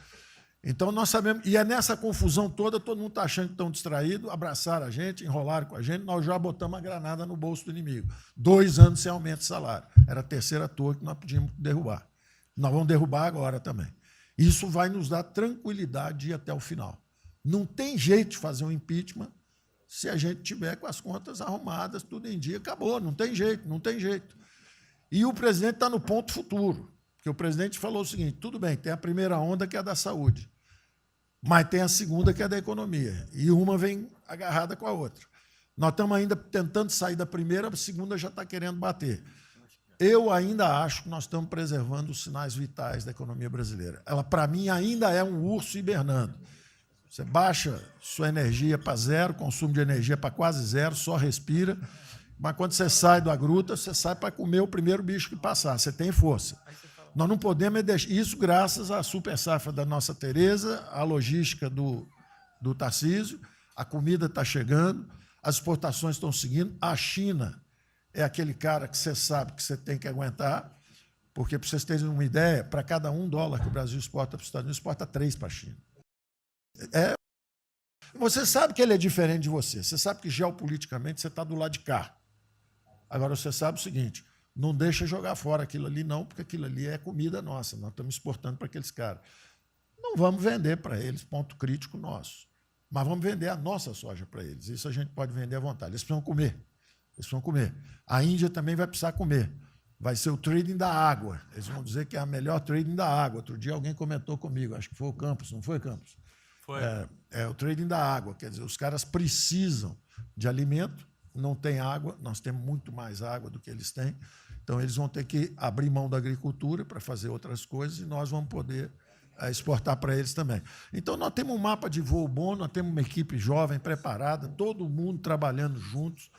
Então, nós sabemos, e é nessa confusão toda, todo mundo está achando que estão distraídos, abraçaram a gente, enrolaram com a gente, nós já botamos a granada no bolso do inimigo. 2 anos sem aumento de salário. Era a terceira torre que nós podíamos derrubar. Nós vamos derrubar agora também. Isso vai nos dar tranquilidade de ir até o final. Não tem jeito de fazer um impeachment se a gente tiver com as contas arrumadas, tudo em dia, acabou, não tem jeito, não tem jeito. E o presidente está no ponto futuro, porque o presidente falou o seguinte, tudo bem, tem a primeira onda que é a da saúde, mas tem a segunda que é da economia, e uma vem agarrada com a outra. Nós estamos ainda tentando sair da primeira, a segunda já está querendo bater. Eu ainda acho que nós estamos preservando os sinais vitais da economia brasileira. Ela, para mim, ainda é um urso hibernando. Você baixa sua energia para zero, consumo de energia para quase zero, só respira, mas quando você sai da gruta, você sai para comer o primeiro bicho que passar, você tem força. Nós não podemos deixar isso graças à super safra da nossa Tereza, à logística do Tarcísio, a comida está chegando, as exportações estão seguindo, a China é aquele cara que você sabe que você tem que aguentar, porque, para vocês terem uma ideia, para cada $1 que o Brasil exporta para os Estados Unidos, exporta 3 para a China. Você sabe que ele é diferente de você, você sabe que geopoliticamente você está do lado de cá. Agora, você sabe o seguinte, não deixa jogar fora aquilo ali não, porque aquilo ali é comida nossa, nós estamos exportando para aqueles caras. Não vamos vender para eles, ponto crítico nosso, mas vamos vender a nossa soja para eles, isso a gente pode vender à vontade, eles precisam comer, eles precisam comer. A Índia também vai precisar comer, vai ser o trading da água, eles vão dizer que é a melhor trading da água. Outro dia alguém comentou comigo, acho que foi o Campos, não foi, Campos? Foi. É o trading da água, quer dizer, os caras precisam de alimento, não tem água, nós temos muito mais água do que eles têm, então eles vão ter que abrir mão da agricultura para fazer outras coisas e nós vamos poder exportar para eles também. Então, nós temos um mapa de voo bom, nós temos uma equipe jovem, preparada, todo mundo trabalhando juntos,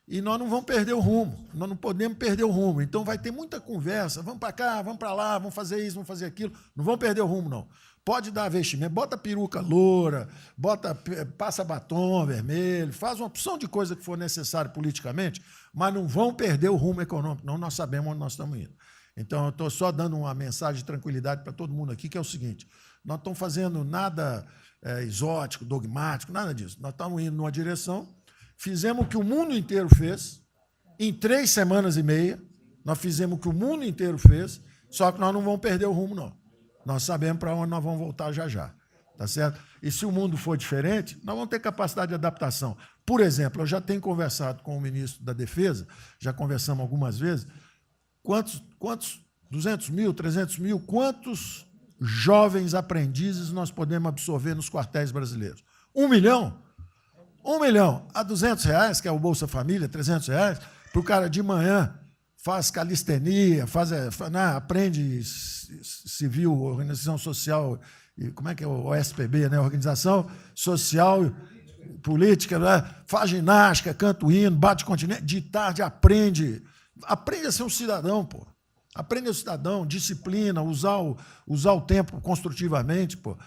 e nós não vamos perder o rumo, nós não podemos perder o rumo. Então, vai ter muita conversa, vamos para cá, vamos para lá, vamos fazer isso, vamos fazer aquilo, não vamos perder o rumo, não. Pode dar vestimento, bota peruca loura, passa batom vermelho, faz uma opção de coisa que for necessário politicamente, mas não vão perder o rumo econômico, não, nós sabemos onde nós estamos indo. Então, eu estou só dando uma mensagem de tranquilidade para todo mundo aqui, que é o seguinte, nós estamos fazendo nada exótico, dogmático, nada disso. Nós estamos indo numa direção, fizemos o que o mundo inteiro fez, em 3 semanas e meia, nós fizemos o que o mundo inteiro fez, só que nós não vamos perder o rumo, não. Nós sabemos para onde nós vamos voltar já já, tá certo? E se o mundo for diferente, nós vamos ter capacidade de adaptação. Por exemplo, eu já tenho conversado com o ministro da Defesa, já conversamos algumas vezes, quantos 200 mil, 300 mil, quantos jovens aprendizes nós podemos absorver nos quartéis brasileiros? 1 milhão? 1 milhão a R$200, que é o Bolsa Família, R$300, para o cara de manhã faz calistenia, aprende civil, organização social, como é que é o OSPB, né? Organização Social Política, né? Faz ginástica, canta o hino, bate continente, de tarde aprende a ser um cidadão, pô. Aprende a ser cidadão, disciplina, usar o tempo construtivamente, pô.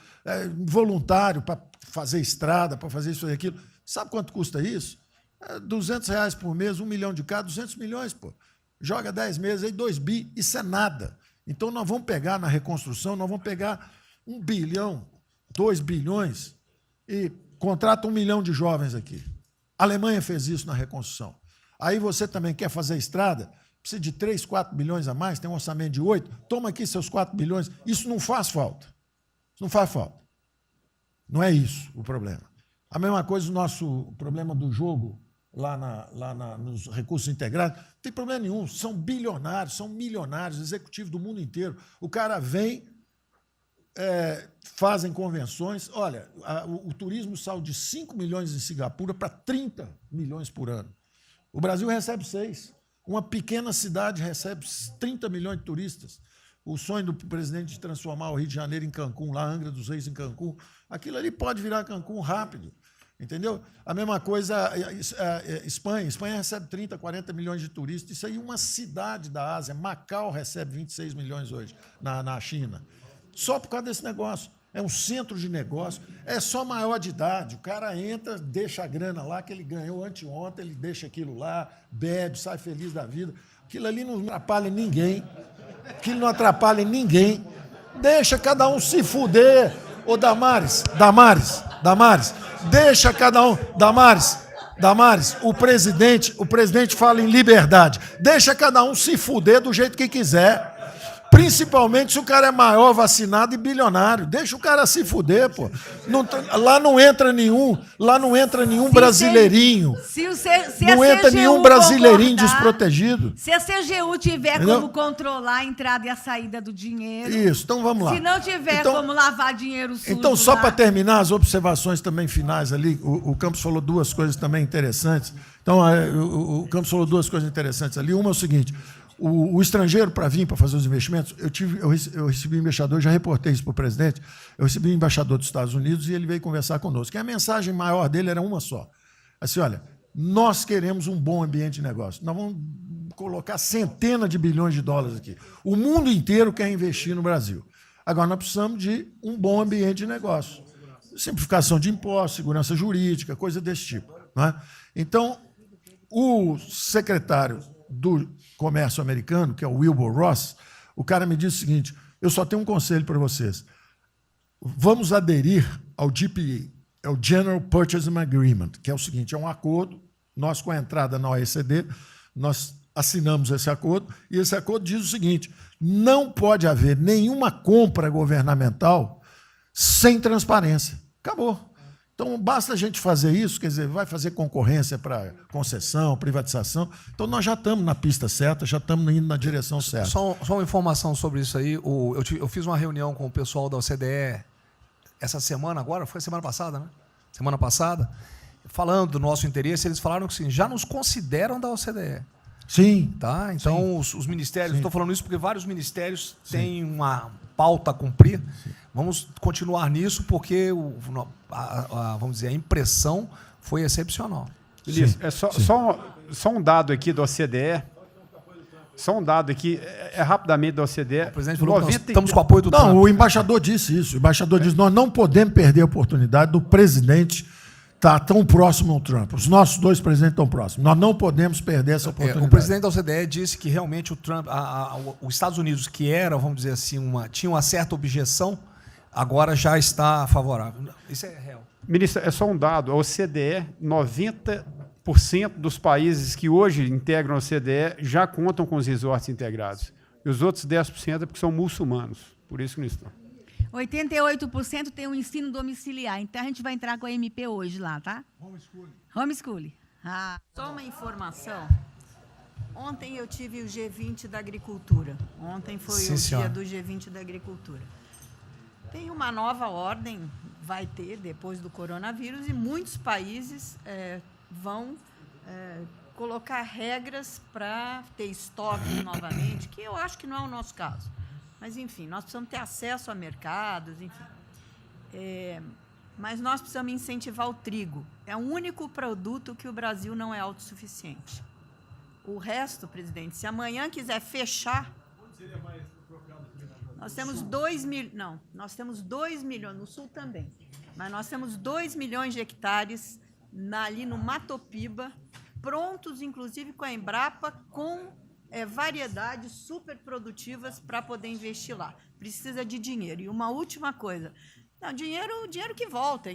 Voluntário para fazer estrada, para fazer isso e aquilo. Sabe quanto custa isso? R$200 por mês, 1 milhão de cada, 200 milhões, pô. Joga 10 meses aí, 2 bi, isso é nada. Então, nós vamos pegar na reconstrução, nós vamos pegar 1 bilhão, 2 bilhões e contrata 1 milhão de jovens aqui. A Alemanha fez isso na reconstrução. Aí você também quer fazer estrada, precisa de 3, 4 bilhões a mais, tem um orçamento de 8, toma aqui seus 4 bilhões. Isso não faz falta. Isso não faz falta. Não é isso o problema. A mesma coisa o nosso problema do jogo, nos recursos integrados, não tem problema nenhum, são bilionários, são milionários, executivos do mundo inteiro. O cara vem, fazem convenções. Olha, o turismo saiu de 5 milhões em Singapura para 30 milhões por ano. O Brasil recebe 6. Uma pequena cidade recebe 30 milhões de turistas. O sonho do presidente de transformar o Rio de Janeiro em Cancún, lá Angra dos Reis em Cancún, aquilo ali pode virar Cancún rápido. Entendeu? A mesma coisa, Espanha. Espanha recebe 30, 40 milhões de turistas. Isso aí é uma cidade da Ásia. Macau recebe 26 milhões hoje na China. Só por causa desse negócio. É um centro de negócio. É só maior de idade. O cara entra, deixa a grana lá que ele ganhou anteontem, ele deixa aquilo lá, bebe, sai feliz da vida. Aquilo ali não atrapalha ninguém. Aquilo não atrapalha ninguém. Deixa cada um se fuder. Ô, Damares, deixa cada um... Damares, o presidente fala em liberdade. Deixa cada um se fuder do jeito que quiser. Principalmente se o cara é maior, vacinado e bilionário. Deixa o cara se fuder, pô. Lá não entra nenhum brasileirinho. Não entra nenhum brasileirinho desprotegido. Se a CGU tiver como controlar a entrada e a saída do dinheiro... Isso, então vamos lá. Se não tiver como lavar dinheiro sujo... Então, só para terminar, as observações também finais ali, o Campos falou 2 coisas também interessantes. Então, o Campos falou 2 coisas interessantes ali. Uma é o seguinte... O estrangeiro, para vir, para fazer os investimentos, eu recebi um embaixador, já reportei isso para o presidente, eu recebi um embaixador dos Estados Unidos e ele veio conversar conosco. E a mensagem maior dele era uma só. Assim, olha, nós queremos um bom ambiente de negócio. Nós vamos colocar centenas de bilhões de dólares aqui. O mundo inteiro quer investir no Brasil. Agora, nós precisamos de um bom ambiente de negócio. Simplificação de impostos, segurança jurídica, coisa desse tipo. Não é? Então, o secretário do Comércio americano, que é o Wilbur Ross, o cara me disse o seguinte, eu só tenho um conselho para vocês. Vamos aderir ao GPA, é o General Purchasing Agreement, que é o seguinte, é um acordo, nós com a entrada na OECD, nós assinamos esse acordo, e esse acordo diz o seguinte, não pode haver nenhuma compra governamental sem transparência. Acabou. Então, basta a gente fazer isso, quer dizer, vai fazer concorrência para concessão, privatização. Então, nós já estamos na pista certa, já estamos indo na direção certa. Só uma informação sobre isso aí. Eu fiz uma reunião com o pessoal da OCDE essa semana agora, foi semana passada, né? Semana passada, falando do nosso interesse, eles falaram que assim, já nos consideram da OCDE. Sim. Tá? Então, os ministérios, estou falando isso porque vários ministérios têm uma pauta a cumprir. Sim. Vamos continuar nisso porque vamos dizer, a impressão foi excepcional. Ministro, só um dado aqui da OCDE. Só um dado aqui, rapidamente da OCDE. O presidente falou que estamos com o apoio do Trump. Não, o embaixador disse isso. O embaixador disse nós não podemos perder a oportunidade do presidente estar tão próximo ao Trump. Os nossos 2 presidentes estão próximos. Nós não podemos perder essa oportunidade. O presidente da OCDE disse que realmente o Trump, os Estados Unidos, que era, vamos dizer assim, tinha uma certa objeção, agora já está favorável. Isso é real. Ministro, é só um dado. A OCDE, 90% dos países que hoje integram a OCDE já contam com os resorts integrados. E os outros 10% é porque são muçulmanos. Por isso que não estão. 88% tem um ensino domiciliar. Então, a gente vai entrar com a MP hoje lá, tá? Homeschooling. Só uma informação. Ontem eu tive o G20 da Agricultura. Ontem foi o dia do G20 da Agricultura. Tem uma nova ordem, vai ter, depois do coronavírus, e muitos países vão colocar regras para ter estoque novamente, que eu acho que não é o nosso caso. Mas, enfim, nós precisamos ter acesso a mercados, enfim. Mas nós precisamos incentivar o trigo. É o único produto que o Brasil não é autossuficiente. O resto, presidente, se amanhã quiser fechar... Nós temos 2 milhões... Não, nós temos 2 milhões, no Sul também, mas nós temos 2 milhões de hectares ali no Matopiba, prontos, inclusive, com a Embrapa, com variedades super produtivas para poder investir lá. Precisa de dinheiro. E uma última coisa... Não, dinheiro que volta,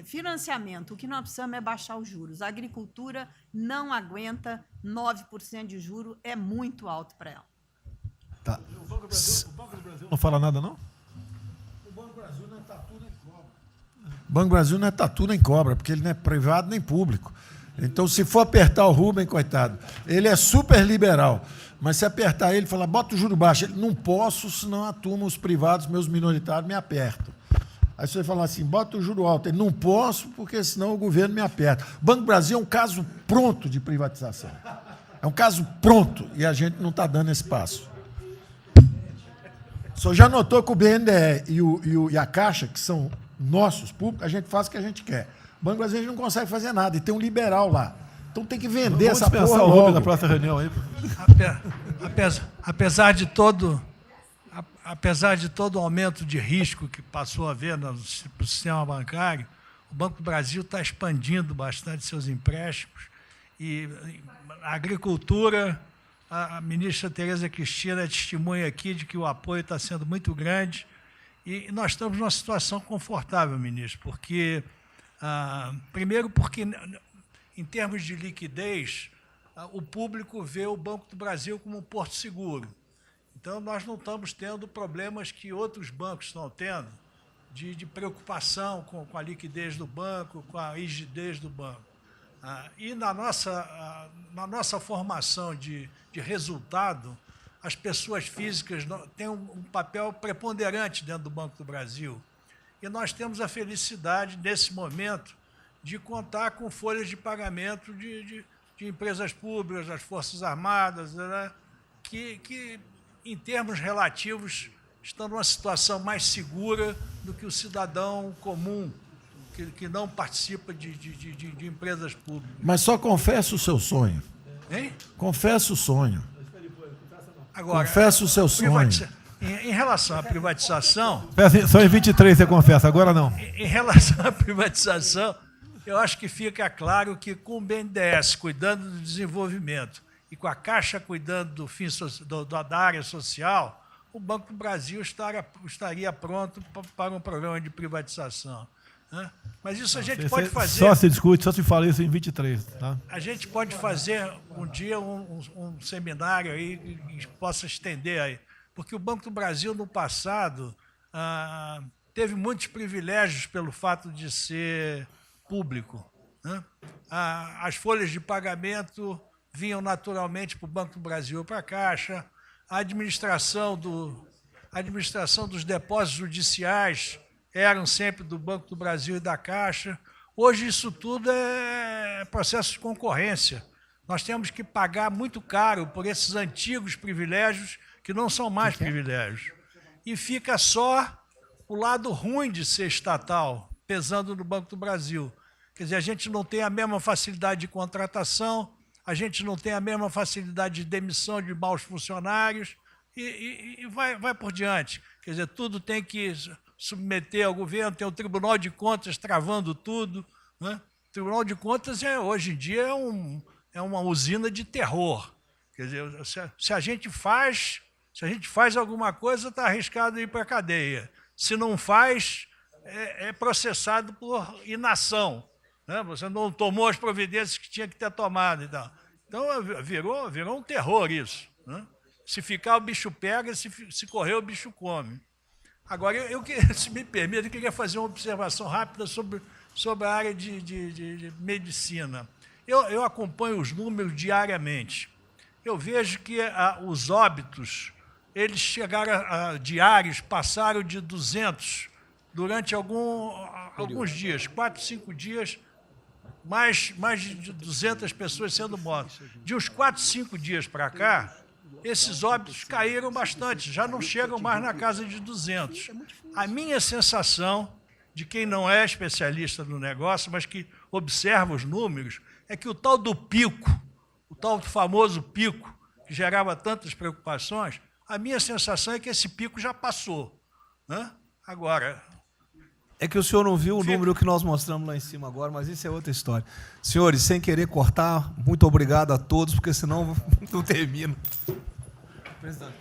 financiamento. O que nós precisamos é baixar os juros. A agricultura não aguenta 9% de juros, é muito alto para ela. Tá. O Banco do Brasil não fala nada, não? O Banco do Brasil não é tatu nem cobra. O Banco do Brasil não é tatu nem cobra, porque ele não é privado nem público. Então, se for apertar o Rubem, coitado, ele é super liberal. Mas se apertar ele e falar, bota o juro baixo, ele, não posso, senão a turma, os privados, meus minoritários, me apertam. Aí você fala assim, bota o juro alto. Ele, não posso, porque senão o governo me aperta. O Banco do Brasil é um caso pronto de privatização. É um caso pronto, e a gente não está dando esse passo. O senhor já notou que o BNDE e a Caixa, que são nossos públicos, a gente faz o que a gente quer. O Banco do Brasil a gente não consegue fazer nada, e tem um liberal lá. Então tem que vender essa porra o logo. Rubem da próxima reunião aí. Apesar de todo o aumento de risco que passou a haver no sistema bancário, o Banco do Brasil está expandindo bastante seus empréstimos. E a agricultura, a ministra Tereza Cristina testemunha aqui de que o apoio está sendo muito grande. E nós estamos numa situação confortável, ministro, porque, primeiro, porque, em termos de liquidez, o público vê o Banco do Brasil como um porto seguro. Então, nós não estamos tendo problemas que outros bancos estão tendo, de preocupação com a liquidez do banco, com a rigidez do banco. E na nossa formação de resultado, as pessoas físicas têm um papel preponderante dentro do Banco do Brasil. E nós temos a felicidade, nesse momento, de contar com folhas de pagamento de empresas públicas, das Forças Armadas, né, que, em termos relativos, estão numa situação mais segura do que o cidadão comum, que não participa de empresas públicas. Mas só confessa o seu sonho. Hein? Confessa o sonho. Agora, confessa o seu sonho. Em relação à privatização... Só em 23 você confessa, agora não. Em relação à privatização, eu acho que fica claro que com o BNDES cuidando do desenvolvimento e com a Caixa cuidando da área social, o Banco do Brasil estaria pronto para um programa de privatização. Né? Mas isso a gente pode fazer... Só se discute, só se fala isso em 23. Tá? A gente pode fazer um dia um seminário aí que possa estender aí. Porque o Banco do Brasil, no passado, teve muitos privilégios pelo fato de ser público. Né? As folhas de pagamento vinham naturalmente para o Banco do Brasil ou para a Caixa. A administração dos depósitos judiciais eram sempre do Banco do Brasil e da Caixa. Hoje isso tudo é processo de concorrência. Nós temos que pagar muito caro por esses antigos privilégios que não são mais privilégios. E fica só o lado ruim de ser estatal, pesando no Banco do Brasil. Quer dizer, a gente não tem a mesma facilidade de contratação, a gente não tem a mesma facilidade de demissão de maus funcionários e vai por diante. Quer dizer, tudo tem que submeter ao governo, tem o Tribunal de Contas travando tudo. Né? O Tribunal de Contas, hoje em dia, é uma usina de terror. Quer dizer, se a gente faz alguma coisa, está arriscado ir para a cadeia. Se não faz, é processado por inação. Né? Você não tomou as providências que tinha que ter tomado. Então virou um terror isso. Né? Se ficar, o bicho pega, se correr, o bicho come. Agora, se me permite, eu queria fazer uma observação rápida sobre a área de medicina. Eu acompanho os números diariamente. Eu vejo que os óbitos eles chegaram diários, passaram de 200 durante alguns dias, 4, 5 dias, mais de 200 pessoas sendo mortas. De uns 4, 5 dias para cá, esses óbitos caíram bastante, já não chegam mais na casa de 200. A minha sensação, de quem não é especialista no negócio, mas que observa os números, é que o tal do pico, o tal do famoso pico, que gerava tantas preocupações, a minha sensação é que esse pico já passou, né? Agora... É que o senhor não viu o número que nós mostramos lá em cima agora, mas isso é outra história. Senhores, sem querer cortar, muito obrigado a todos, porque senão não termina. Presidente.